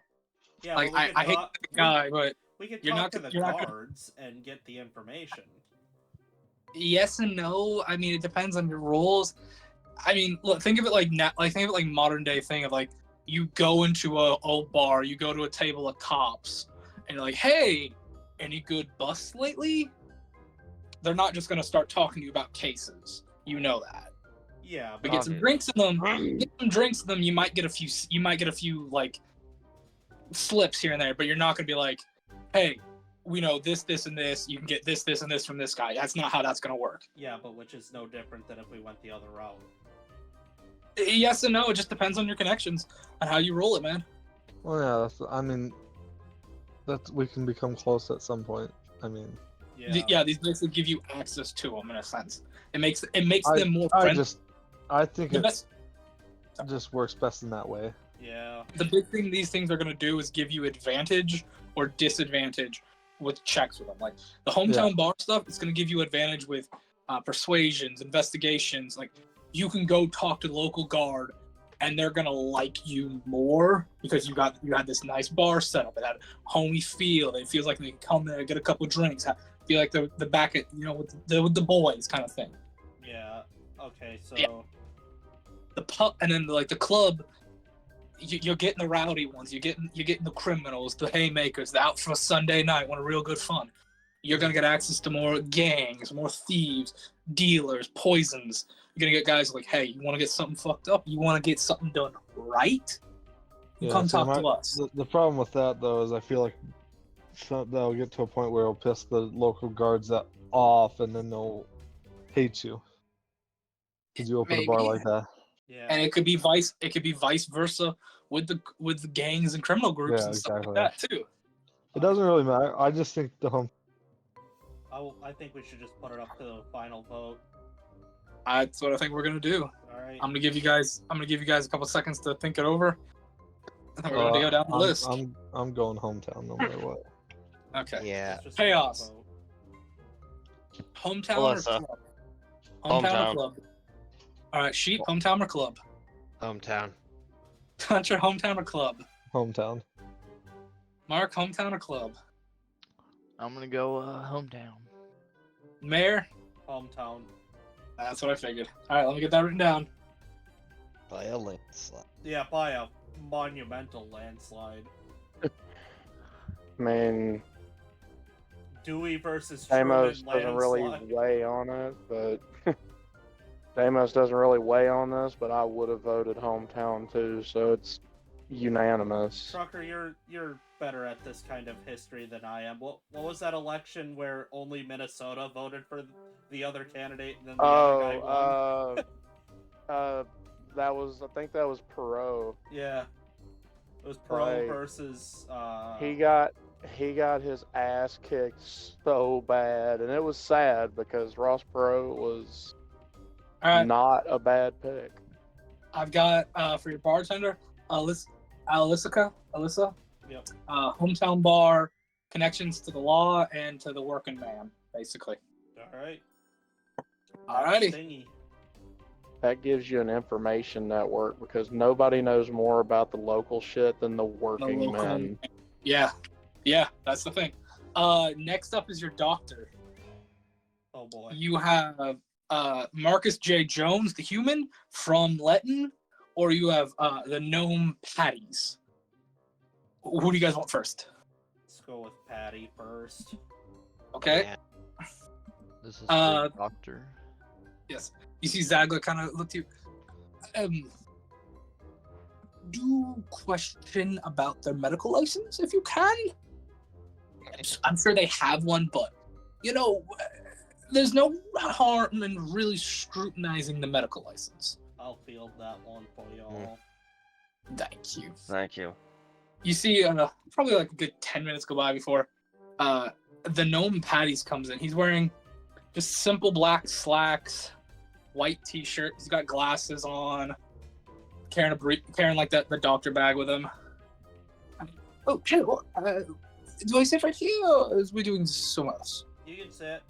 Yeah, Like but we I could hate talk. the guy, but We could you're talk not to gonna- the you're not gonna- guards and get the information. yes and no. I mean, it depends on your roles. I mean, look, think of it like think of it like modern day thing of like you go into a old bar, you go to a table of cops, and you're like, "Hey, any good busts lately?" They're not just gonna start talking to you about cases. You know that. Yeah, But but get some drinks in them. Get some drinks in them. You might get a few. You might get a few like slips here and there, but you're not gonna be like, "Hey, we know this, this, and this. You can get this, this, and this from this guy." That's not how that's gonna work. yeah, but which is no different than if we went the other route. Yes and no. It just depends on your connections and how you roll it, man. Well, yeah, I mean, we can become close at some point. I mean, Yeah. These basically give you access to them in a sense. It makes them more I friendly. I think The it best, just works best in that way. Yeah. the big thing these things are gonna do is give you advantage or disadvantage with checks with them. Like the hometown bar stuff, it's gonna give you advantage with persuasions, investigations. Like you can go talk to the local guard, and they're gonna like you more because you had this nice bar set up. It had a homey feel. It feels like they can come there, get a couple drinks, feel like the back at with the boys kind of thing. Yeah. Okay, so Yeah. The pub and then like the club, you're getting the rowdy ones. You're getting the criminals, the haymakers, the out for a Sunday night, want a real good fun. You're gonna get access to more gangs, more thieves, dealers, poisons. You're gonna get guys like, hey, you want to get something fucked up? You want to get something done right? You come see, talk to us. The problem with that though is I feel like that'll get to a point where it'll piss the local guards off, and then they'll hate you because you open a bar Maybe. like that. yeah. And it could be vice versa with the gangs and criminal groups Yeah, and stuff exactly. like that too. It doesn't really matter. I just think the home. I think we should just put it up to the final vote. That's what I think we're gonna do. All right. I'm gonna give you guys a couple seconds to think it over. And we're gonna go down the list. I'm going hometown no matter what. Okay. Yeah. Let's just Chaos. vote. Hometown or Alyssa. club? Hometown Hometown. or club? All right, Sheep. Hometown or club? Hometown. Hunter. Hometown or club? Hometown. Mark. Hometown or club? I'm gonna go hometown. Mayor. Hometown. That's what I figured. All right, let me get that written down. By a landslide. Yeah, by a monumental landslide. I mean, Dewey versus Deimos Truman doesn't really landslide. weigh on it, but Deimos doesn't really weigh on this. But I would have voted hometown too, so it's unanimous. Trucker, you're better at this kind of history than I am. What was that election where only Minnesota voted for the other candidate and then the other guy won? I think that was Perot. Yeah. It was Pro Like, versus He got his ass kicked so bad, and it was sad because Ross Perot was All right, not a bad pick. I've got for your bartender, Alyssa. Yep. Hometown bar, connections to the law and to the working man, basically. Alright. Alrighty. Thingy. That gives you an information network because nobody knows more about the local shit than the working local- men. Yeah, that's the thing. Next up is your doctor. Oh boy. You have Marcus J. Jones, the human from Letton, or you have the gnome Patties. Who do you guys want first? Let's go with Patty first. Okay. Yeah. This is Uh, for doctor. Yes. You see Zagla kind of look to you. Do question about their medical license if you can. I'm sure they have one, but there's no harm in really scrutinizing the medical license. I'll field that one for y'all. Thank you. Thank you. You see, probably like a good 10 minutes go by before the gnome Patties comes in. He's wearing just simple black slacks, white t-shirt. He's got glasses on, carrying like the doctor bag with him. Oh, shit. Do I sit right here, or is we doing somewhere else? You can sit.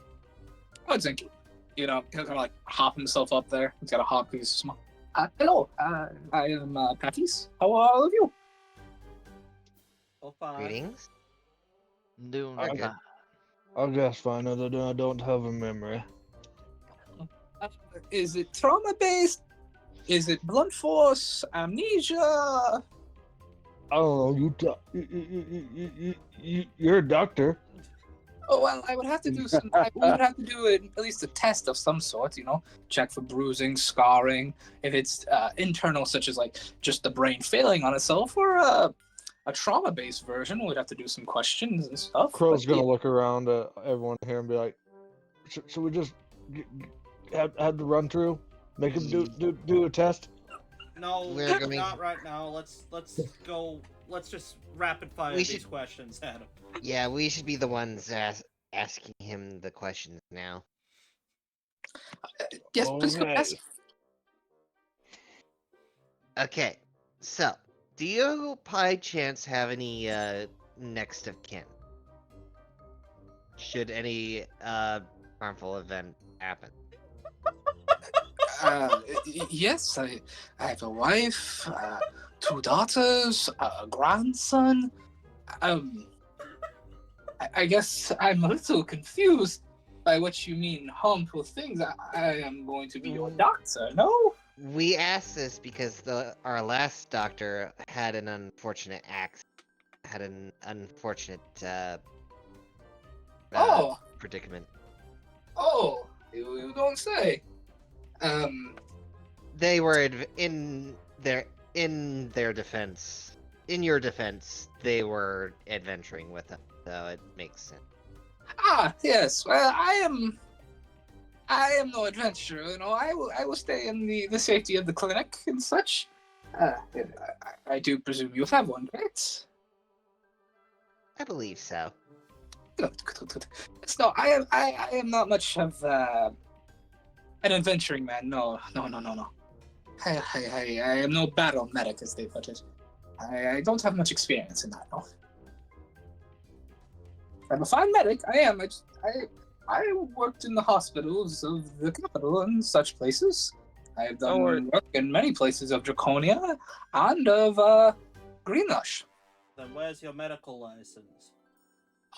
Oh, thank you. He'll kind of like hop himself up there. He's got a hop because he's small. Hello, I am Patties. How are all of you? Oh, fine. Greetings. Doing Okay. fine. I guess fine, other than I don't have a memory. Is it trauma-based? Is it blunt force? Amnesia? I don't know. You're a doctor. Oh, well, I would have to do some. I would have to do at least a test of some sort, check for bruising, scarring. If it's internal, such as like just the brain failing on itself, or a trauma-based version, we'd have to do some questions and stuff. Crow's but gonna yeah. look around at everyone here and be like, "Should we just have to run through, make him do a test?" No, We're going- not right now. Let's go. Let's just rapid fire We these should- questions at him. Yeah, we should be the ones asking him the questions now. Yes, please go Okay. ask. Okay, so do you by chance have any next of kin? Should any harmful event happen? Yes, I have a wife, 2 daughters, a grandson. I guess I'm a little confused by what you mean harmful things. I am going to be your doctor, no? We asked this because our last doctor had an unfortunate Oh. predicament. Oh, you don't say. They were in their defense. In your defense, they were adventuring with him, so it makes sense. Yes. Well, I am no adventurer. I will stay in the safety of the clinic and such. I do presume you have one, right? I believe so. Good. No, I am not much of an adventuring man. No. I am no battle medic, as they put it. I don't have much experience in that, no. I'm a fine medic, I am. I worked in the hospitals of the capital and such places. I have done work in many places of Draconia and of Greenlush. Then where's your medical license?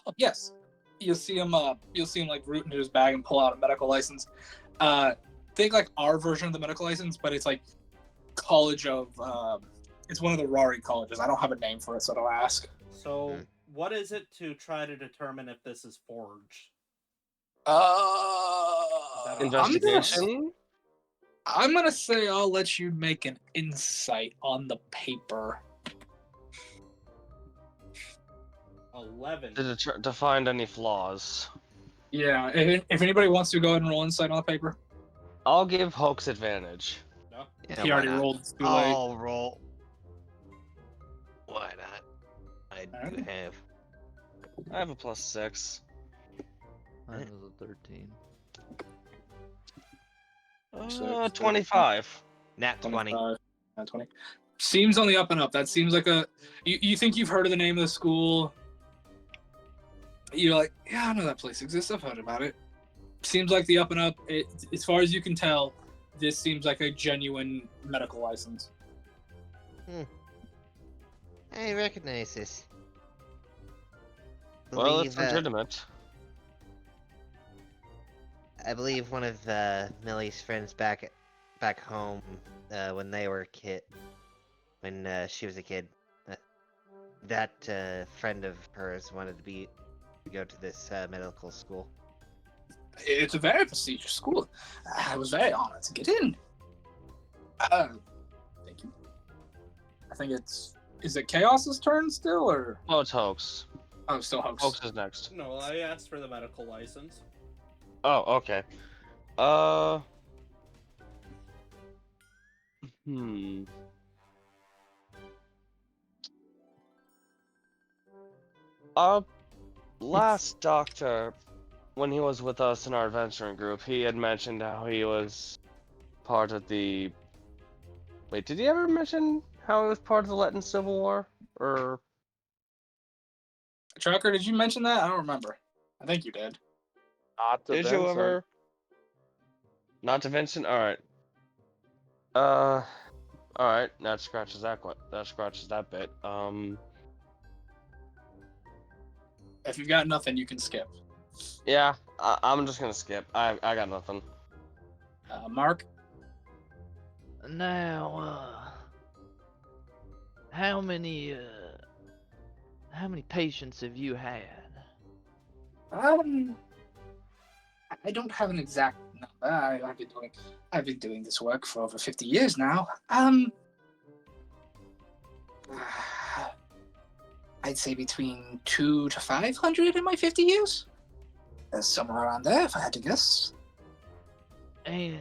Oh, yes. You'll see him like root into his bag and pull out a medical license. Think like our version of the medical license, but it's like college of it's one of the Rari colleges. I don't have a name for it, so don't ask. So, what is it to try to determine if this is forged? Investigation? I'm gonna say I'll let you make an insight on the paper. 11. To find any flaws. Yeah, if anybody wants to go ahead and roll insight on the paper. I'll give Hoax advantage. No? Yeah, He why already not? rolled. It's too late. I'll roll. Why not? I do Alright. have. I have a +6. Mine was a 13. 25. Nat 20. 25, not 20. Seems on the up and up. That seems like you think you've heard of the name of the school. You're like, yeah, I know that place exists. I've heard about it. Seems like the up and up. As far as you can tell, this seems like a genuine medical license. I recognize this. Well, it's Believe, legitimate. I believe one of Millie's friends back home when they were a kid, when she was a kid, that friend of hers wanted to go to this medical school. It's a very prestigious school. I was very honored to get in. Thank you. I think is it Chaos's turn still, or Oh, it's Hoax. oh, still Hoax. Hoax is next. No, I asked for the medical license. Oh, okay. Hmm. Our last doctor, when he was with us in our adventuring group, he had mentioned how he was part of the. Wait, did he ever mention how he was part of the Latin Civil War? Or Trucker, did you mention that? I don't remember. I think you did. Not to did you Vincent. ever? Not to Vincent. All right. All right. That scratches that. That scratches that bit. If you've got nothing, you can skip. Yeah. I'm just gonna skip. I got nothing. Mark? Now, how many patients have you had? I don't have an exact number. I've been doing this work for over 50 years now. I'd say between 200 to 500 in my 50 years. Somewhere around there, if I had to guess. And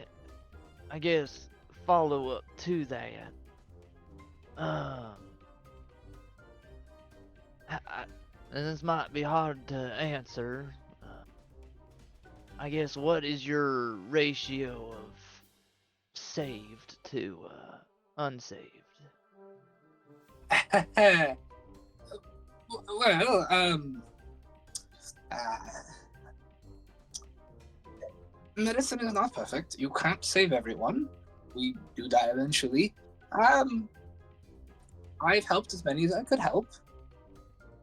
I guess follow up to that. And this might be hard to answer. I guess what is your ratio of saved to unsaved? Well, medicine is not perfect. You can't save everyone. We do die eventually. I've helped as many as I could help.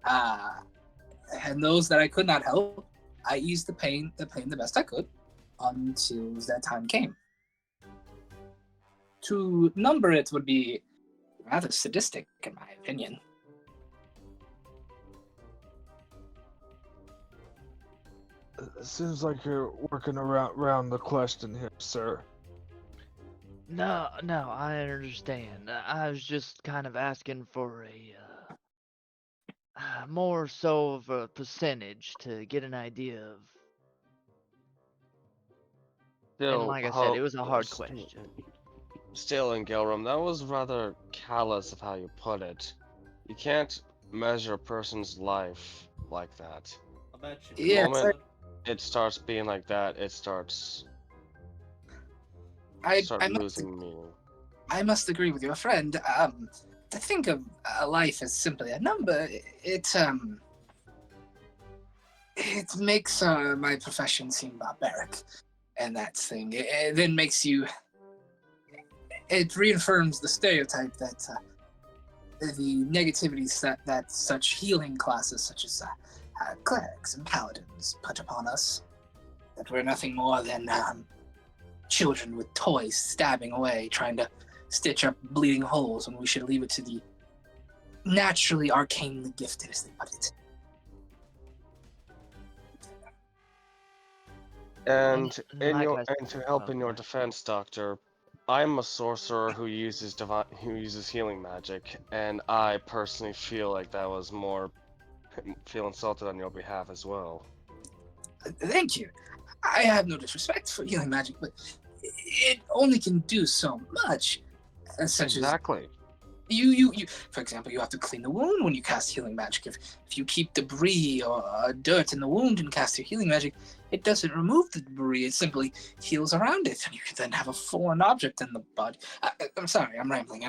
And those that I could not help, I eased the pain the best I could until that time came. To number it would be rather sadistic, in my opinion. It seems like you're working around the question here, sir. No, I understand. I was just kind of asking for a more so of a percentage to get an idea of. And Still, like I said, it was a hard question. Still, in Gilram, that was rather callous of how you put it. You can't measure a person's life like that. I bet you. Yeah, moment it starts being like that, it starts I losing meaning. I must agree with your friend. To think of a life as simply a number, it makes my profession seem barbaric, and that thing. It then makes you. It reaffirms the stereotype that the negativities that such healing classes, such as clerics and paladins, put upon us. That we're nothing more than children with toys stabbing away, trying to stitch up bleeding holes when we should leave it to the naturally arcanely gifted, as they put it. And Like I and to help in your defense, Doctor, I'm a sorcerer who uses healing magic, and I personally feel like that was feel insulted on your behalf as well. Thank you. I have no disrespect for healing magic, but it only can do so much. Such Exactly. as you, for example, you have to clean the wound when you cast healing magic. If you keep debris or dirt in the wound and cast your healing magic, it doesn't remove the debris. It simply heals around it, and you can then have a foreign object in the body. I'm sorry, I'm rambling.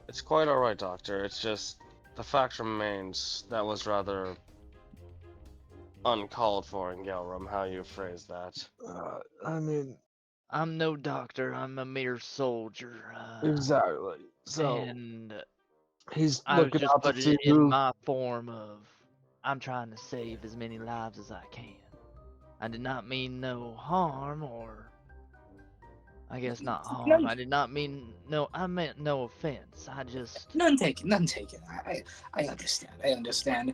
It's quite alright, Doctor. It's just the fact remains that was rather uncalled for in Gelram, how you phrased that. I mean, I'm no doctor. I'm a mere soldier. exactly. So And he's I was looking just out to putting see it in who. my form of I'm trying to save as many lives as I can. I did not mean no harm or I guess not harm. None, I did not mean no. I meant no offense. I just. none taken, none taken. I understand. I understand.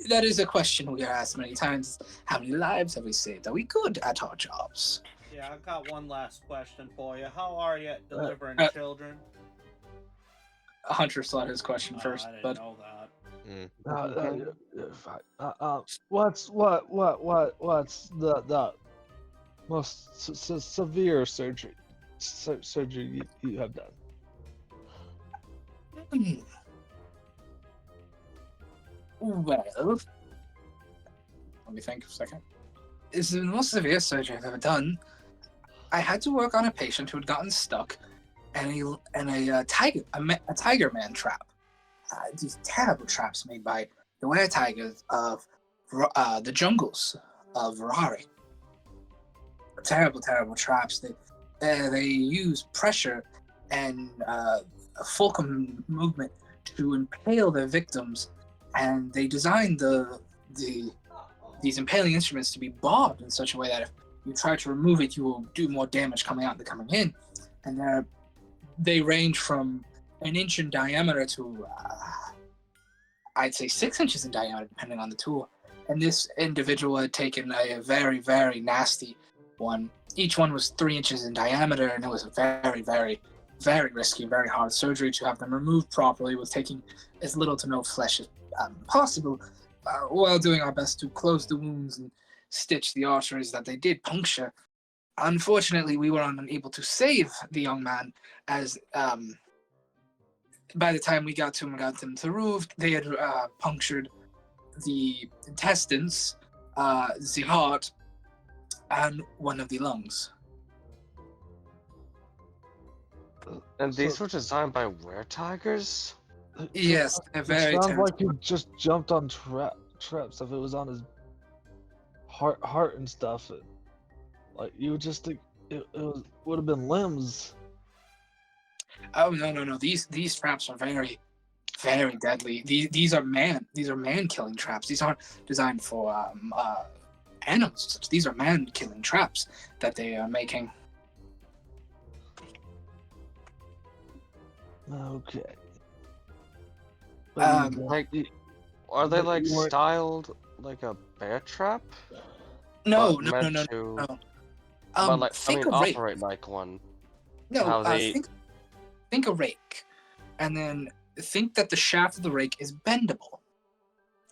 That is a question we are asked many times. How many lives have we saved? Are we good at our jobs? Yeah, I've got one last question for you. How are you at delivering children? Hunter saw his question first, I didn't but know that. What's the most severe surgery you have done? well, let me think a second. It's the most severe surgery I've ever done. I had to work on a patient who had gotten stuck in a tiger man trap. These terrible traps made by the were tigers of the jungles of Rari. Terrible, terrible traps. They use pressure and a fulcrum movement to impale their victims, and they designed these impaling instruments to be barbed in such a way that if you try to remove it, you will do more damage coming out than coming in. And they range from an inch in diameter to I'd say 6 inches in diameter, depending on the tool. And this individual had taken a very, very nasty one. Each one was 3 inches in diameter, and it was a very, very, very risky, very hard surgery to have them removed properly, with taking as little to no flesh as possible, while doing our best to close the wounds and stitch the arteries that they did puncture. Unfortunately, we were unable to save the young man, as by the time we got to him and got them to roof, they had punctured the intestines, the heart, and one of the lungs. And these were designed by were-tigers? Yes, they're very Sounds terrible. like he just jumped on traps. If it was on his heart and stuff, like you would just think it would have been limbs. Oh no! These traps are very, very deadly. These are man killing traps. These aren't designed for animals. These are man killing traps that they are making. Okay. Like, are they like you weren't- styled like a bear trap? No. But meant to- But but like, I think mean, a rake. operate like one. No, how they- think a rake, and then think that the shaft of the rake is bendable,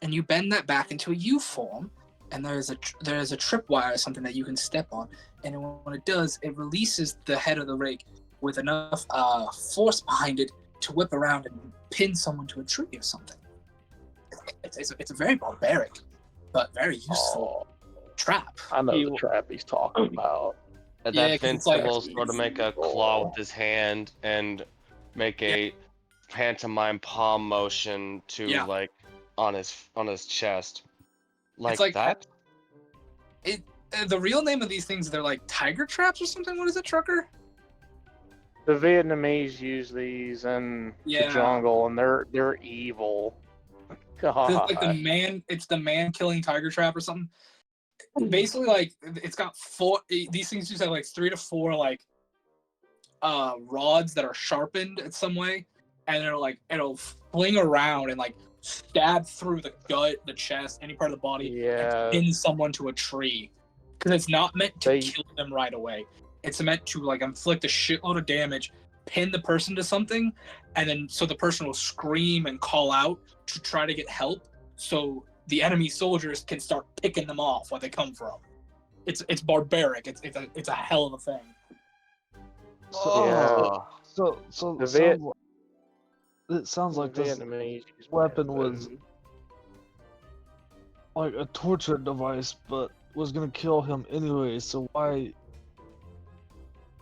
and you bend that back into a U form, and there is a tripwire or something that you can step on, and when it does, it releases the head of the rake with enough force behind it to whip around and pin someone to a tree or something. It's a very barbaric, but very useful trap. I know the trap he's talking about. And Yeah, that 'cause it's like- Vincent will sort of make a claw with his hand and make a pantomime palm motion to like on his chest, like like- that. The real name of these things, they're like tiger traps or something. What is it, Trucker? The Vietnamese use these in the jungle, and they're evil. God. It's like it's the man killing tiger trap or something. Basically, like, it's got these things just have like 3 to 4 like rods that are sharpened in some way, and it'll fling around and like stab through the gut, the chest, any part of the body, and pin someone to a tree. Because it's not meant to kill them right away. It's meant to like inflict a shitload of damage, pin the person to something, and then so the person will scream and call out to try to get help, so the enemy soldiers can start picking them off where they come from. It's barbaric. It's a hell of a thing. So it sounds like this Vietnamese weapon was like a torture device, but was gonna kill him anyway. So why?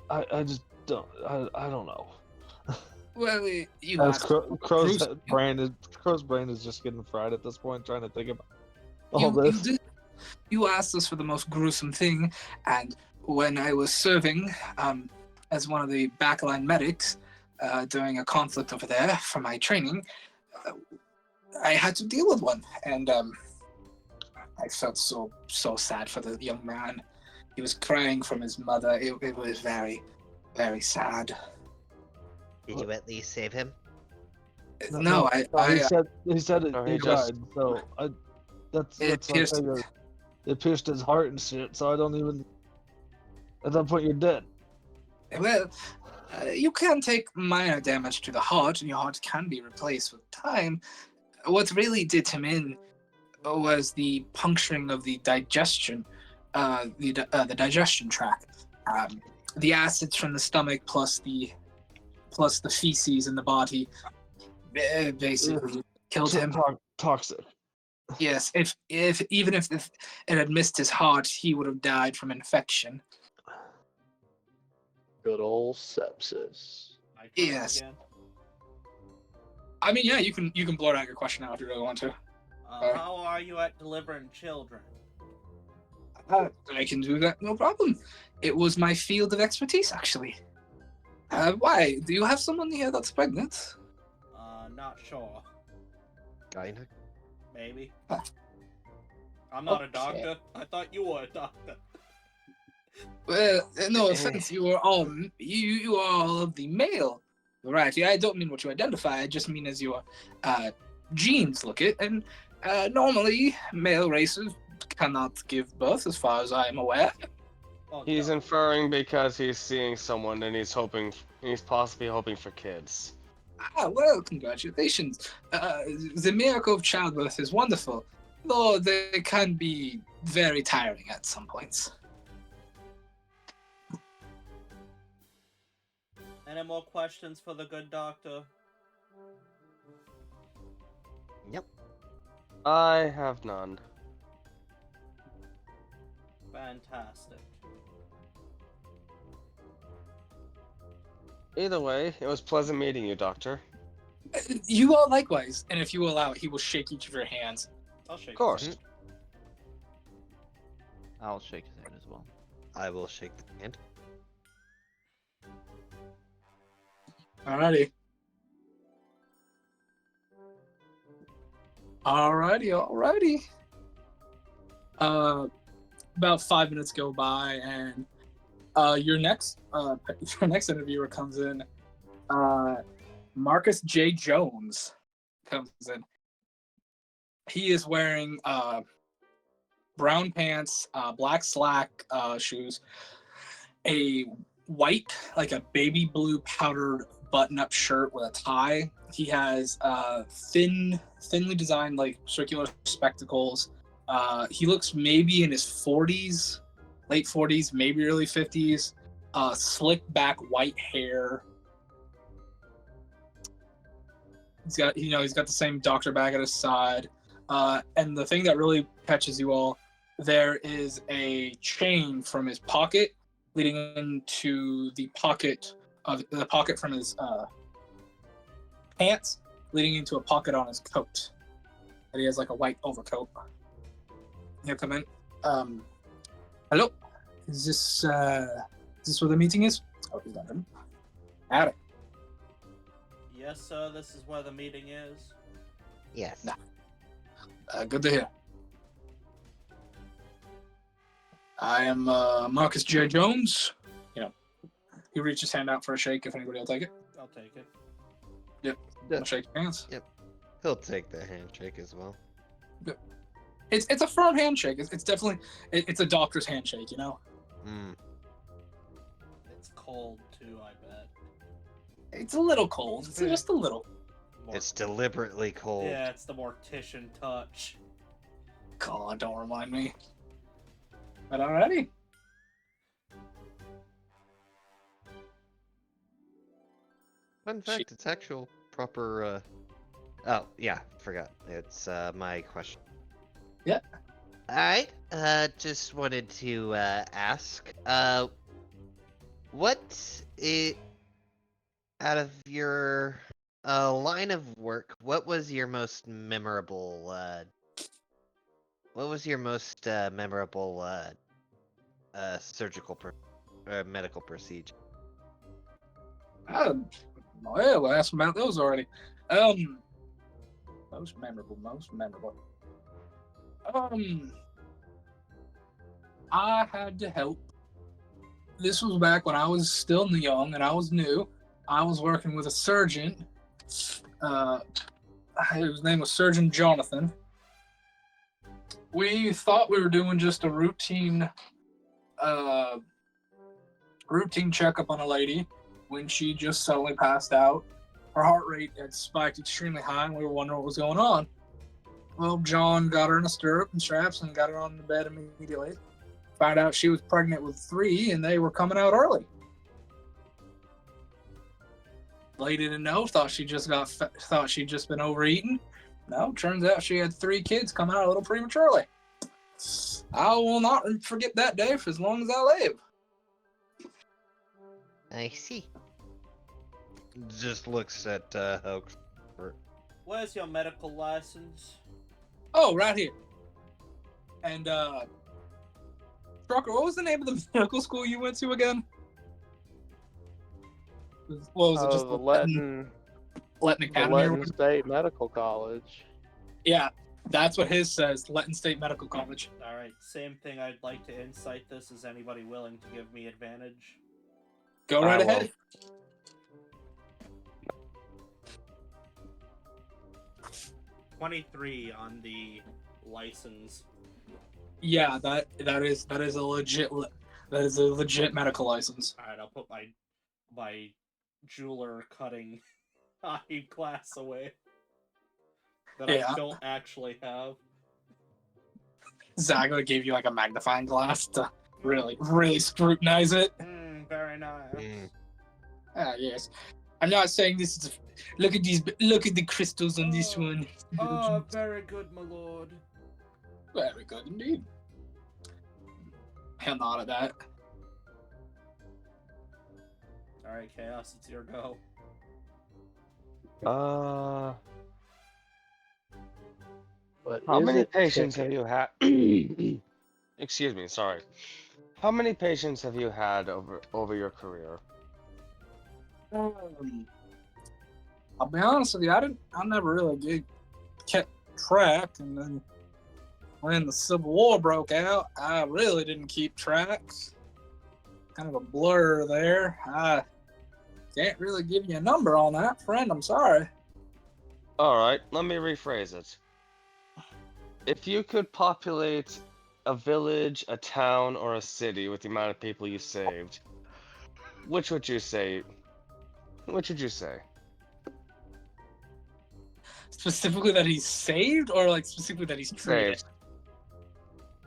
I just don't. I don't know. Well, you As asked Crow's brain is just getting fried at this point, trying to think about all this. You asked us for the most gruesome thing, and when I was serving as one of the backline medics during a conflict over there for my training, I had to deal with one, and I felt so sad for the young man. He was crying from his mother. It was very, Very sad. Did you at least save him? No, he said it, No, he he just- died. So that's It I pierced- figured. It pierced his heart and shit. So I don't even. At that point, you're dead. Well, you can take minor damage to the heart, and your heart can be replaced with time. What really did him in was the puncturing of the digestion, the digestion tract. The acids from the stomach plus the feces in the body basically killed him. Toxic. Yes, if even if it had missed his heart, he would have died from infection. Good old sepsis. I try Yes. again. I mean, yeah, you can blurt out your question now if you really want to. How are you at delivering children? I can do that, no problem. It was my field of expertise, actually. Why? Do you have someone here that's pregnant? Not sure. Gyna? Maybe. Huh. I'm not a Okay. doctor. I thought you were a doctor. Well, no offense, you are all of the male variety. I don't mean what you identify. I just mean as your genes look it. And normally, male races cannot give birth, as far as I am aware. Oh, He's no. inferring because he's seeing someone and he's possibly hoping for kids. Well, congratulations. The miracle of childbirth is wonderful, though they can be very tiring at some points. Any more questions for the good doctor? Yep. I have none. Fantastic. Either way, it was pleasant meeting you, Doctor. You all likewise, and if you allow it, he will shake each of your hands. I'll shake. Of course. his I'll shake his hand as well. I will shake the hand. Alrighty. Alrighty. About 5 minutes go by, and your next interviewer comes in. Marcus J. Jones comes in. He is wearing brown pants, black slack shoes, a white, like a baby blue powdered button-up shirt with a tie. He has thinly designed like circular spectacles. He looks maybe in his 40s, late 40s, maybe early 50s. Slick back white hair. He's got the same doctor bag at his side. And the thing that really catches you all, there is a chain from his pocket leading into the pocket from his pants, leading into a pocket on his coat. And he has like a white overcoat. He'll come in. Hello? Is this where the meeting is? Oh, he's not in. Howdy. Yes, sir. This is where the meeting is. Yes. Nah. Good to hear. I am Marcus J. Jones. He reaches his hand out for a shake if anybody will take it. I'll take it. I'll shake hands. He'll take the handshake as well. It's a firm handshake. It's definitely it's a doctor's handshake, you know. It's cold too, I bet. It's a little cold. It's just a little. It's deliberately cold. Yeah, it's the mortician touch. God, don't remind me. But alrighty. Fun fact, it's actual proper, Oh, yeah, forgot. It's, my question. Yeah. Alright, just wanted to, ask, what out of your, line of work, what was your most memorable, surgical medical procedure? Yeah, we'll ask about those already. Most memorable. I had to help this was back when I was still young and I was new. I was working with a surgeon. His name was Surgeon Jonathan. We thought we were doing just a routine checkup on a lady when she just suddenly passed out. Her heart rate had spiked extremely high, and we were wondering what was going on. Well, John got her in a stirrup and straps and got her on the bed immediately. Found out she was pregnant with 3, and they were coming out early. Lady didn't know. Thought she'd just been overeating. No, turns out she had 3 kids coming out a little prematurely. I will not forget that day for as long as I live. I see. Just looks at Hoax. Where's your medical license? Oh, right here. And Trucker, what was the name of the medical school you went to again? What was it? Just the Letton Academy? Or whatever? State Medical College. Yeah, that's what his says. Letton State Medical College. Alright, same thing. I'd like to insight this. Is anybody willing to give me advantage? Go right ahead. 23 on the license. Yeah, that is a legit medical license. Alright, I'll put my jeweler cutting eyeglass away. That Yeah. I don't actually have. Zach gonna give you like a magnifying glass to really scrutinize it. Very nice. Ah, yes. I'm not saying this is. Look at the crystals on this one. Oh, very good, my lord. Very good indeed. He'll nod at that. Alright, Chaos, it's your go. How many patients have you had? Excuse me, sorry. How many patients have you had over your career? I'll be honest with you, I never really kept track, and then when the Civil War broke out, I really didn't keep track. Kind of a blur there. I can't really give you a number on that, friend. I'm sorry. Alright, let me rephrase it. If you could populate a village, a town, or a city with the amount of people you saved, which would you say? Which would you say? Specifically that he's saved, or like specifically that he's treated? Saved.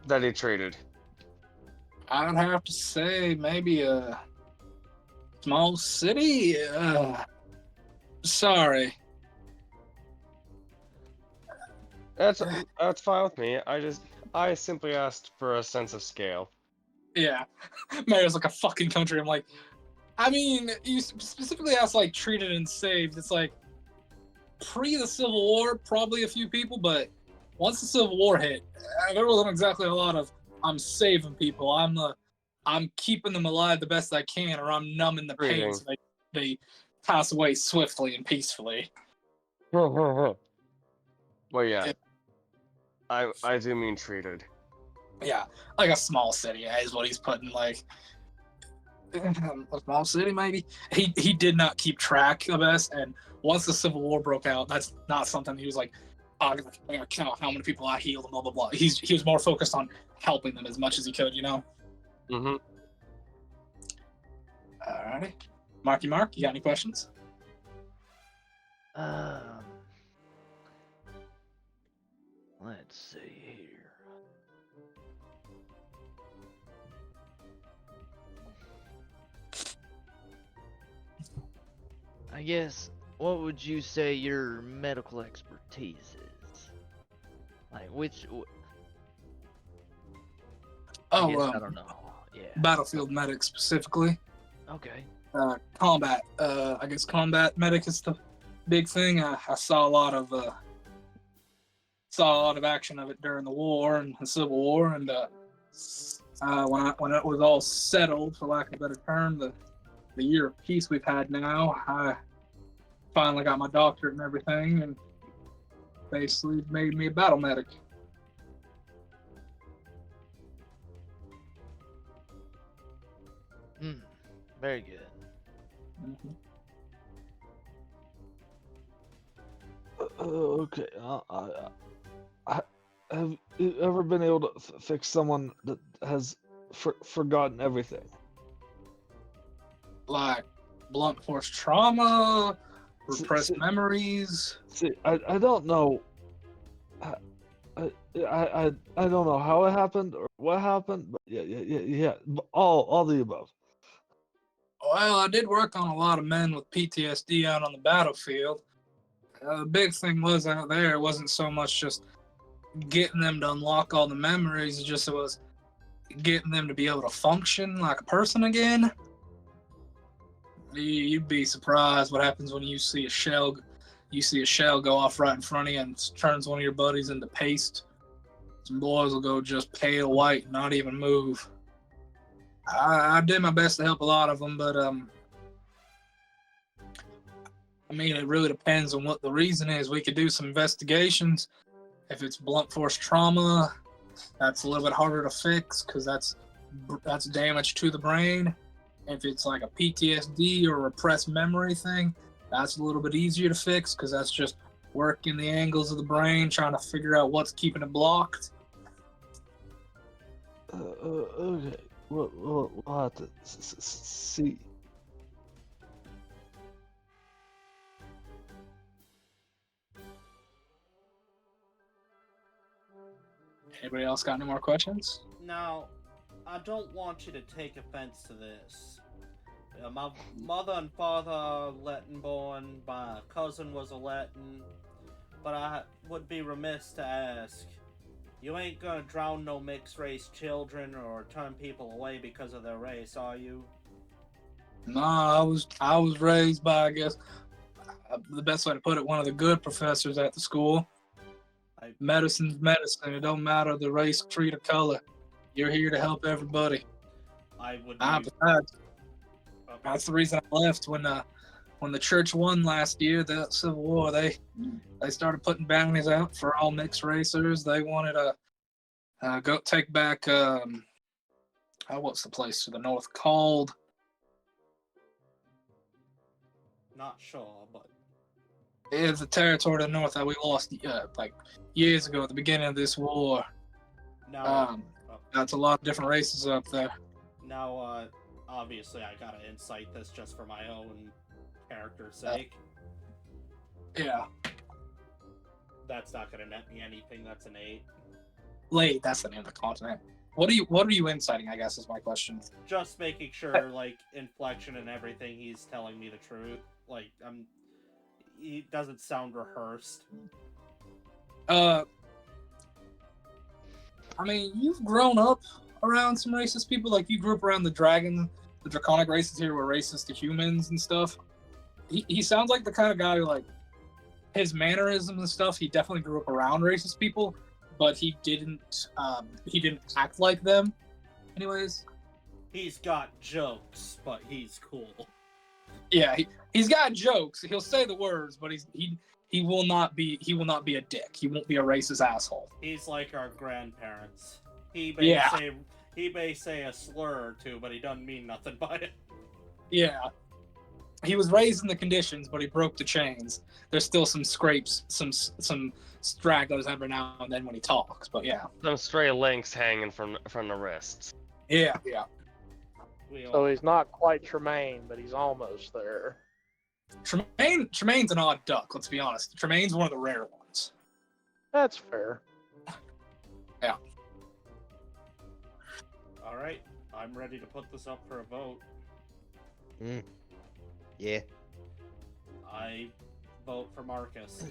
That he treated. I'd have to say maybe a small city. Sorry. That's fine with me. I simply asked for a sense of scale. Yeah. Mario's like a fucking country. I'm like, I mean, you specifically asked like treated and saved. It's like pre the Civil War, probably a few people, but once the Civil War hit, there wasn't exactly a lot of I'm saving people. I'm keeping them alive the best I can, or I'm numbing the pain so they pass away swiftly and peacefully. Well, yeah. I do mean treated. Yeah, like a small city is what he's putting. Like a small city, maybe. He did not keep track of us, and once the Civil War broke out, that's not something he was like, oh, I gotta count how many people I healed and blah blah blah. He was more focused on helping them as much as he could, you know. Mm-hmm. Alrighty, Marky Mark, you got any questions? Let's see here. I guess, what would you say your medical expertise is? Like, which... I don't know. Yeah. Battlefield medic specifically. Okay. Combat. I guess combat medic is the big thing. I saw a lot of action of it during the war and the Civil War, and when it was all settled, for lack of a better term, the year of peace we've had now, I finally got my doctorate and everything, and basically made me a battle medic. Very good. Mhm. Okay. Have you ever been able to fix someone that has forgotten everything? Like blunt force trauma, See, repressed see, memories. see, I don't know. I, I don't know how it happened or what happened, but yeah. All the above. Well, I did work on a lot of men with PTSD out on the battlefield. The big thing was out there, it wasn't so much just getting them to unlock all the memories, it was getting them to be able to function like a person again. You'd be surprised what happens when you see a shell. You see a shell go off right in front of you and turns one of your buddies into paste. Some boys will go just pale white and not even move. I did my best to help a lot of them, but I mean, it really depends on what the reason is. We could do some investigations. If it's blunt force trauma, that's a little bit harder to fix because that's damage to the brain. If it's like a PTSD or repressed memory thing, that's a little bit easier to fix because that's just working the angles of the brain, trying to figure out what's keeping it blocked. Okay. We'll have to see. Anybody else got any more questions? Now, I don't want you to take offense to this. My mother and father are Latin born, my cousin was a Latin, but I would be remiss to ask, you ain't gonna drown no mixed race children or turn people away because of their race, are you? No, I was raised by, I guess, the best way to put it, one of the good professors at the school. Medicine's medicine. It don't matter the race, creed, or color. You're here to help everybody. I would Besides, that's the reason I left when the church won last year, the Civil War. They started putting bounties out for all mixed racers. They wanted to go take back what's the place to the north called? Not sure, but It's the territory to the north that we lost like years ago at the beginning of this war. now, That's a lot of different races up there. now, obviously I gotta incite this just for my own character's sake. Yeah, That's not gonna net me anything. That's an 8. Late. That's the name of the continent. What are you inciting? I guess is my question. Just making sure, like, inflection and everything, he's telling me the truth. Like, he doesn't sound rehearsed. I mean, you've grown up around some racist people. Like, you grew up around the draconic races here were racist to humans and stuff. He sounds like the kind of guy who, like, his mannerisms and stuff, he definitely grew up around racist people, but he didn't act like them. Anyways. He's got jokes, but he's cool. Yeah, he's got jokes. He'll say the words, but he will not be a dick. He won't be a racist asshole. He's like our grandparents. He may say a slur or two, but he doesn't mean nothing by it. Yeah. He was raised in the conditions, but he broke the chains. There's still some scrapes, some stragglers every now and then when he talks, but yeah. Some stray links hanging from the wrists. Yeah. So he's not quite Tremaine, but he's almost there. Tremaine's an odd duck, let's be honest. Tremaine's one of the rare ones. That's fair. Yeah. Alright, I'm ready to put this up for a vote. Yeah. I vote for Marcus.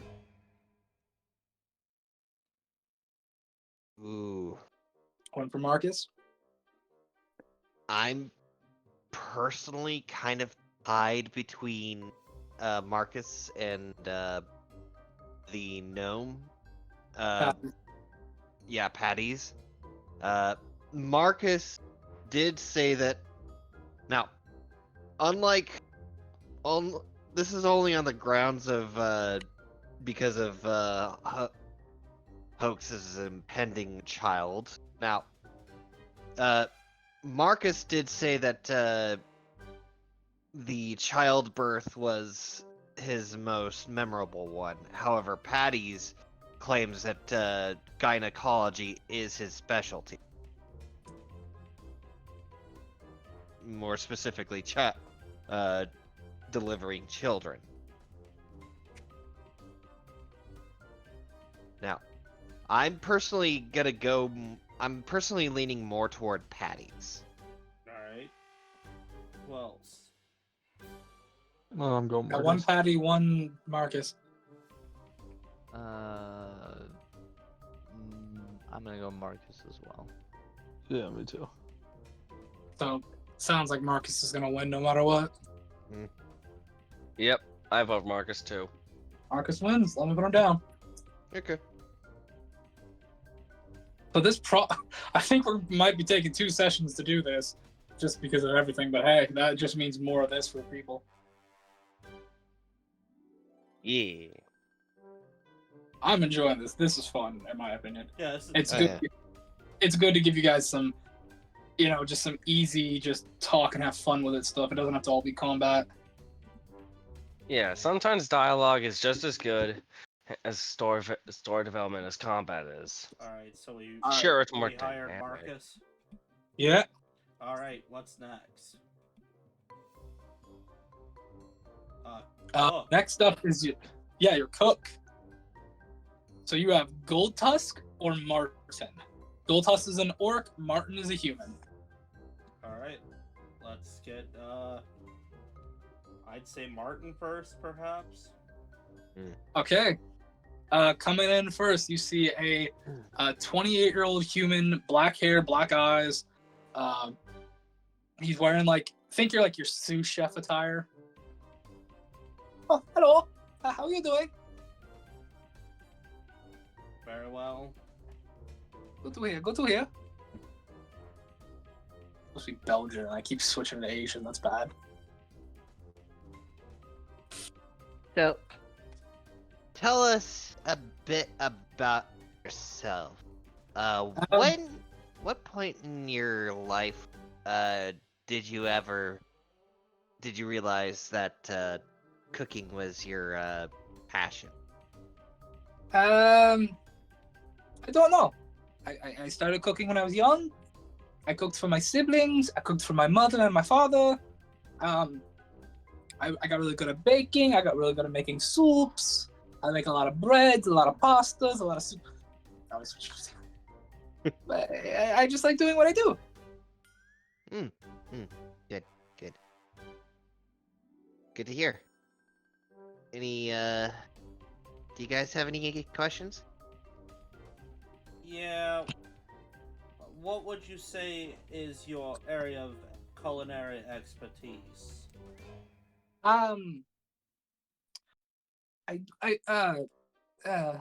Ooh. One for Marcus. I'm personally kind of tied between Marcus and the gnome. Yeah, Patty's. Marcus did say that. Now, this is only on the grounds of because of Hoax's impending child. Now, Marcus did say that the childbirth was his most memorable one. However, Patty's claims that gynecology is his specialty. More specifically, delivering children. Now, I'm personally leaning more toward Patty's. Alright. Who else? Well, I'm going Got Marcus. one Patty, one Marcus. I'm gonna go Marcus as well. Yeah, me too. So sounds like Marcus is gonna win no matter what. Yep, I vote Marcus too. Marcus wins. Let me put him down. Okay. So this I think we might be taking 2 sessions to do this, just because of everything. But hey, that just means more of this for people. Yeah. I'm enjoying this. This is fun, in my opinion. Yeah, this is It's Oh, good. yeah. It's good to give you guys some, just some easy, just talk and have fun with it stuff. It doesn't have to all be combat. Yeah, sometimes dialogue is just as good as story development as combat is. Alright, so we Sure, it's we more hired dynamic. Marcus. Yeah. Alright, what's next? Next up is your cook. So you have Gold Tusk or Martin. Gold Tusk is an orc. Martin is a human. Alright, let's get, I'd say Martin first, perhaps? Okay. Coming in first, you see a 28-year-old human, black hair, black eyes. He's wearing think you're your sous chef attire. Oh, hello. How are you doing? Very well. Go to here. Go to here. Supposed to be Belgian, and I keep switching to Asian. That's bad. So, Tell us a bit about yourself. What point in your life did you realize that cooking was your passion? I don't know. I started cooking when I was young. I cooked for my siblings. I cooked for my mother and my father. I got really good at baking. I got really good at making soups. I make a lot of breads, a lot of pastas, a lot of soup. But I just like doing what I do. Good to hear. Any do you guys have any questions? Yeah. What would you say is your area of culinary expertise?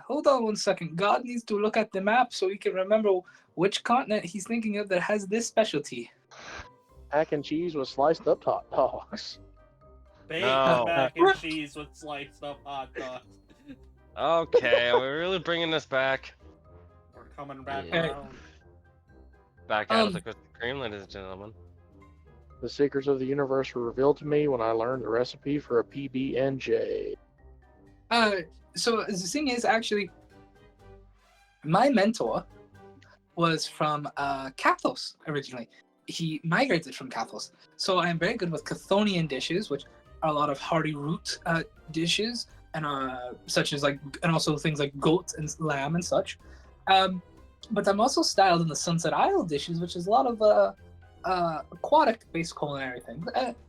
Hold on one second. God needs to look at the map so he can remember which continent he's thinking of that has this specialty. Mac and cheese with sliced up hot dogs. Baked No. mac and cheese with sliced up hot dogs. Okay, are we really bringing this back? We're coming back Yeah. around. Back out of the Krispy Kreme, ladies and gentlemen. The secrets of the universe were revealed to me when I learned the recipe for a PB&J. So the thing is, actually, my mentor was from Kathos originally. He migrated from Kathos. So I am very good with Chthonian dishes, which are a lot of hearty root dishes, and such as and also things like goat and lamb and such. But I'm also styled in the Sunset Isle dishes, which is a lot of aquatic-based culinary things,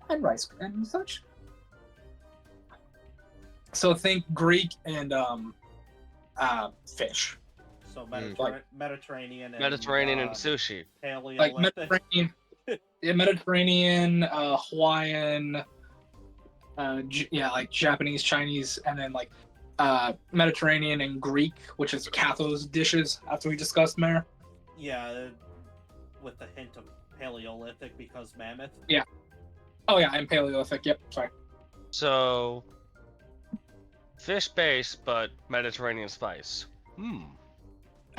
and rice and such. So think Greek and fish. So Like- Mediterranean and Mediterranean and sushi. Like Paleolithic. Mediterranean, Hawaiian, like Japanese, Chinese, and then Mediterranean and Greek, which is Kathos dishes. After we discussed Mare. Yeah, with a hint of Paleolithic because mammoth. Oh yeah, and Paleolithic. Yep, sorry. So, fish base, but Mediterranean spice.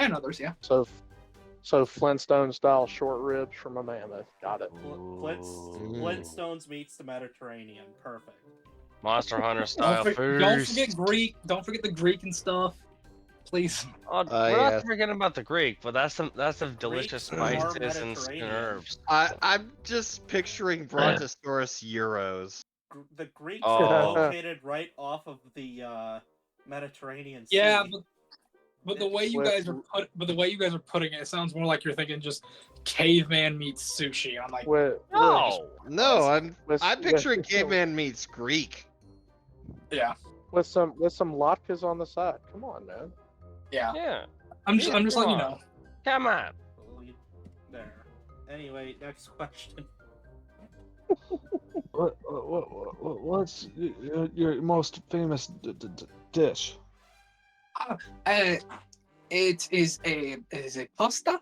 And others, yeah. So So Flintstone style short ribs from a mammoth. Got it. Flintstones meets the Mediterranean. Perfect. Monster Hunter style Don't feast. forget Greek. Don't forget the Greek and stuff, please. Oh, Oh, we're yeah. not forgetting about the Greek, but that's some delicious Greeks are spices and Mediterranean. herbs. I'm just picturing Brontosaurus Euros. The Greeks Oh. are located right off of the Mediterranean Sea. Yeah, but the way you With- guys are putting it, it sounds more like you're thinking just caveman meets sushi. And I'm like, No. No, I'm with- picturing with- caveman meets Greek. yeah, with some latkes on the side. Come on, man. yeah. Yeah. I'm just letting you know. Come on. There. Anyway, next question. What's your most famous dish? It is a pasta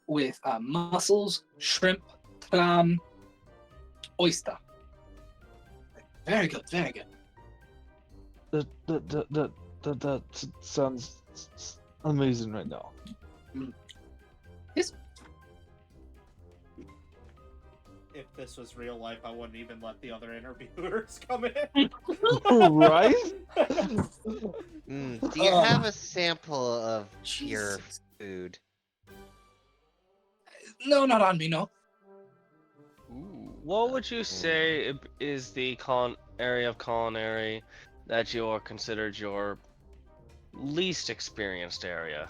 with mussels, shrimp, clam, oyster. Very good, very good. That sounds amazing right now. Yes. If this was real life, I wouldn't even let the other interviewers come in. Right? Do you have a sample of your Jesus. food? No, not on me, no. What would you say is the area of culinary that you're considered your least experienced area?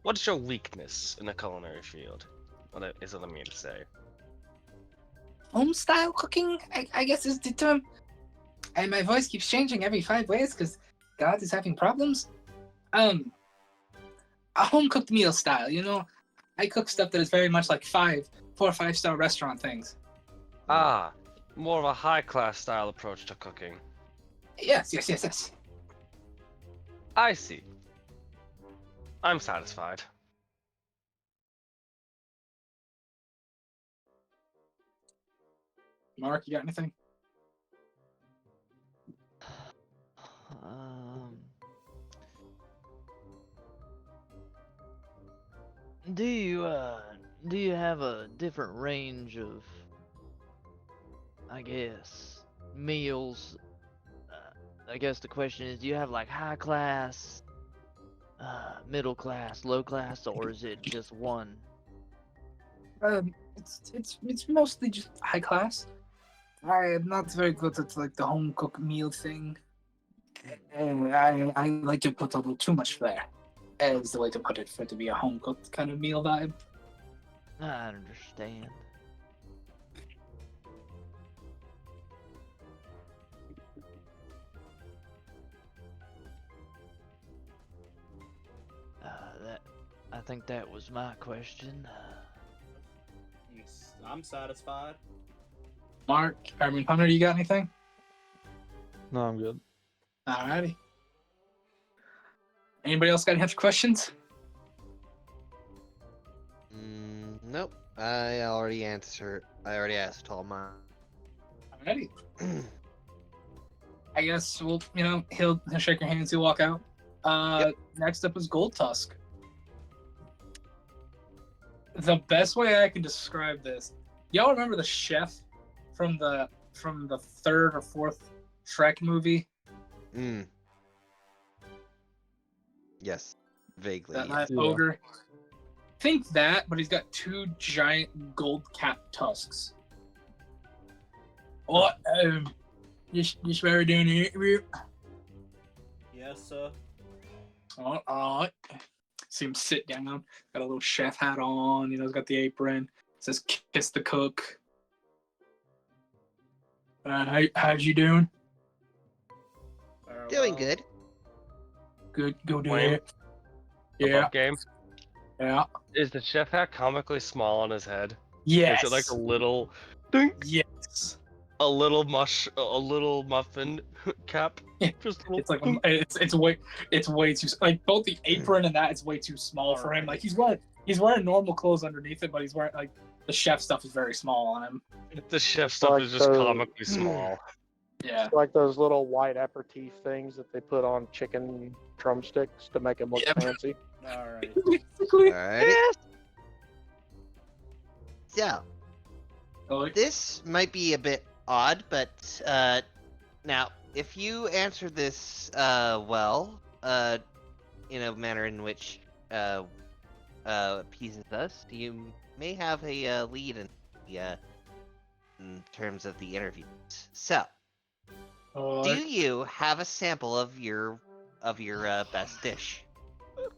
What's your weakness in the culinary field? What is what I mean to say. Home style cooking, I guess is the term. And my voice keeps changing every 5 ways because God is having problems. A home cooked meal style, you know. I cook stuff that is very much like 4 or 5 star restaurant things. Ah, more of a high class style approach to cooking. Yes. I see. I'm satisfied. Mark, you got anything? Do you have a different range of, I guess, meals? I guess the question is, do you have like high class, middle class, low class, or is it just one? It's mostly just high class. I am not very good at like the home cooked meal thing. I like to put a little too much flair, is the way to put it, for it to be a home cooked kind of meal vibe. I understand. I think that was my question. Yes, I'm satisfied. Mark, Hunter, you got anything? No, I'm good. Alrighty. Anybody else got any extra questions? Nope. I already asked all mine. Alrighty. I guess we'll, he'll shake your hands, he'll walk out. Next up is Gold Tusk. The best way I can describe this, y'all remember the chef from the 3rd or 4th Shrek movie? Yes, vaguely. That Yeah. ogre. Think that, but he's got 2 giant gold cap tusks. What? Just very doing the interview. Yes, sir. Alright. See him sit down. Got a little chef hat on. He's got the apron. It says "Kiss the Cook." How's you doing? Doing good. Good. Go do Wayne? it. Yeah. Above game. Yeah. Is the chef hat comically small on his head? Yes. Is it like a little, dink, Yes. a little muffin cap? Yeah. Just a little, It's like dink. it's way too, like, both the apron and that is way too small for him. Like, he's wearing normal clothes underneath it, but he's wearing, like, the chef stuff is very small on him. The chef stuff Like is just the- comically small. Yeah. Like those little white aperitif things that they put on chicken drumsticks to make them look Yep. fancy. Alright. Basically. Alrighty. So, Like, this might be a bit odd, but now, if you answer this well, in a manner in which appeases us, you may have a lead in terms of the interviews. So, do you have a sample of your best dish?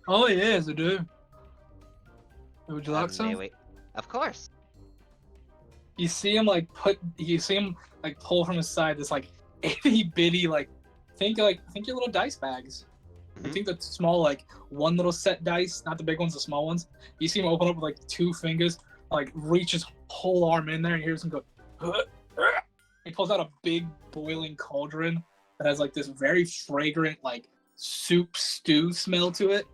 oh yes, I do. Would you like May some? wait. Of course. You see him like pull from his side this like itty bitty think your little dice bags. I Mhm. think the small one little set dice, not the big ones, the small ones. You see him open up with 2 fingers, reach his whole arm in there, and hears him go. He pulls out a big boiling cauldron that has this very fragrant soup stew smell to it.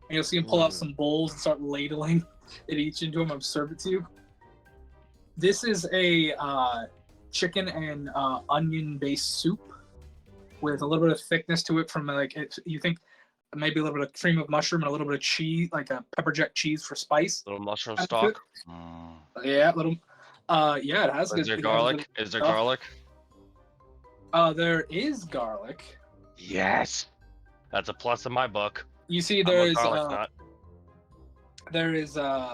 And you'll see him pull out some bowls and start ladling it each into him and serve it to you. This is a chicken and onion based soup with a little bit of thickness to it from you think maybe a little bit of cream of mushroom and a little bit of cheese, like a pepper jack cheese for spice. Little mushroom Kind of stock. Yeah, little. Yeah, it has Is there it has a bit garlic? of Is there stuff. garlic? There is garlic. Yes. That's a plus in my book. You see, I'm a there is garlic nut.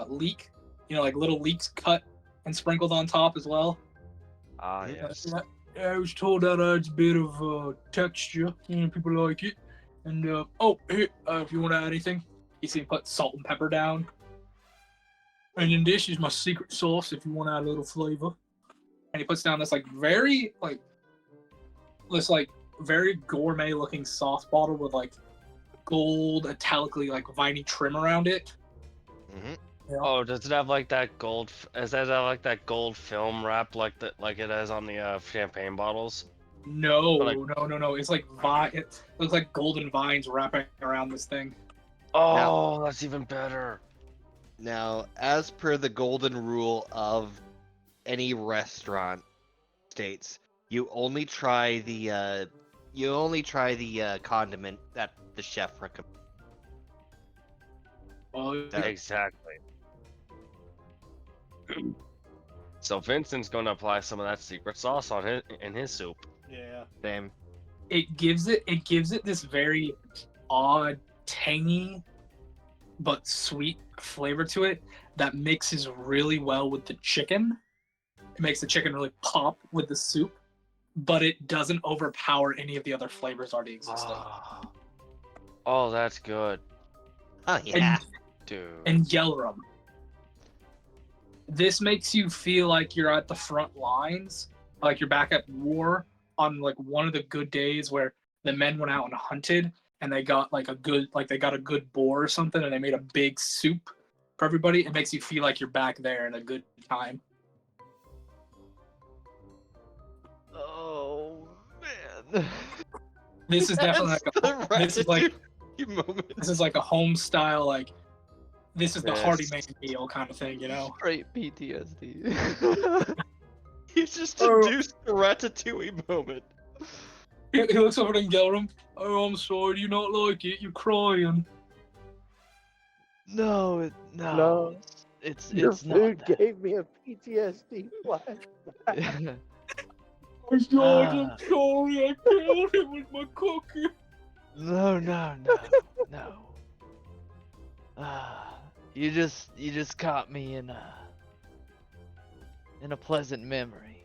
leek. Little leeks cut and sprinkled on top as well. Ah, yes. Yeah, I was told that adds a bit of texture. People like it. And here, if you want to add anything, you see, put salt and pepper down. And then this is my secret sauce if you want to add a little flavor. And he puts down this very gourmet looking sauce bottle with gold italically viney trim around it. Mm-hmm. Yeah. Oh, does it have that gold? Does it have that gold film wrap like it has on the champagne bottles? No. It's it looks like golden vines wrapping around this thing. Oh, that's even better. Now, as per the golden rule of any restaurant states, you only try the condiment that the chef recommends. Oh, Exactly. So Vincent's gonna apply some of that secret sauce on his soup. Yeah. Same. it gives it this very odd, tangy, but sweet flavor to it that mixes really well with the chicken. It makes the chicken really pop with the soup, but it doesn't overpower any of the other flavors already existing. Oh, that's good, Oh yeah. dude. And Gelrum. This makes you feel like you're at the front lines, like you're back at war on one of the good days where the men went out and hunted and they got a good boar or something and they made a big soup for everybody. It makes you feel like you're back there in a good time. Oh man. This is definitely this is a home style this is the Yes. hearty main meal kind of thing, Straight PTSD. He's just Oh. induced a ratatouille moment. He looks over at Gelrum. Oh, I'm sorry, do you not like it? You're crying. No. No. It's Your it's food not that. gave me a PTSD flashback. I'm sorry, I killed him with my cookie. No. You just caught me in a pleasant memory.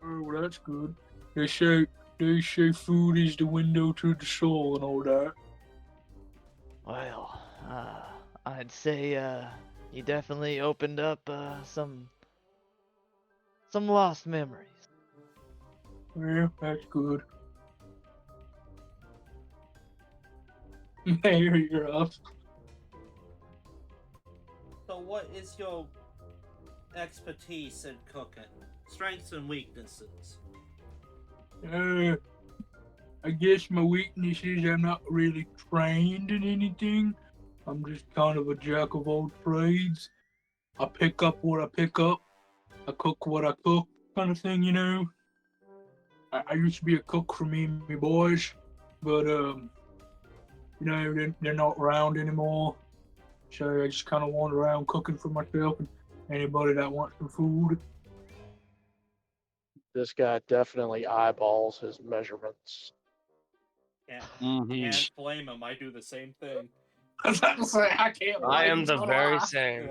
Oh, well, that's good. They say food is the window to the soul and all that. Well, I'd say you definitely opened up some lost memories. Yeah, that's good. There you're up. So what is your expertise in cooking? Strengths and weaknesses? I guess my weakness is I'm not really trained in anything. I'm just kind of a jack of all trades. I pick up what I pick up. I cook what I cook, kind of thing, I used to be a cook for me and my boys, but they're not around anymore. So I just kind of wander around cooking for myself and anybody that wants some food. This guy definitely eyeballs his measurements. Can't blame him. I do the same thing. I was about to say, I can't lie. I am the so do very I. same.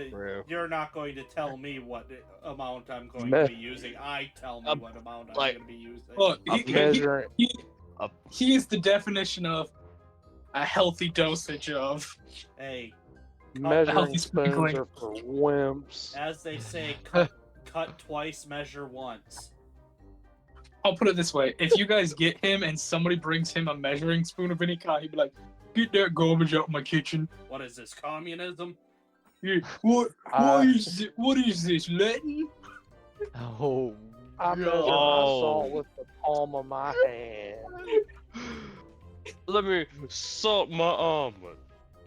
True. You're not going to tell me what amount I'm going to be using. I tell me what amount I'm like- going to be using. Look, Measuring. he is the definition of a healthy dosage of. Hey, Measuring healthy spoons sprinkling. are for wimps. as they say, cut twice, measure once. I'll put it this way: if you guys get him and somebody brings him a measuring spoon of any kind, he'd be like, "Get that garbage out of my kitchen." What is this, communism? Yeah, what is this, Latin? Oh. I measure my Oh. salt with the palm of my hand. Let me salt my almond.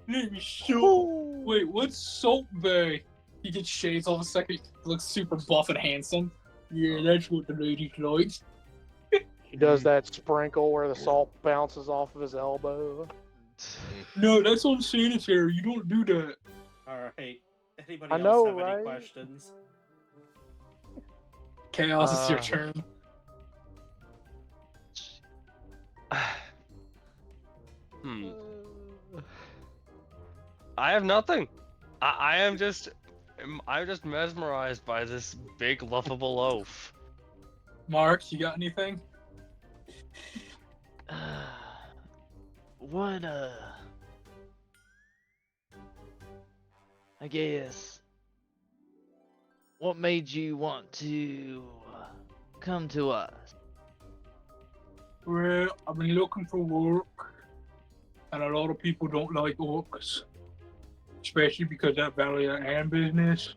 Let me show. Wait, what's Salt Bay? He gets shades all of a second. He looks super buff and handsome. Yeah, that's what the ladies like. He does that sprinkle where the salt bounces off of his elbow. No, that's unsanitary. You don't do that. Alright. Anybody I else know, have right? any questions? Chaos, it's your Uh, turn. I have nothing. I'm just mesmerized by this big lovable loaf. Mark, you got anything? What, I guess, what made you want to come to us? Well, I've been looking for work, and a lot of people don't like orcs, especially because that Valley of Hand business.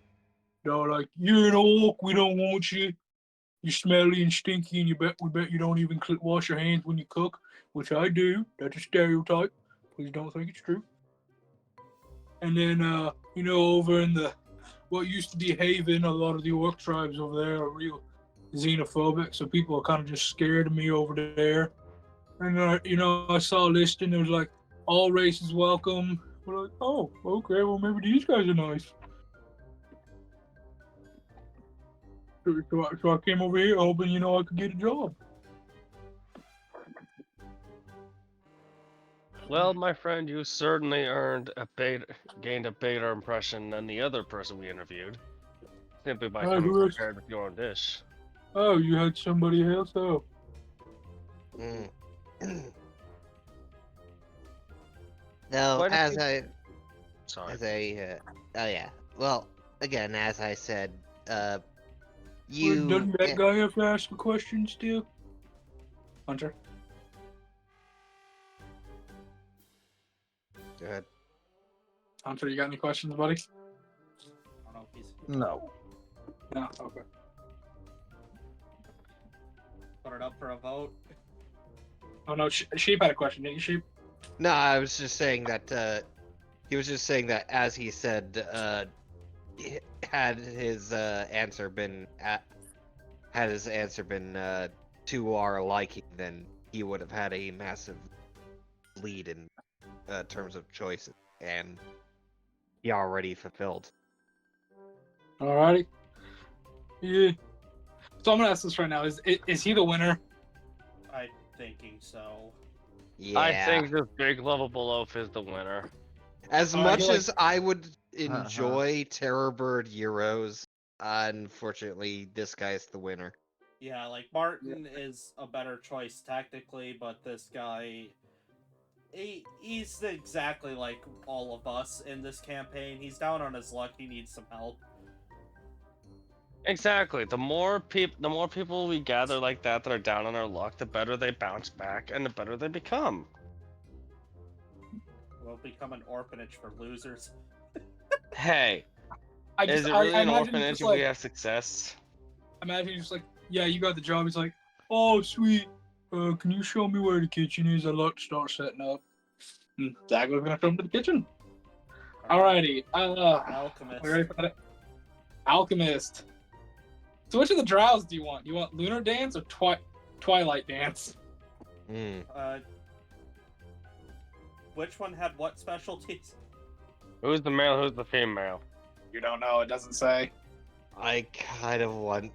They're like, "You're an orc. We don't want you. You're smelly and stinky, and we bet you don't even wash your hands when you cook," which I do. That's a stereotype. Please don't think it's true. And then, over in what used to be Haven, a lot of the orc tribes over there are real xenophobic, so people are kind of just scared of me over there. And I saw a listing. There was like, all races welcome. We're like, oh, okay, well maybe these guys are nice. So I came over here hoping I could get a job. Well, my friend, you certainly gained a better impression than the other person we interviewed, simply by Hey, coming who is- prepared with your own dish. Oh, you had somebody else? Oh, Mm. No, Why don't as you- I Sorry. oh yeah. Well, again, as I said, Well, you doesn't that guy have to ask a question still? Hunter. Go ahead. Hunter, you got any questions, buddy? I don't know if he's No. No. Okay. put it up for a vote. Oh no, Sheep had a question, didn't you, Sheep? No, I was just saying that he was just saying that as he said, had his answer been to our liking, then he would have had a massive lead in terms of choices, and he already fulfilled. Alrighty. Yeah. So I'm gonna ask this right now: Is he the winner? I'm thinking so. Yeah. I think this big lovable loaf is the winner. As I much feel like- as I would enjoy Terrorbird Euros, unfortunately, this guy's the winner. Yeah, like Martin is a better choice technically, but this guy, he's exactly like all of us in this campaign. He's down on his luck. He needs some help. Exactly. The more people we gather like that are down on our luck, the better they bounce back and the better they become. We'll become an orphanage for losers. Hey, I is just, it I really an imagine orphanage just if like, we have success? imagine just like, yeah, you got the job. He's like, oh sweet, can you show me where the kitchen is? I'd like to start setting up. Dagger's gonna come to the kitchen. Alrighty. Alchemist. We ready for that? Alchemist. So which of the drows do you want? You want Lunar Dance or Twilight Dance. Mm. Which one had what specialties? Who's the male? Who's the female? You don't know. It doesn't say. I kind of want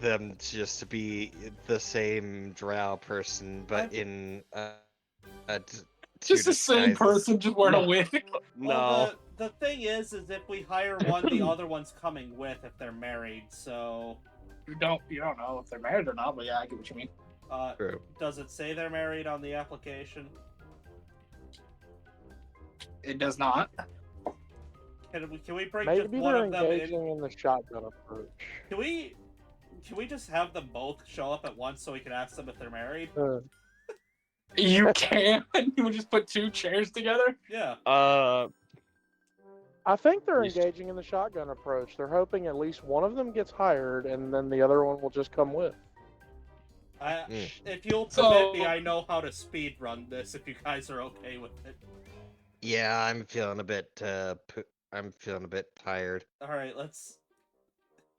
them just to be the same drow person, but in two Just the same disguises. person, just wearing No. a wig. Well, the thing is if we hire one, the other one's coming with if they're married. So, You don't know if they're married or not, but yeah, I get what you mean. True. does it say they're married on the application? It does not. Can we bring Maybe just one they're of them engaging in? in the shotgun approach. Can we just have them both show up at once so we can ask them if they're married? You can. You would just put two chairs together. Yeah. I think they're Yes. engaging in the shotgun approach. They're hoping at least one of them gets hired, and then the other one will just come with. If you'll So- permit me, I know how to speed run this. If you guys are okay with it. Yeah, I'm feeling a bit. I'm feeling a bit tired. All right, let's.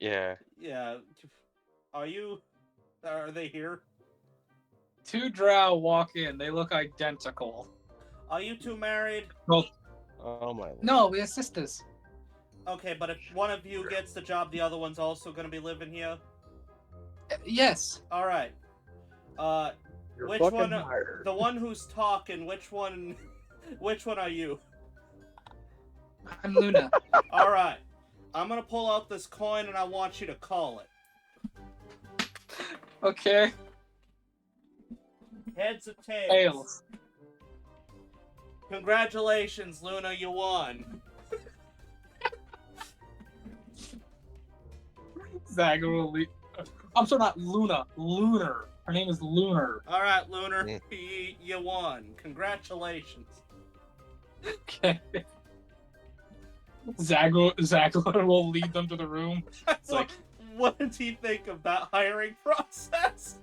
Yeah. Yeah. Are they here? Two drow walk in. They look identical. Are you two married? Oh my. No, we're sisters. Okay, but if one of you gets the job, the other one's also gonna be living here. Yes. All right. You're Which fucking one? hired. The one who's talking. Which one? Which one are you? I'm Luna. All right. I'm gonna pull out this coin and I want you to call it. Okay. Heads or tails? Tails. Congratulations, Luna, you won. Zag will leave. I'm sorry, not Luna. Lunar. Her name is Lunar. All right, Lunar, Yeah. you won. Congratulations. Okay. Zagler will lead them to the room. It's like, What did he think of that hiring process?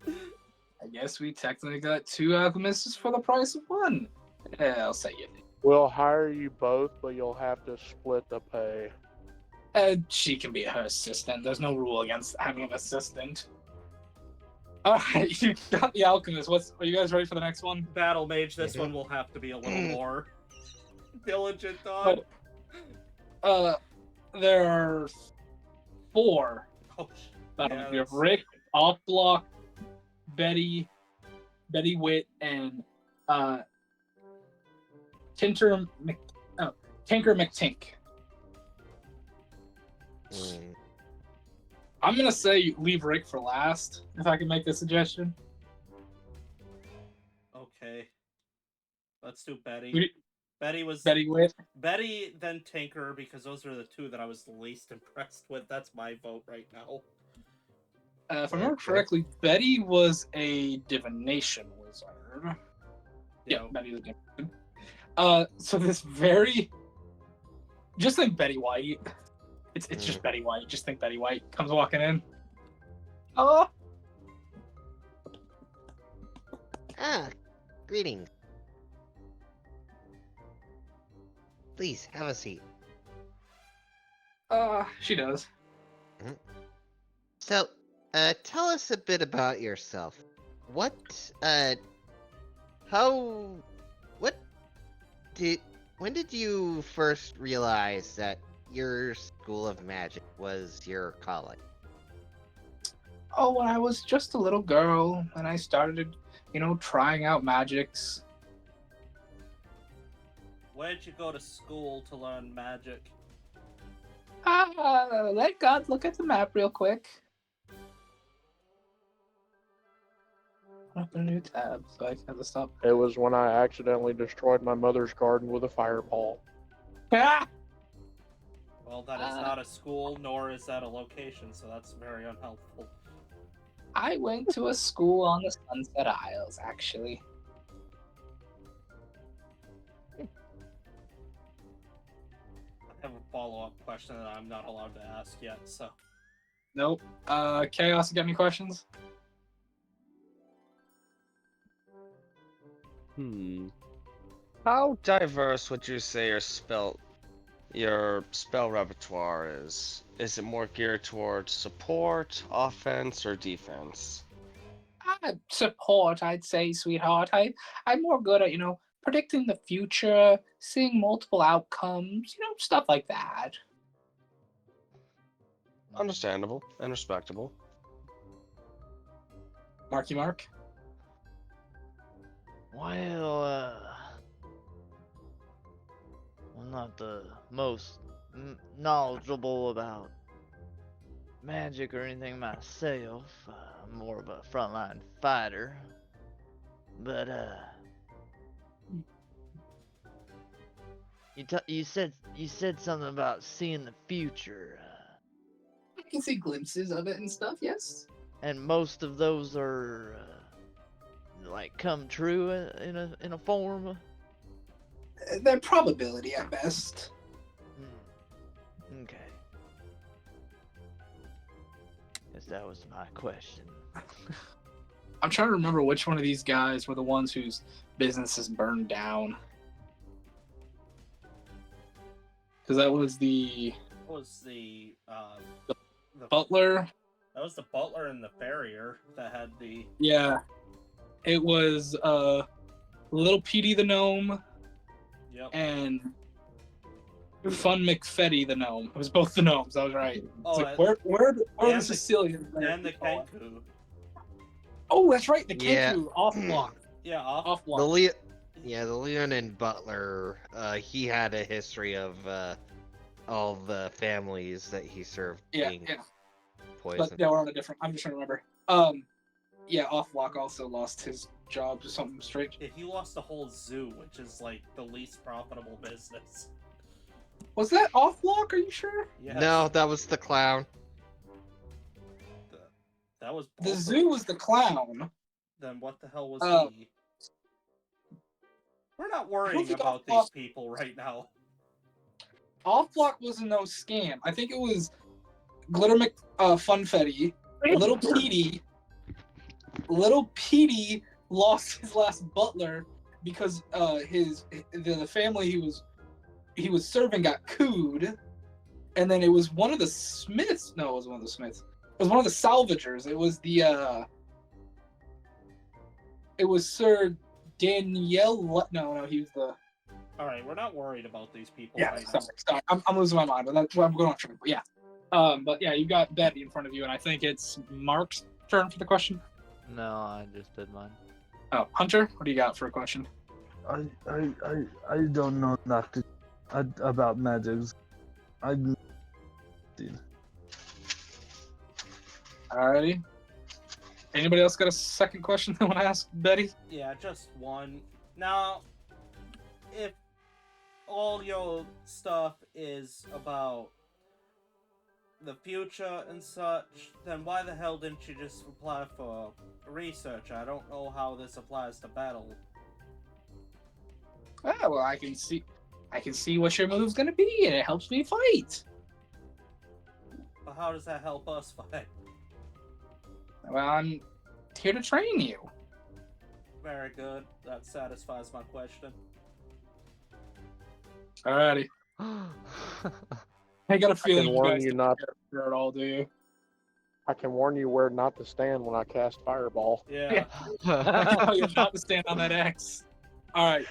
I guess we technically got two alchemists for the price of one. Yeah, I'll say it. We'll hire you both, but you'll have to split the pay. She can be her assistant. There's no rule against having an assistant. Alright, you got the alchemist. Are you guys ready for the next one? Battle Mage, this one will have to be a little more diligent on. There are four. Oh, You yeah, have Rick, Off Block, Betty Witt, and Tinker McTink. Mm. I'm gonna say leave Rick for last, if I can make a suggestion. okay. Let's do Betty. We- Betty was Betty Witt. Betty, then Tinker, because those are the two that I was the least impressed with. That's my vote right now. If I remember correctly, Betty was a divination wizard. Yeah, Yeah. Betty was a divination. So this just think Betty White. It's just Betty White. Just think Betty White comes walking in. Oh, Ah, greetings. Please have a seat. she does. So, tell us a bit about yourself. When did you first realize that your school of magic was your calling? Oh, when I was just a little girl and I started, trying out magics. Where'd you go to school to learn magic? Let God look at the map real quick. Open a new tab so I can have to stop. It was when I accidentally destroyed my mother's garden with a fireball. Ah! Well, that is not a school, nor is that a location, so that's very unhelpful. I went to a school on the Sunset Isles, actually. I have a follow-up question that I'm not allowed to ask yet, so... Nope. Chaos, you got any questions? How diverse would you say your spell your spell repertoire is? Is it more geared towards support, offense, or defense? Support, I'd say, sweetheart. I'm more good at, predicting the future, seeing multiple outcomes, stuff like that. Understandable and respectable. Marky Mark? Well, I'm not the most knowledgeable about magic or anything myself. I'm more of a frontline fighter. But you said something about seeing the future. I can see glimpses of it and stuff, yes. And most of those are like come true in a form. They're probability at best. Okay. Guess that was my question. I'm trying to remember which one of these guys were the ones whose businesses burned down. Because that was the butler. That was the butler and the farrier that had the. Yeah. It was Little Petey the gnome. Yep. And Fun McFetty the gnome. It was both the gnomes. I was right. Oh, It's like, where are the the- Sicilians? And the Kenku. Oh, that's right. The Yeah. Kenku off block. Yeah, off. Off The block. the Leonin butler, he had a history of all the families that he served being poisoned. But yeah, we're on a different. I'm just trying to remember. Yeah, off block also lost his job to something strange. Yeah, he lost the whole zoo, which is like the least profitable business. Was that off block? Are you sure? Yes. No, that was the clown. That was The both of zoo them. was the clown. Then what the hell was Um, he? We're not I worrying don't think about Off these Block- people right now. Off block was a no scam. I think it was Glitter Funfetti, Little Petey. Little Petey lost his last butler because the family he was serving got cooed, and then it was one of the Smiths. No, it was one of the Smiths. It was one of the salvagers. It was it was Sir Danielle. No, he was the. All right, we're not worried about these people Yeah, right now. sorry. I'm losing my mind, but that's what I'm going on. But yeah, but yeah, you got Betty in front of you, and I think it's Mark's turn for the question. No, I just did mine. Oh, Hunter, what do you got for a question? I don't know nothing about magics. Alrighty. Anybody else got a second question they want to ask Betty? Yeah, just one. Now, if all your stuff is about the future and such, then why the hell didn't you just apply for research? I don't know how this applies to battle. Ah, well, I can see what your move's gonna be, and it helps me fight. But how does that help us fight? Well, I'm here to train you. Very good. That satisfies my question. Alrighty. I got a I feeling can you warn guys you don't not. care at all, do you? I can warn you where not to stand when I cast Fireball. Yeah. Oh, you're not to stand on that X. All right.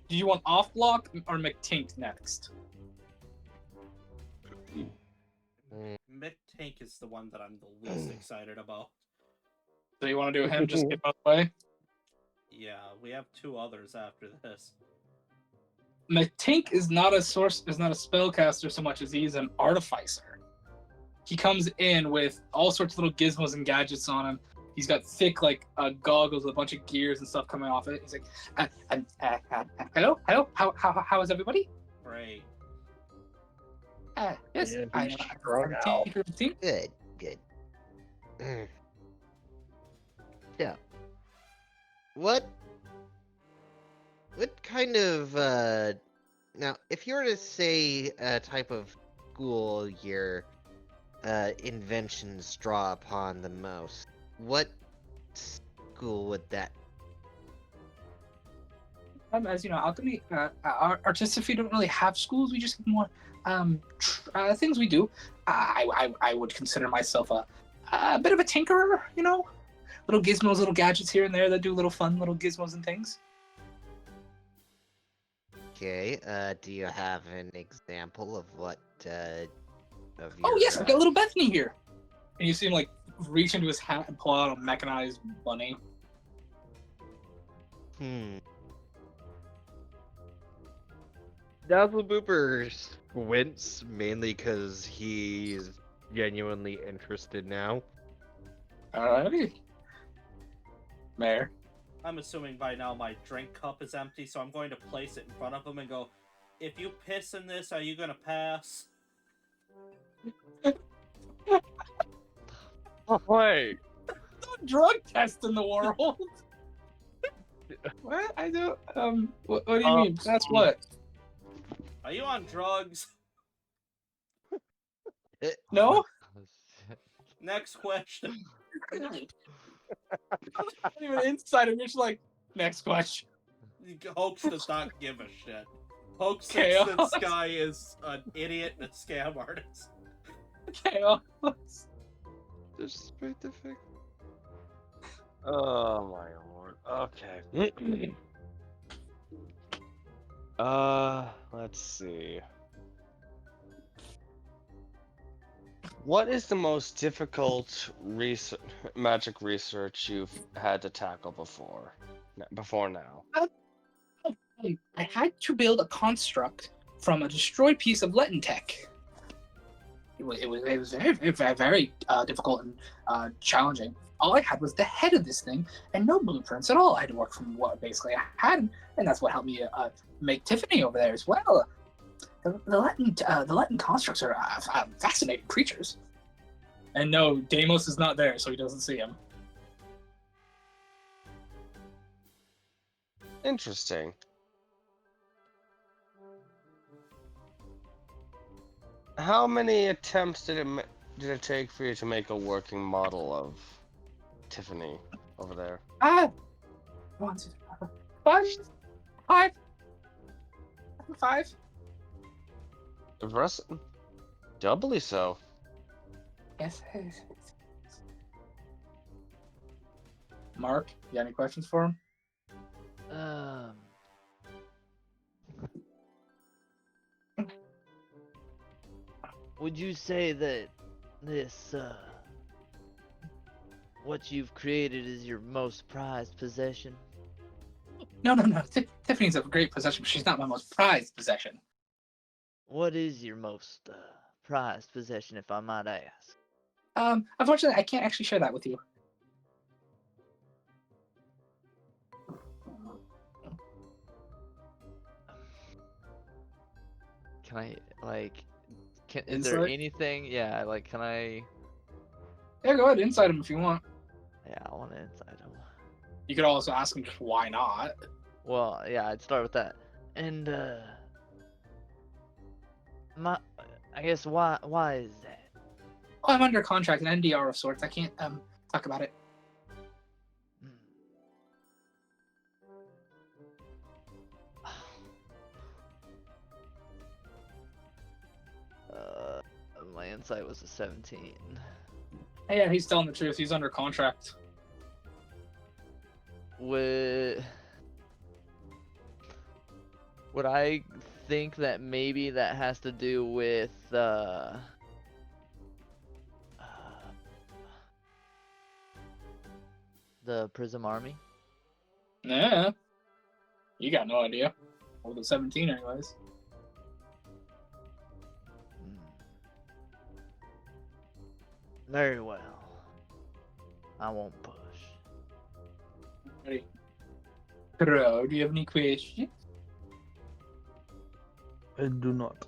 Do you want off block or McTink next? Mick Tank is the one that I'm the least excited about. So you want to do him? Just get out of the way. Yeah, we have two others after this. McTink is not a spellcaster so much as he's an artificer. He comes in with all sorts of little gizmos and gadgets on him. He's got thick goggles with a bunch of gears and stuff coming off it. He's like, hello, how is everybody? Great. Yes, Yeah, I'm he's strung out. McTink. Good. Yeah. What kind of now, if you were to say a type of school your inventions draw upon the most, what school would that? As you know, alchemy, our artistry don't really have schools. We just have more things we do. I would consider myself a bit of a tinkerer, you know? Little gizmos, little gadgets here and there that do little fun little gizmos and things. Okay, do you have an example of what, of your... Oh, yes, I've got little Bethany here. And you see him, like, reach into his hat and pull out a mechanized bunny. Dazzle Booper squints, mainly because he's genuinely interested now. Alrighty. Mayor. I'm assuming by now my drink cup is empty, so I'm going to place it in front of him and go, if you piss in this, are you gonna pass? Oh, wait. No drug test in the world. What? I don't. What do you mean? That's what? Are you on drugs? No? Next question. Not even inside of me, just like, next question. Hoax does not give a shit. Hoax Chaos. thinks this guy is an idiot and a scam artist. Chaos. Despite the fact... Oh my lord. Okay. Let's see. What is the most difficult magic research you've had to tackle before? Before now? I had to build a construct from a destroyed piece of Letten tech. It was very difficult and challenging. All I had was the head of this thing and no blueprints at all. I had to work from what basically I had, and that's what helped me make Tiffany over there as well. The Letten constructs are fascinating creatures. And no, Deimos is not there, so he doesn't see him. Interesting. How many attempts did it take for you to make a working model of Tiffany over there? 1, 2, 3, 4, 5. 5. Impressive. Doubly so. Yes. Mark, you got any questions for him? Would you say that this, what you've created is your most prized possession? No. Tiffany's a great possession, but she's not my most prized possession. What is your most prized possession, if I might ask? Unfortunately, I can't actually share that with you. Can I, like, is there anything? Yeah, like, can I? Yeah, go ahead, inside him if you want. Yeah, I want to inside him. You could also ask him just why not. Well, yeah, I'd start with that. And, I guess why is that? Oh, I'm under contract, an NDR of sorts. I can't, talk about it. My insight was a 17. Yeah, he's telling the truth. He's under contract. Would I think that maybe that has to do with the Prism Army? Yeah. You got no idea. Well, the 17 anyways. Very well. I won't push. Ready. Crow, do you have any questions? I do not.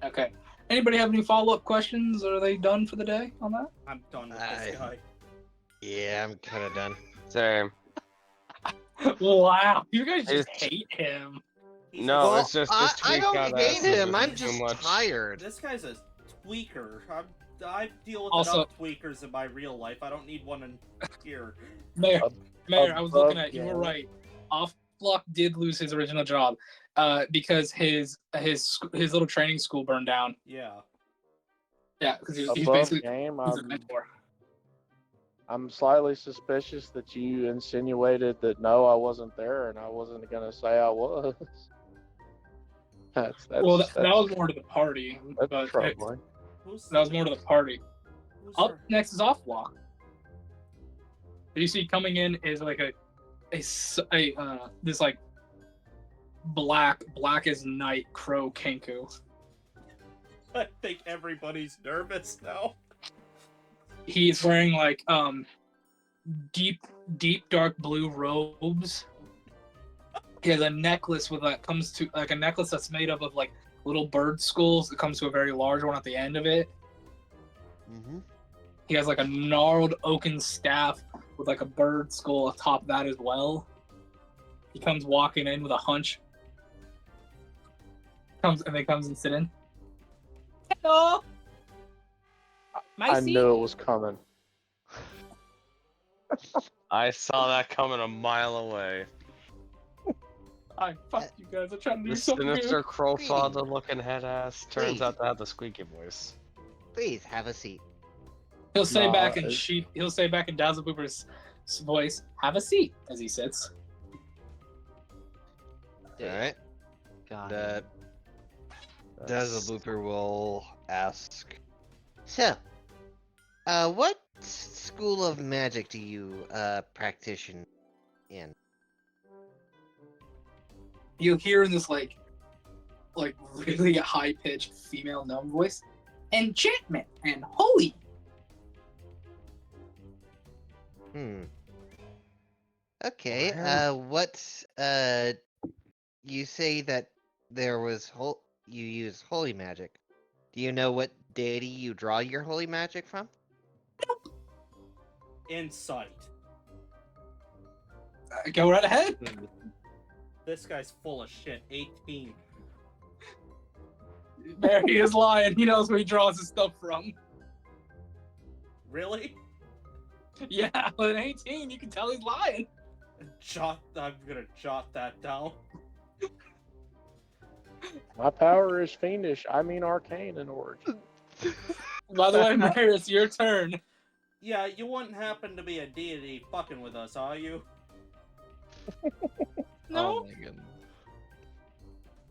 Okay. Anybody have any follow-up questions? Are they done for the day on that? I'm done with this guy. Yeah, I'm kind of done. Same. Wow, you guys just hate him. No, Well, it's just I tweak don't out hate acid him. is I'm too just much. tired. This guy's a tweaker. I deal with Also- enough tweakers in my real life. I don't need one in here. Mayor, I was Above looking at you. You were game. right. Off Offlock did lose his original job, because his little training school burned down. Yeah. Yeah, because he's Above basically game, he's a mentor. I'm slightly suspicious that you insinuated that no, I wasn't there, and I wasn't gonna say I was. That's Well, that was more to the party, that's but troubling. that was more to the party. Who's Up her- next is Offlock. You see coming in is like this like black as night crow kenku. I think everybody's nervous now. He's wearing like deep dark blue robes. He has a necklace with a necklace that's made up of like little bird skulls that comes to a very large one at the end of it. Mm-hmm. He has like a gnarled oaken staff with like a bird skull atop that as well. He comes walking in with a hunch. Comes and sit in. Hello. I knew it was coming. I saw that coming a mile away. Fuck you guys. I'm trying to do The something sinister good. crowfather looking head ass turns Please. out to have the squeaky voice. Please have a seat. He'll say Nah, back in it- He'll say back in Dazzle Booper's voice, "Have a seat," as he sits. Dude, All right. God. Dazzle Booper will ask. So, what school of magic do you practice in? You hear in this like really high pitched female gnome voice, enchantment and holy. Okay. What? You say that there was you use holy magic. Do you know what deity you draw your holy magic from? Insight. Go right ahead. This guy's full of shit. 18. There he is lying. He knows where he draws his stuff from. Really? Yeah, with an 18, you can tell he's lying. I'm gonna jot that down. My power is fiendish. I mean arcane in origin. By the way, Marius, your turn. Yeah, you wouldn't happen to be a deity fucking with us, are you? No, Oh my goodness.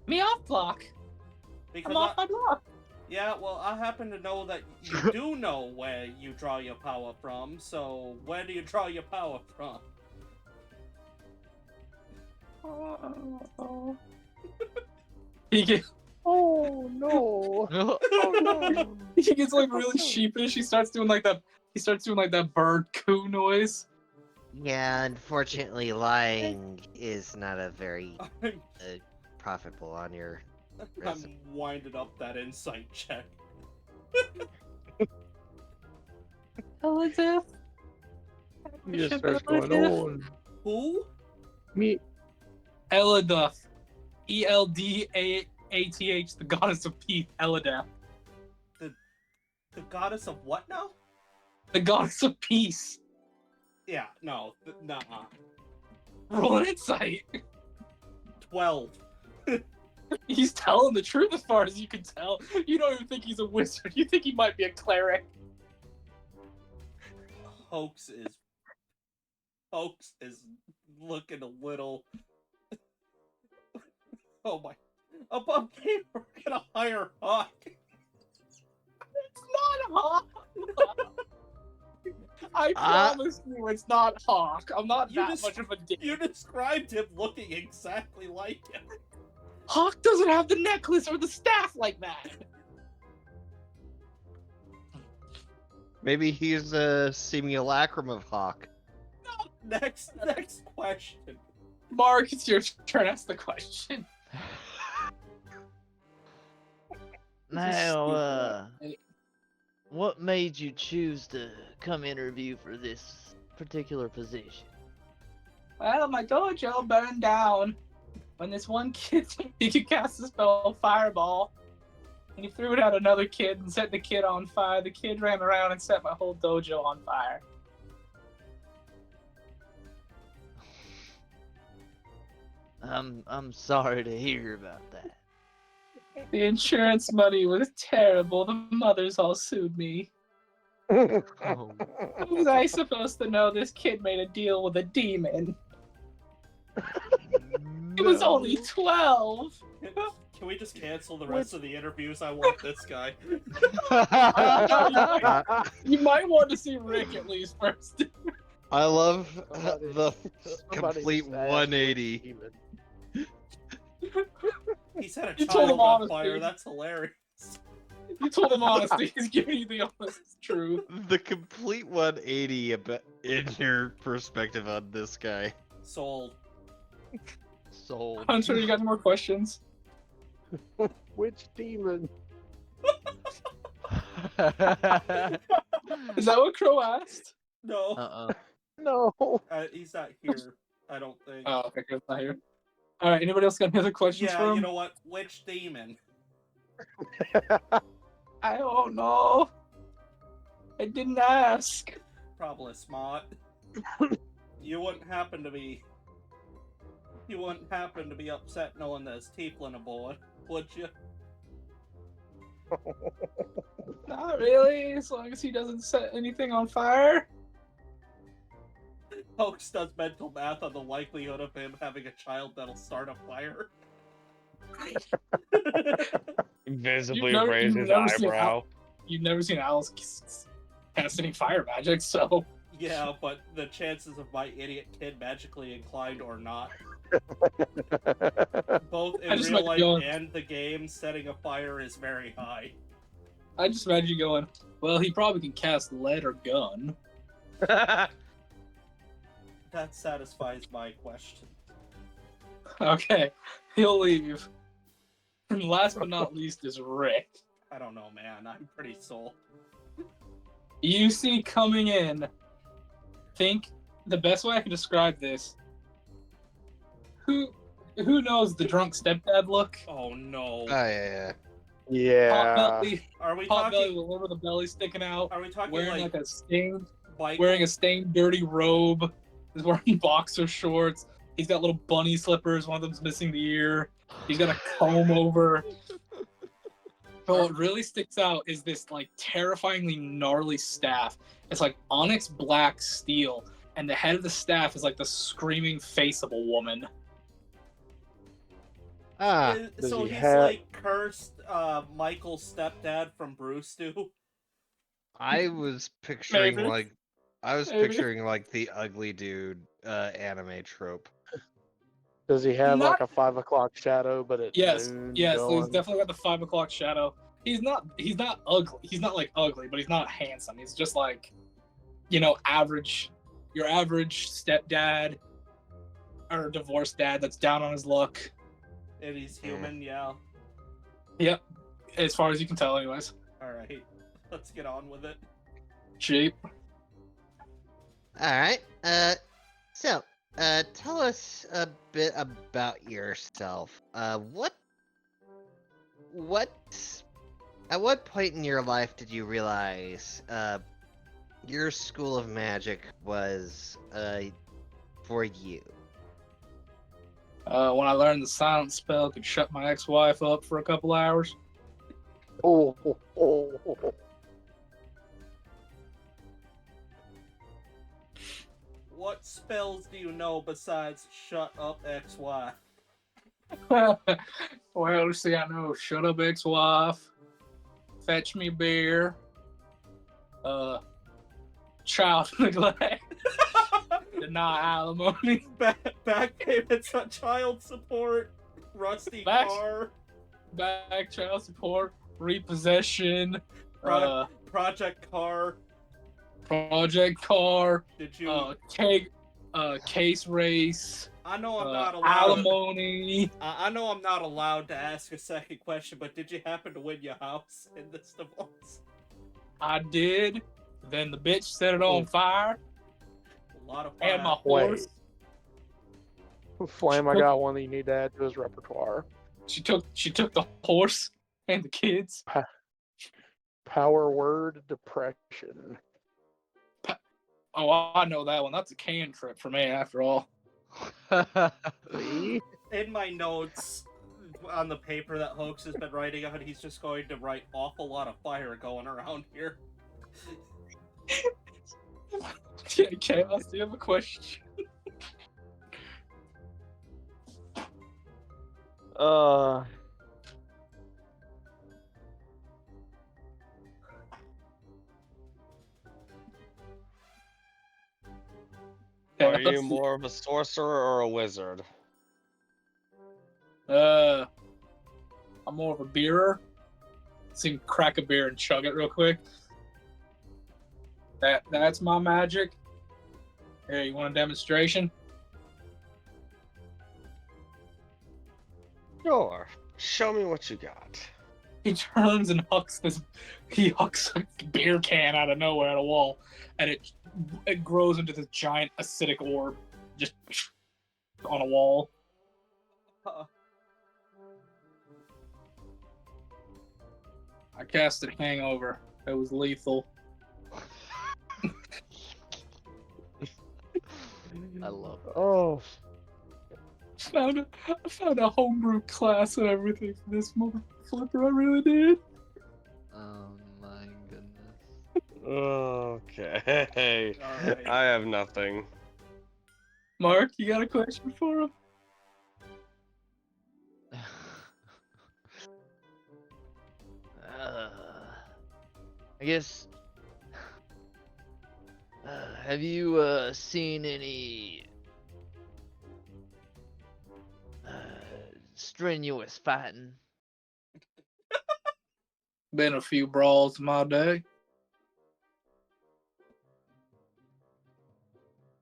me off block. Because I'm off my block. yeah, well, I happen to know that you do know where you draw your power from, so where do you draw your power from? He gets, Oh no! Oh no! he gets like really sheepish. He starts doing like that bird coo noise. Yeah, unfortunately, lying is not a very I'm, profitable on your. I'm winding up that insight check. Elizabeth. He just starts going on. Who? Me. Eladath. Eldath, the goddess of peace. Eladath. The goddess of what now? The goddess of peace. Yeah, no, nuh-uh. Roll an insight. 12. He's telling the truth as far as you can tell. You don't even think he's a wizard. You think he might be a cleric. Hoax is looking a little. Oh my! Above game, we're gonna hire Hawk. It's not Hawk. I promise you, it's not Hawk. I'm not You that just- much of a dick. You described him looking exactly like him. Hawk doesn't have the necklace or the staff like that. Maybe he's a simulacrum of Hawk. Next question. Mark, it's your turn. Ask the question. Now, what made you choose to come interview for this particular position? Well, my dojo burned down when this one kid he could cast the spell Fireball. And he threw it at another kid and set the kid on fire. The kid ran around and set my whole dojo on fire. I'm sorry to hear about that. The insurance money was terrible. The mothers all sued me. Oh, How was I supposed to know this kid made a deal with a demon? He was only 12. Can we just cancel the rest of the interviews? I want this guy. You might want to see Rick at least first. I love Somebody- the Somebody complete stashed 180. demon. He set a You told him child on honestly. fire. That's hilarious. You told him honestly. He's giving you the honest truth. The complete 180 in your perspective on this guy. Sold. sold. Hunter, you got any more questions? Which demon? Is that what Crow asked? No, No. he's not here. I don't think. Oh, okay, good. Not here. All right. Anybody else got any other questions for Yeah, him? you know what? Which demon? I don't know. I didn't ask. Probably Smart. You wouldn't happen to be upset knowing there's Tieflin aboard, would you? Not really. As long as he doesn't set anything on fire. Hoax does mental math on the likelihood of him having a child that'll start a fire. Visibly You've raise never his seen eyebrow. You've never seen Alice cast any fire magic, so Yeah, but the chances of my idiot kid magically inclined or not, both I in just real might life go on- and the game, setting a fire is very high. I just imagine you going, well, he probably can cast lead or gun. That satisfies my question. Okay, he'll leave. And last but not least is Rick. I don't know, man. I'm pretty sold. You see coming in, think the best way I can describe this. Who knows the drunk stepdad look? Oh no. Oh, yeah. Yeah. Are we Pot belly talking? with a little bit of belly sticking out, Are we talking wearing like like a stained, bike? wearing a stained, dirty robe. He's wearing boxer shorts. He's got little bunny slippers. One of them's missing the ear. He's got a comb over. But what really sticks out is this like terrifyingly gnarly staff. It's like onyx black steel, and the head of the staff is like the screaming face of a woman. Ah, Does So he he's have- like cursed Michael's stepdad from Bruce Stew. I was picturing Maybe. like Maybe. picturing like the ugly dude anime trope. Does he have Not- like a 5 o'clock shadow, but at Yes, noon yes. So he's going? definitely got the 5 o'clock shadow. He's not ugly. He's not like ugly, but he's not handsome. He's just like, average. Your average stepdad or divorced dad that's down on his luck. And he's human, yeah. Yep. As far as you can tell, anyways. Alright. Let's get on with it. Cheap. All right. So, tell us a bit about yourself. At what point in your life did you realize, your school of magic was, for you? When I learned the silence spell could shut my ex-wife up for a couple hours. Oh. What spells do you know besides shut up XY? Well, see, I know shut up ex-wife, fetch me beer, child neglect, deny alimony, Back payments on child support, rusty Back- car, back child support, repossession, project car. project car, Did you? case race, I know I'm not allowed. alimony. I know I'm not allowed to ask a second question, but did you happen to win your house in this divorce? I did. Then the bitch set it on fire, A lot of fire. and my Wait. horse. Flame, I got one that you need to add to his repertoire. She took the horse and the kids. Power word depression. Oh, I know that one. That's a cantrip for me, after all. See? In my notes on the paper that Hoax has been writing out, he's just going to write awful lot of fire going around here. Yeah, Chaos, do you have a question? Are you Chaos? more of a sorcerer or a wizard? I'm more of a beerer. So you can crack a beer and chug it real quick. That's my magic. Here, you want a demonstration? Sure. Show me what you got. He turns and hucks a beer can out of nowhere at a wall, and it grows into this giant acidic orb, just on a wall. I casted Hangover. It was lethal. I love it. Oh, I found a homebrew class and everything for this motherfucker. I really did. Oh my goodness. Okay. Alright. I have nothing. Mark, you got a question for him? I guess. Have you seen any strenuous fighting? Been a few brawls in my day.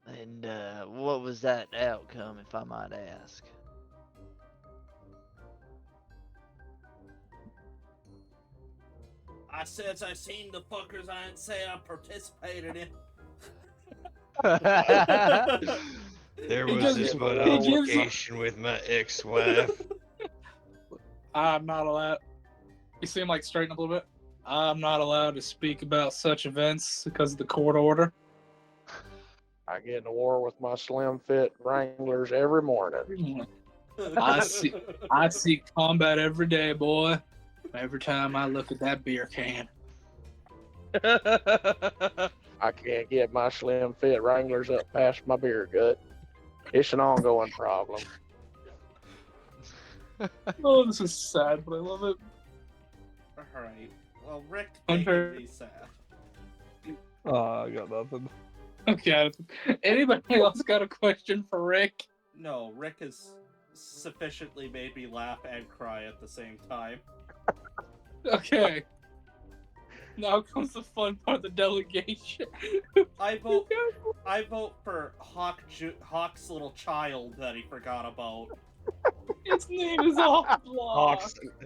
And what was that outcome, if I might ask? I says I seen the fuckers. I didn't say I participated in. There He was gives this you- one he gives- altercation with my ex-wife. I'm not allowed. You seem like straighten up a little bit. I'm not allowed to speak about such events because of the court order. I get into war with my slim fit Wranglers every morning. I see combat every day, boy. Every time I look at that beer can. I can't get my slim fit Wranglers up past my beer gut. It's an ongoing problem. Oh, this is sad, but I love it. Alright. Well, Rick Hunter. making me sad. I got nothing. Okay. Anybody else got a question for Rick? No, Rick has sufficiently made me laugh and cry at the same time. Okay. Now comes the fun part of the delegation. I vote for Hawk's little child that he forgot about. Its name is Off Block.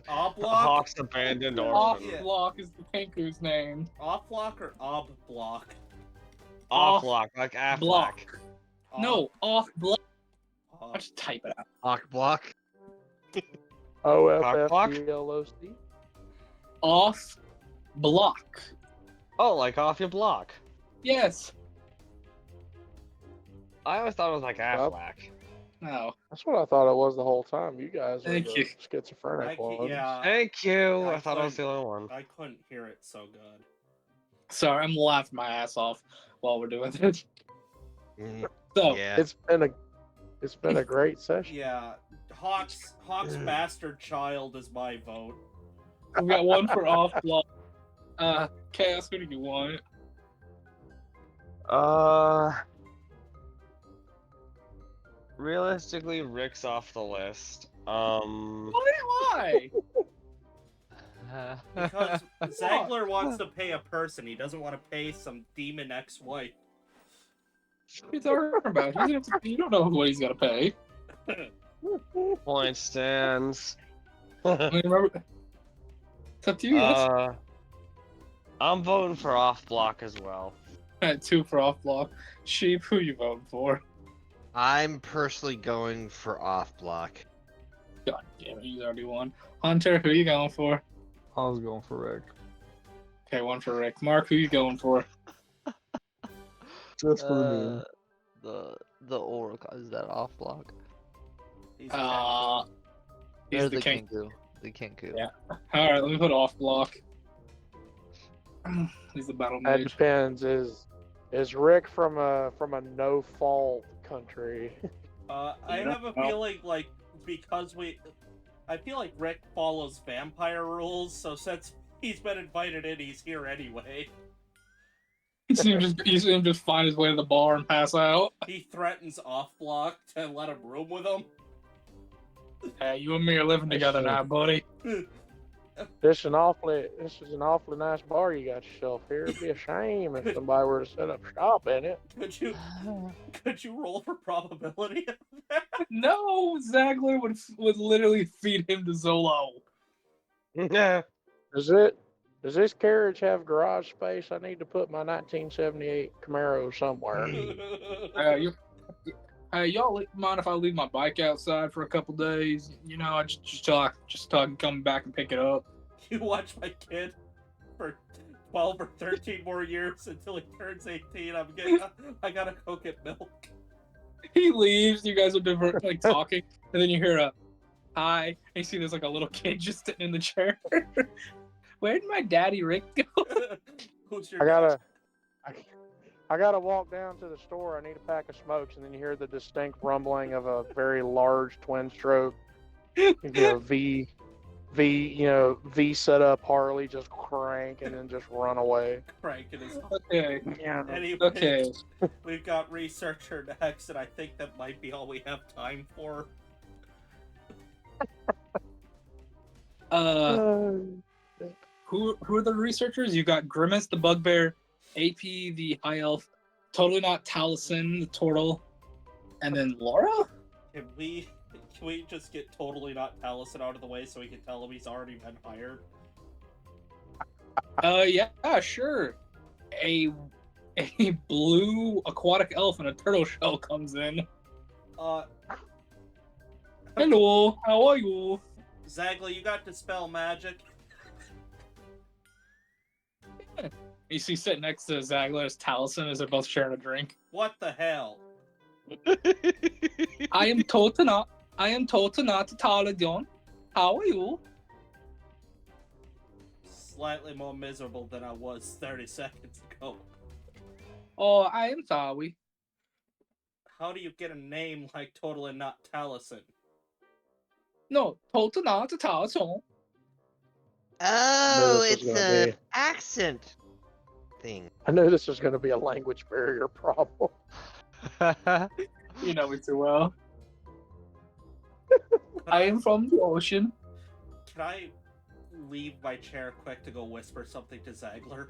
Oblok? Hawk's abandoned Off orphan. Yeah. Block is the Pinku's name. Offblock or Obblock? Off block, like Affleck. Block. No, Off Block. Off- I'll just type it out. Lock block. OFFBLOC. Off Block. Oh, like off your block. Yes. I always thought it was like Well, Affleck. No. That's what I thought it was the whole time. You guys are Thank the you. schizophrenic ones. Yeah, Thank you. I I thought I was the only one. I couldn't hear it so good. Sorry, I'm laughing my ass off while we're doing this. Mm, So, yeah. It's been a great session. Yeah, Hawk's bastard child is my vote. we got one for Off Block. Chaos, who do you want? Realistically, Rick's off the list. Why? Because Zagler wants to pay a person, he doesn't want to pay some demon ex-wife. What are you talking about? He doesn't have to, you don't know what he's got to pay. Point stands. I mean, remember, it's up to you. That's I'm voting for off block as well. two for Off Block. Sheep, who you voting for? I'm personally going for off block. God damn it, you already won. Hunter, who you going for? I was going for Rick. Okay, one for Rick. Mark, who you going for? Just for the meme. The Oracle, is that Off Block? He's He's There's the the king. Kingu. The Kingu. Yeah. All right, let me put off block. He's the battle That mage. depends. Is Rick from a no fault country? I Yeah. have a feeling like because I feel like Rick follows vampire rules, so since he's been invited in, he's here anyway. You see him just find his way to the bar and pass out. He threatens off block to let him room with him. Hey, you and me are living together now, buddy. This is an awfully nice bar you got yourself here. It'd be a shame if somebody were to set up shop in it. Could you roll for probability of that? No, Zagler would literally feed him to Zolo. Yeah. Does this carriage have garage space? I need to put my 1978 Camaro somewhere. Y'all mind if I leave my bike outside for a couple days? You know, I just till I can come back and pick it up. You watch my kid for 12 or 13 more years until he turns 18. I gotta go get milk. He leaves. You guys are like talking, and then you hear a hi. And you see there's like a little kid just sitting in the chair. Where did my daddy Rick go? Who's your I gotta walk down to the store. I need a pack of smokes, and then you hear the distinct rumbling of a very large twin stroke, V set up Harley just crank and then just run away. cranking his Okay. Yeah. Anyway, Okay. we've got researcher next, and I think that might be all we have time for. Who are the researchers? You got Grimace the Bugbear, AP the High Elf, Totally Not Taliesin the Turtle, and then Laura? Can we just get Totally Not Taliesin out of the way so we can tell him he's already been hired? Yeah, sure. A blue aquatic elf in a turtle shell comes in. Hello, how are you? Zagla, you got Dispel Magic? You see sitting next to Zagler is Taliesin as they're both sharing a drink. What the hell? I am Totanat Taladion. How are you? Slightly more miserable than I was 30 seconds ago. Oh, I am sorry. How do you get a name like Totally Not Taliesin? No, Totanat Taliesin. Oh, this was it's gonna an be- accent thing. I knew this was going to be a language barrier problem. You know me too well. I am from the ocean. Can I leave my chair quick to go whisper something to Zagler?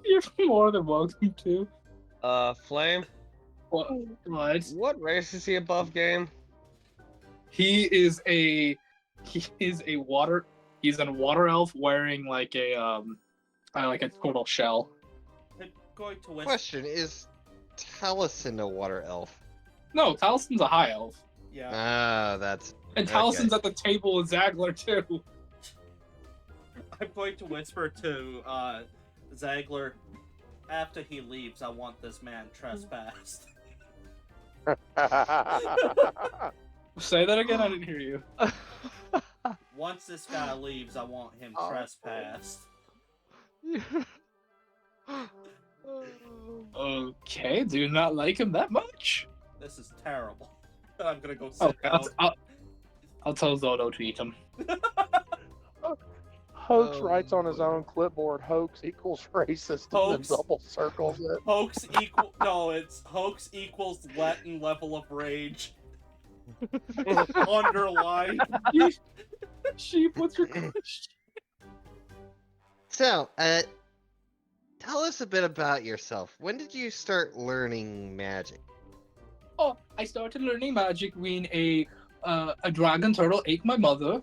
You're more than welcome to. Flame, What? what race is he above game? He's a water elf wearing like a turtle shell. I'm going to whisper. Question, is Taliesin a water elf? No, Talison's a high elf. Yeah. Ah, that's... And Okay. Talison's at the table with Zagler too. I'm going to whisper to Zagler. After he leaves, I want this man trespassed. Say that again, I didn't hear you. Once this guy leaves, I want him trespassed. Okay, do you not like him that much? This is terrible. I'm gonna go sit Okay, down. I'll tell Zodo to eat him. Hoax writes on his own clipboard, hoax equals racist, and Hoax. then double circles it. It's hoax equals Latin level of rage. Underline. Sheep, what's your question? So, tell us a bit about yourself. When did you start learning magic? Oh, I started learning magic when a dragon turtle ate my mother.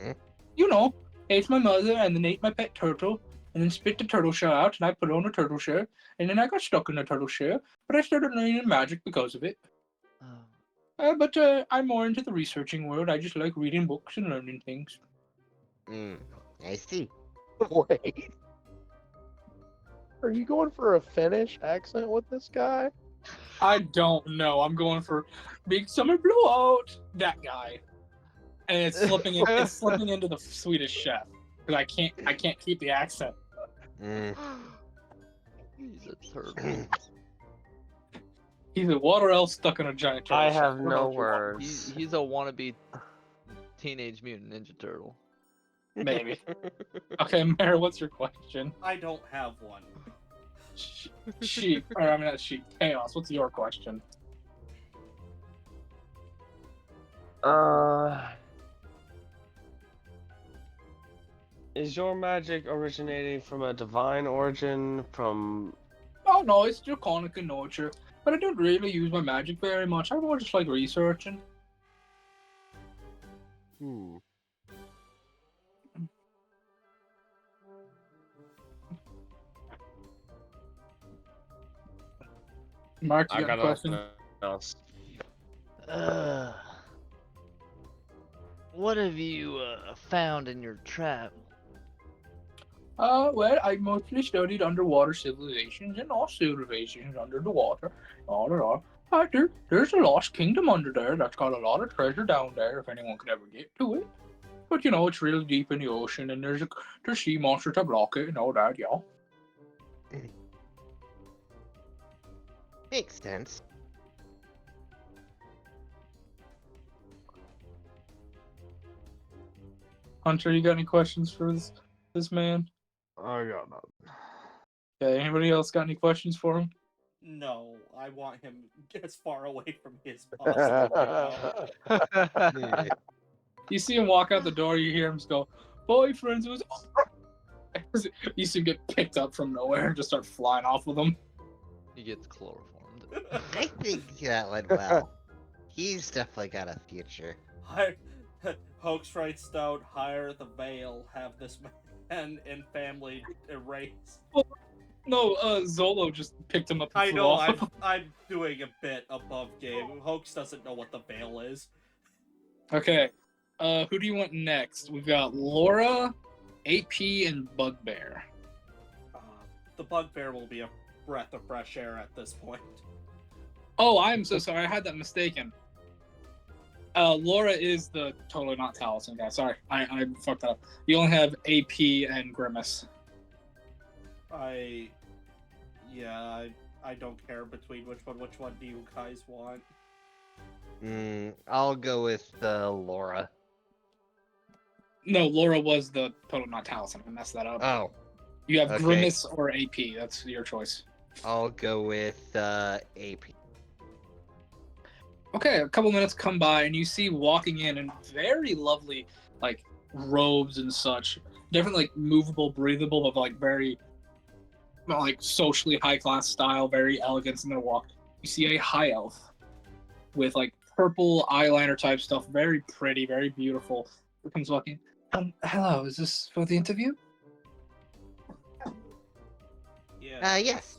Hmm? You know, ate my mother and then ate my pet turtle and then spit the turtle shell out and I put on a turtle shell and then I got stuck in the turtle shell. But I started learning magic because of it. But I'm more into the researching world. I just like reading books and learning things. I see. Wait. Are you going for a Finnish accent with this guy? I don't know. I'm going for big summer blowout. That guy, and it's slipping in. It's slipping into the Swedish chef because I can't keep the accent. Mm. He's a turtle. He's a water elf stuck in a giant turtle. I shell. have What no else you want? words. He's a wannabe Teenage Mutant Ninja Turtle. Maybe. Okay, Mare, what's your question? I don't have one. Sheep, or I mean not sheep. Chaos. What's your question? Is your magic originating from a divine origin? From Oh no, it's draconic in nature, but I don't really use my magic very much. I more just like researching. Mark, you I got a got question? nothing else. What have you found in your trap? Well, I mostly studied underwater civilizations and all civilizations under the water. There's a lost kingdom under there that's got a lot of treasure down there if anyone could ever get to it. But you know, it's really deep in the ocean and there's sea monster to block it and all that, yeah. Makes sense. Hunter, you got any questions for this man? I got nothing. Okay, anybody else got any questions for him? No, I want him as far away from his possible right now. You see him walk out the door, you hear him just go, boyfriends was you see him get picked up from nowhere and just start flying off with him. He gets chloroformed. I think that went well. He's definitely got a future. Hoax writes down, hire the veil, have this man and family erased. No, Zolo just picked him up and I flew know, off. I'm doing a bit above game. Hoax doesn't know what the veil is. Okay, who do you want next? We've got Laura, AP, and Bugbear. The bugbear will be a breath of fresh air at this point. Oh, I'm so sorry. I had that mistaken. Laura is the totally not Taliesin guy. Sorry, I fucked that up. You only have AP and Grimace. I don't care between which one do you guys want? I'll go with Laura. No, Laura was the total not Taliesin. I messed that up. Oh, You have okay. Grimace or AP. That's your choice. I'll go with AP. Okay, a couple minutes come by and you see walking in very lovely like robes and such. Different like movable, breathable, but like very like socially high class style, very elegant in their walk. You see a high elf with like purple eyeliner type stuff, very pretty, very beautiful. Who comes walking? Hello, is this for the interview? Yeah. Yes.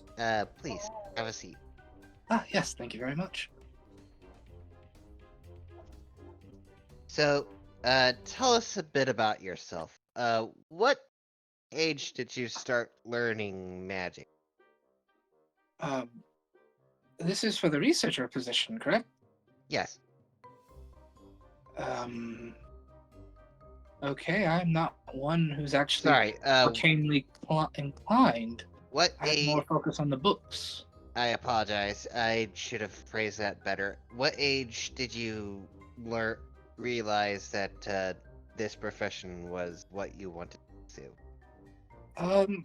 Please have a seat. Yes, thank you very much. So, tell us a bit about yourself. What age did you start learning magic? This is for the researcher position, correct? Yes. Okay, I'm not one who's actually Sorry. arcanely inclined. What I have age? more focus on the books. I apologize. I should have phrased that better. What age did you realize that this profession was what you wanted to do?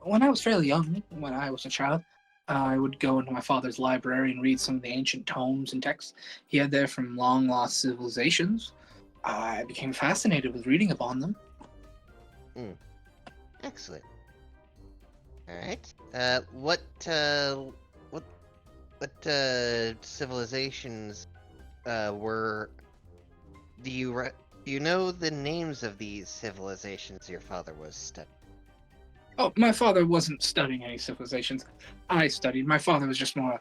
When I was fairly young, when I was a child, I would go into my father's library and read some of the ancient tomes and texts he had there from long lost civilizations. I became fascinated with reading upon them. Excellent. All right. What civilizations were? Do you know the names of these civilizations your father was studying? Oh, my father wasn't studying any civilizations. I studied. My father was just more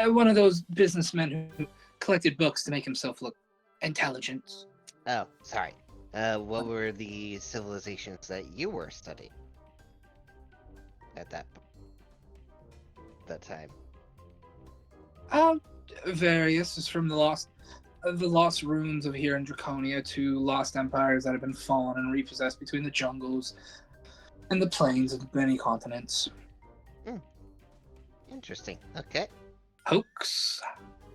one of those businessmen who collected books to make himself look intelligent. Oh, sorry. What were the civilizations that you were studying at that time? Various is from the lost ruins of here in Draconia to lost empires that have been fallen and repossessed between the jungles and the plains of many continents. Interesting. Okay. Hoax.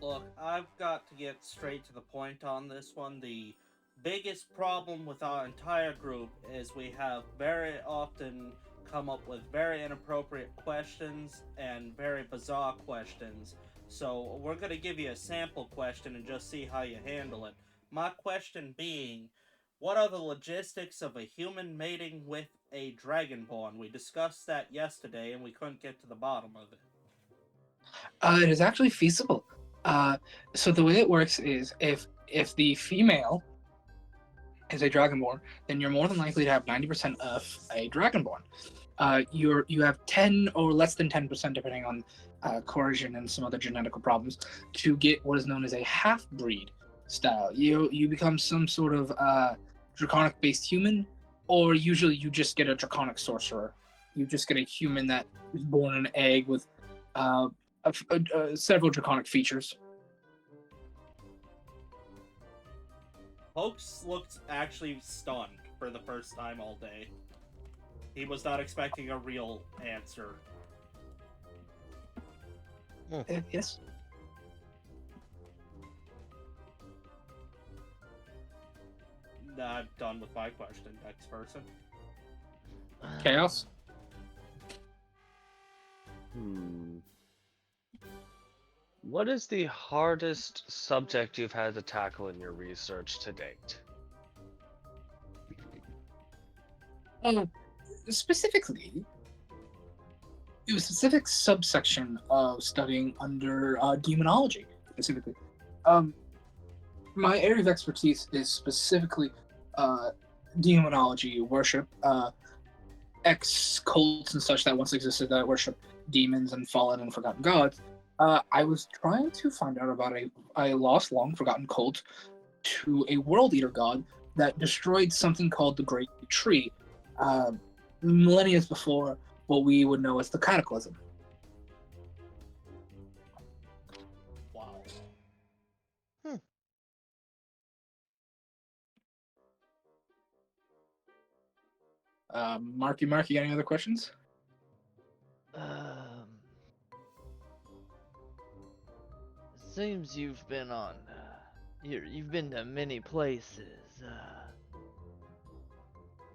Look, I've got to get straight to the point on this one. The biggest problem with our entire group is we have very often come up with very inappropriate questions and very bizarre questions. So we're going to give you a sample question and just see how you handle it. My question being, what are the logistics of a human mating with a dragonborn? We discussed that yesterday and we couldn't get to the bottom of it. It is actually feasible. So the way it works is if the female is a dragonborn, then you're more than likely to have 90% of a dragonborn. You have 10 or less than 10%, depending on coercion and some other genetical problems, to get what is known as a half-breed style. You become some sort of draconic-based human, or usually you just get a draconic sorcerer. You just get a human that is born in an egg with several draconic features. Hoax looked actually stunned for the first time all day. He was not expecting a real answer. Yes. I'm done with my question. Next person. Chaos. What is the hardest subject you've had to tackle in your research to date? Specifically, it was a specific subsection of studying under demonology, specifically. My area of expertise is specifically demonology, worship, ex-cults and such that once existed that worship demons and fallen and forgotten gods. I was trying to find out about a lost, long-forgotten cult to a world eater god that destroyed something called the Great Tree, millennia before what we would know as the Cataclysm. Wow. Marky, you got any other questions? It seems you've been on. You've been to many places.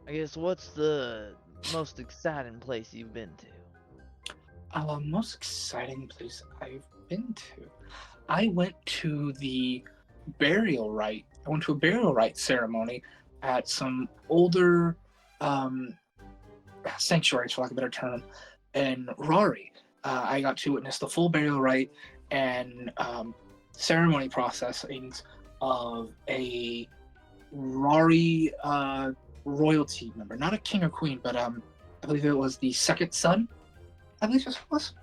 I guess what's the most exciting place you've been to? Most exciting place I've been to. I went to the burial rite. I went to a burial rite ceremony at some older sanctuaries, for lack of a better term, in Rari. I got to witness the full burial rite and ceremony processings of a Rari royalty member, not a king or queen, but I believe it was the second son. I believe it was.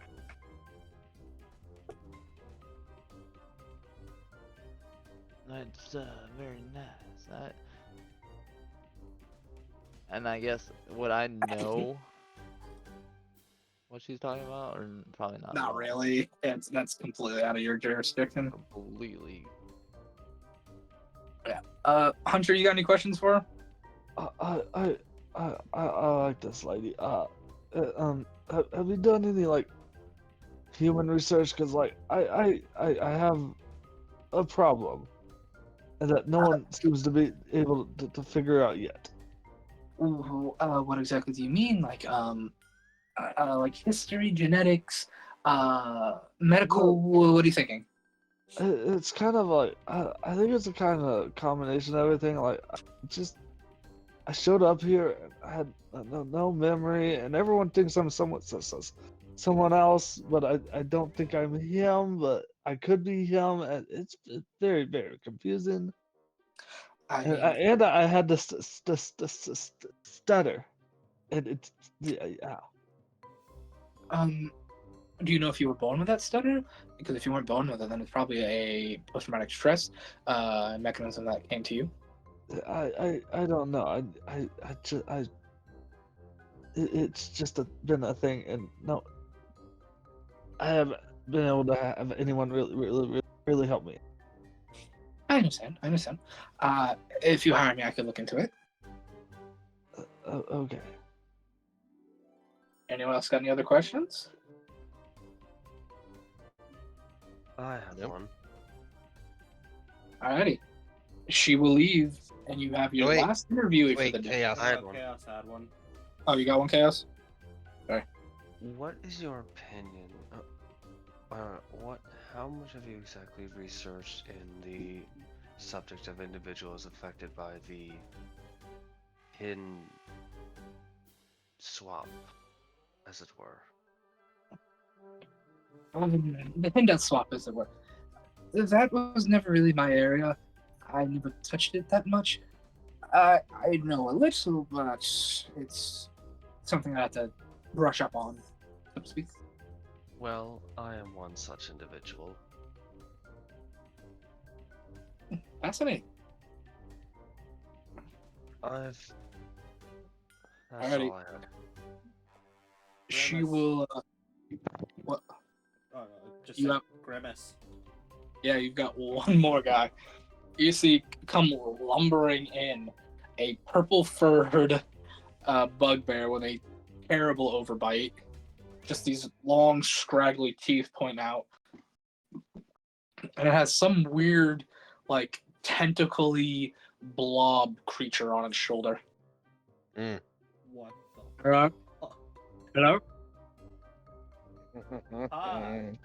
That's very nice. And I guess would I know what she's talking about, or probably not? Not really. That's completely out of your jurisdiction. Completely. Yeah. Hunter, you got any questions for her? I like this lady. Have you done any like human research? Because like I have a problem, and that no one seems to be able to figure out yet. Ooh, what exactly do you mean? Like history, genetics, medical. What are you thinking? It's kind of like I think it's a kind of combination of everything. Like I showed up here and I had no memory, and everyone thinks I'm someone else, but I don't think I'm him, but I could be him, and it's very, very confusing. I And I had this stutter, and it's yeah. Do you know if you were born with that stutter? Because if you weren't born with it, then it's probably a post-traumatic stress mechanism that came to you. I don't know. It's just been a thing, and no, I have been able to have anyone really help me. I understand. If you hire me, I could look into it. Okay. Anyone else got any other questions? I have Nope. one. Alrighty. She will leave, and you have your Wait. last interview for Wait, the day. Chaos. I had one. Chaos had one. Oh, you got one, Chaos? What is your opinion? How much have you exactly researched in the subject of individuals affected by the hidden swap, as it were? The Pindat swap, as it were. That was never really my area. I never touched it that much. I know a little, but it's something I have to brush up on, so to speak. Well, I am one such individual. Fascinating. That's Alrighty. all I have. She Grimace. will. What? Oh, no, just You said have- Grimace. Yeah, you've got one more guy. You see come lumbering in a purple furred bugbear with a terrible overbite. Just these long, scraggly teeth point out. And it has some weird, like, tentacly blob creature on its shoulder. What the? Hello? Hello? Hi.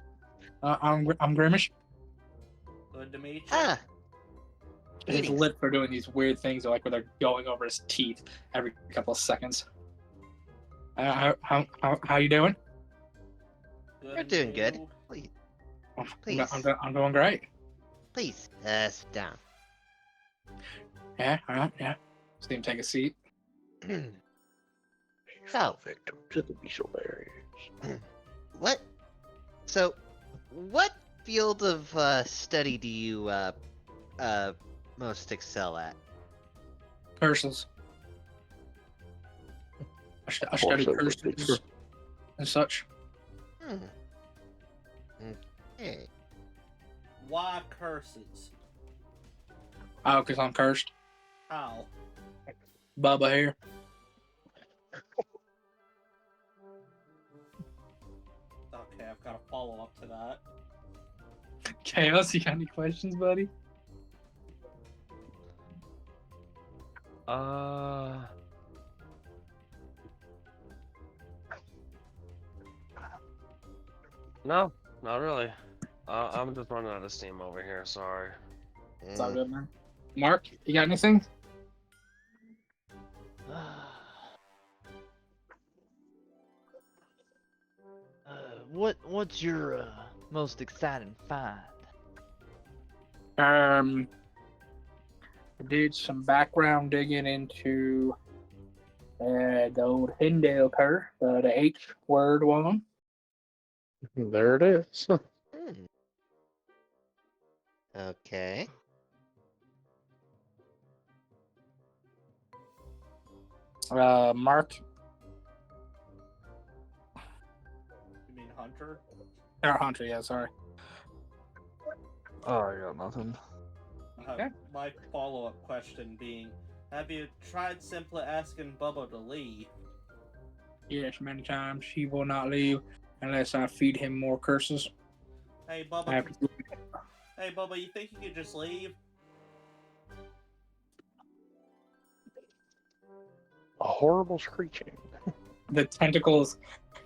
I'm Grimish. Good to meet you. Ah, His Greetings. lips are doing these weird things, like where they're going over his teeth every couple of seconds. How you doing? Good you're and doing good. you? Please, I'm, Please. I'm doing great. please, sit down. Yeah, all right, yeah. See him take a seat. So, Victim to the weasel berries. what? So, what field of study do you most excel at? Curses. I study Also, curses and such. Hmm. Okay. Why curses? Oh, because I'm cursed. How? Bubba here. Okay, I've got a follow up to that. Chaos, you got any questions, buddy? No, not really. I'm just running out of steam over here. Sorry. It's all good, man. Mark, you got anything? What's your most exciting find? I did some background digging into the old Hindale curse, the H word one. There it is. Hmm. Okay. Mark, You mean Hunter? or Hunter, yeah, sorry. Oh, I got nothing. Okay. My follow up question being, have you tried simply asking Bubba to leave? Yes, many times. He will not leave unless I feed him more curses. Hey I Bubba, have to hey Bubba, you think you could just leave? A horrible screeching. the tentacles.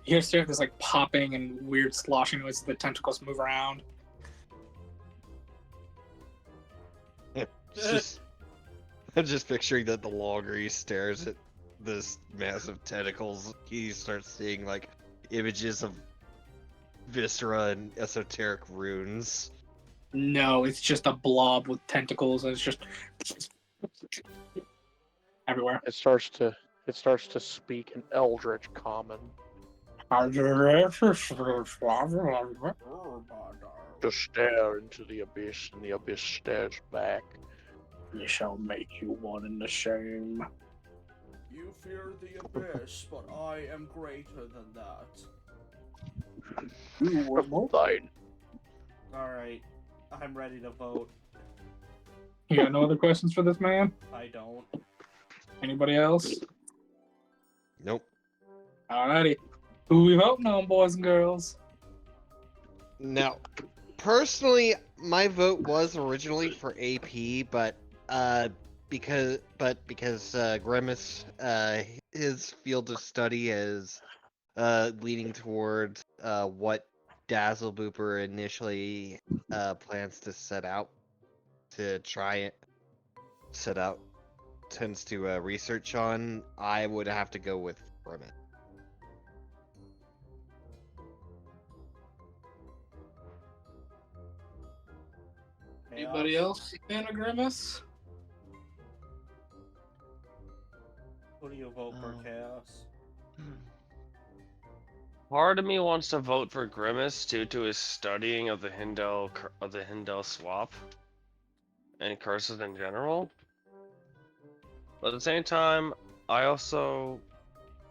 You hear this like popping and weird sloshing noises. The tentacles move around. It's just, I'm just picturing that the longer he stares at this massive tentacles, he starts seeing like images of viscera and esoteric runes. No, it's just a blob with tentacles, and it's just everywhere. It starts to speak in Eldritch Common. To stare into the abyss, and the abyss stares back. We shall make you one and the same. You fear the abyss, but I am greater than that. Ooh, one more. Fine. Alright, I'm ready to vote. You got no other questions for this man? I don't. Anybody else? Nope. Alrighty. Who we voting on, boys and girls? Now, personally, my vote was originally for AP, but because Grimace, his field of study is leaning towards what Dazzle Booper initially plans to set out to try it. Set out tends to research on. I would have to go with Revenant. Anybody Chaos? else? Fan of Grimace? Who do you vote for, Chaos? Part of me wants to vote for Grimace due to his studying of the Hindel swap and curses in general. But at the same time, I also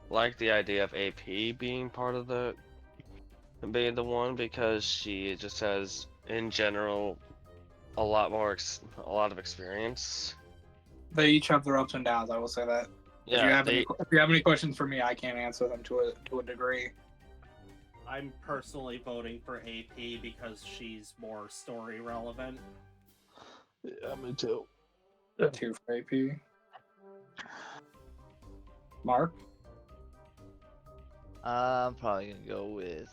like the idea of AP being part of the one because she just has, in general, a lot of experience. They each have their ups and downs. I will say that. Yeah, if you have any questions for me, I can't answer them to a degree. I'm personally voting for AP because she's more story relevant. Yeah, me too. 2 for AP. Mark? I'm probably gonna go with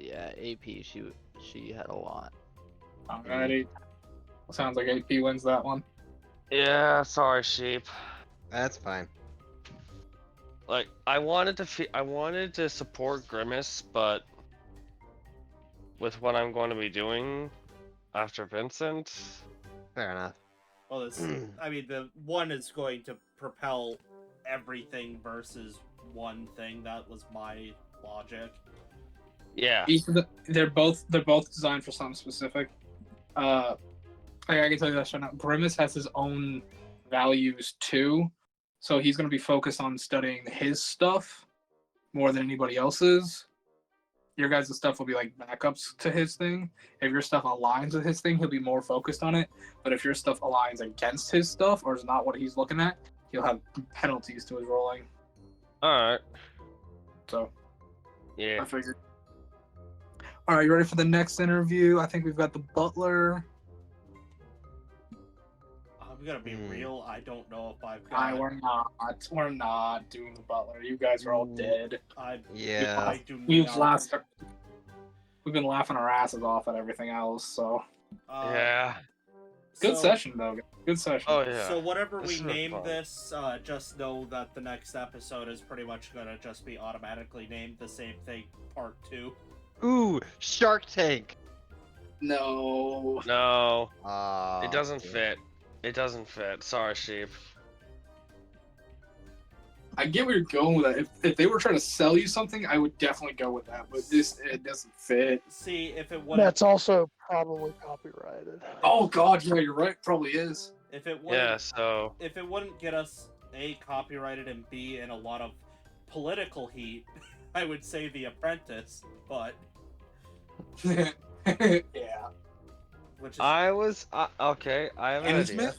AP. She had a lot. Alrighty. Sounds like AP wins that one. Yeah, sorry, sheep. That's fine. Like, I wanted to support Grimace, but with what I'm going to be doing after Vincent, Fair enough. Well, the one is going to propel everything versus one thing. That was my logic. yeah. They're both designed for something specific. I can tell you that right now. Grimace has his own values too, so he's going to be focused on studying his stuff more than anybody else's. Your guys' stuff will be like backups to his thing. If your stuff aligns with his thing, he'll be more focused on it. But if your stuff aligns against his stuff or is not what he's looking at, he'll have penalties to his rolling. Alright. So, Yeah. I figured. All right, you ready for the next interview? I think we've got the butler. I'm gonna be real. I don't know if I've got. We're not doing the butler. You guys are all dead. Yeah. I do We've not. We've been laughing our asses off at everything else. So Yeah. good session though. Good session. Oh yeah. So whatever This we is name fun. this, just know that the next episode is pretty much gonna just be automatically named the same thing, Part 2. Ooh, Shark Tank. No. No, Ah, it doesn't fit. It doesn't fit. Sorry, sheep. I get where you're going with that. If they were trying to sell you something, I would definitely go with that. But it doesn't fit. See, if it wouldn't, That's also probably copyrighted. Oh God, yeah, you're right. Probably is. if it wouldn't, Yeah. So if it wouldn't get us A, copyrighted, and B, in a lot of political heat, I would say The Apprentice, but Yeah. which is I was okay. I have an idea. Management.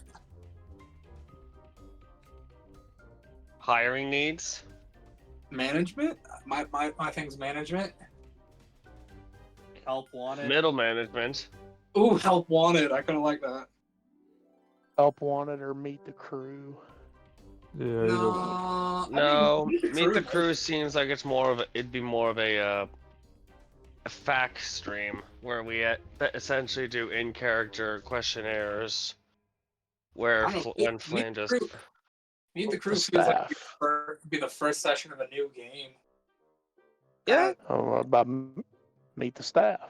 Hiring needs. Management. My thing's management. Help Wanted. Middle management. Ooh, help wanted. I kind of like that. Help wanted or meet the crew. Yeah, you go. No. No, Meet Meet the Crew seems like it'd be more of a fact stream where we essentially do in-character questionnaires where I don't know, when Meet Flame the just Crew. Meet the Crew The feels like staff. it'd be the first session of a new game. yeah Oh, what about meet the staff?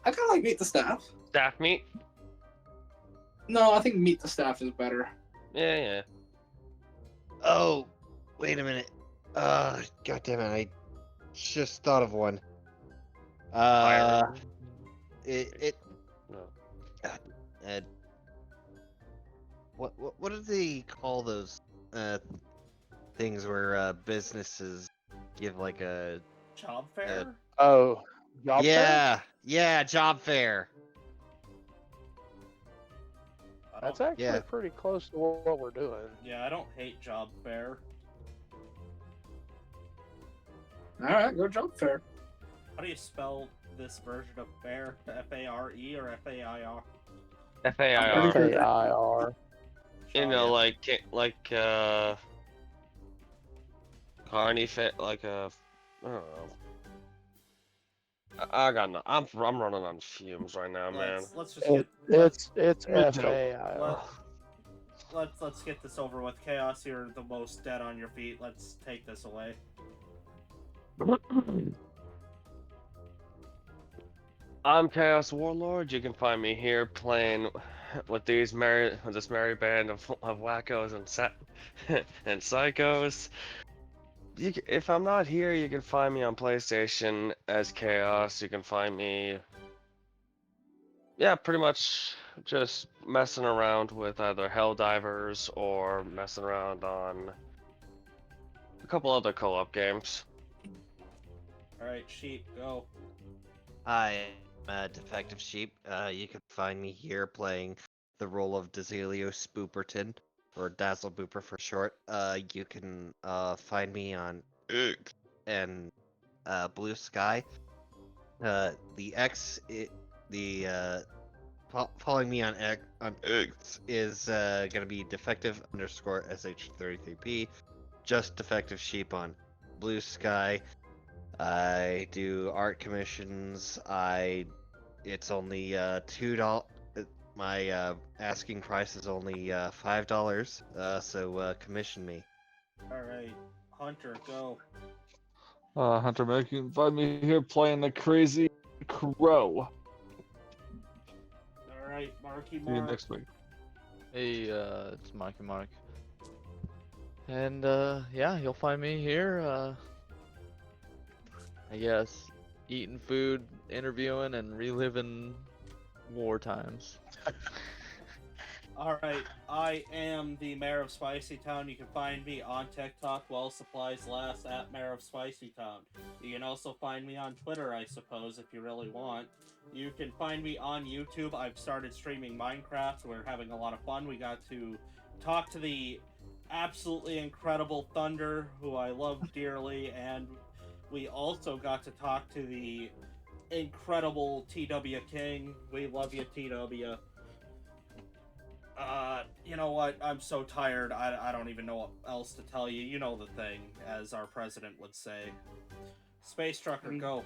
I kind of like Meet the Staff. staff meet. No, I think Meet the Staff is better. Yeah. Oh, wait a minute. God damn it! I just thought of one. Hiring. It No. Ed. What do they call those things where businesses give like a Job fair? Oh, job fair? Yeah, job fair. I That's don't, actually Yeah. pretty close to what we're doing. yeah, I don't hate job fair. All right, go job fair. How do you spell this version of fair? F-A-R-E or F-A-I-R? FAIR. FAIR. You know, Yeah. like Carney fit, like I don't know. I got no. I'm running on fumes right now, man. Let's just get It's Me too. FAIR. let's get this over with. Chaos, you're the most dead on your feet. Let's take this away. I'm Chaos Warlord. You can find me here playing with this merry band of wackos and psychos. If I'm not here, you can find me on PlayStation as Chaos. You can find me, yeah, pretty much just messing around with either Helldivers or messing around on a couple other co-op games. Alright, sheep, go. Hi, I'm Defective Sheep. You can find me here playing the role of Desilio Spooperton, or Dazzle Booper for short. You can find me on X and Blue Sky. The X, following me on X is gonna be defective_sh33p. Just Defective Sheep on Blue Sky. I do art commissions. It's only $2. My asking price is only $5. So commission me. Alright, Hunter, go. Hunter Mac, you can find me here playing the Crazy Crow. Alright, Marky See you Mark. next week. Hey, it's Marky Mark. And, yeah, you'll find me here, I guess, eating food, interviewing, and reliving war times. Alright, I am the Mayor of Spicy Town. You can find me on TikTok while supplies last at Mayor of Spicy Town. You can also find me on Twitter, I suppose, if you really want. You can find me on YouTube. I've started streaming Minecraft. We're having a lot of fun. We got to talk to the absolutely incredible Thunder, who I love dearly, and we also got to talk to the incredible TW King. We love you, TW. You know what? I'm so tired. I don't even know what else to tell you. You know the thing, as our president would say. Space Trucker, go.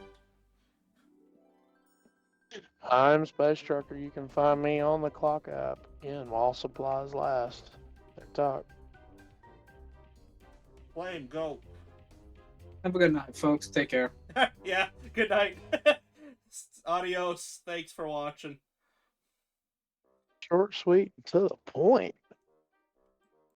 I'm Space Trucker. You can find me on the Clock app. Again, while supplies last. TikTok. Flame, go. Have a good night, folks. Take care. Yeah, good night. Adios. Thanks for watching. Short, sweet, and to the point.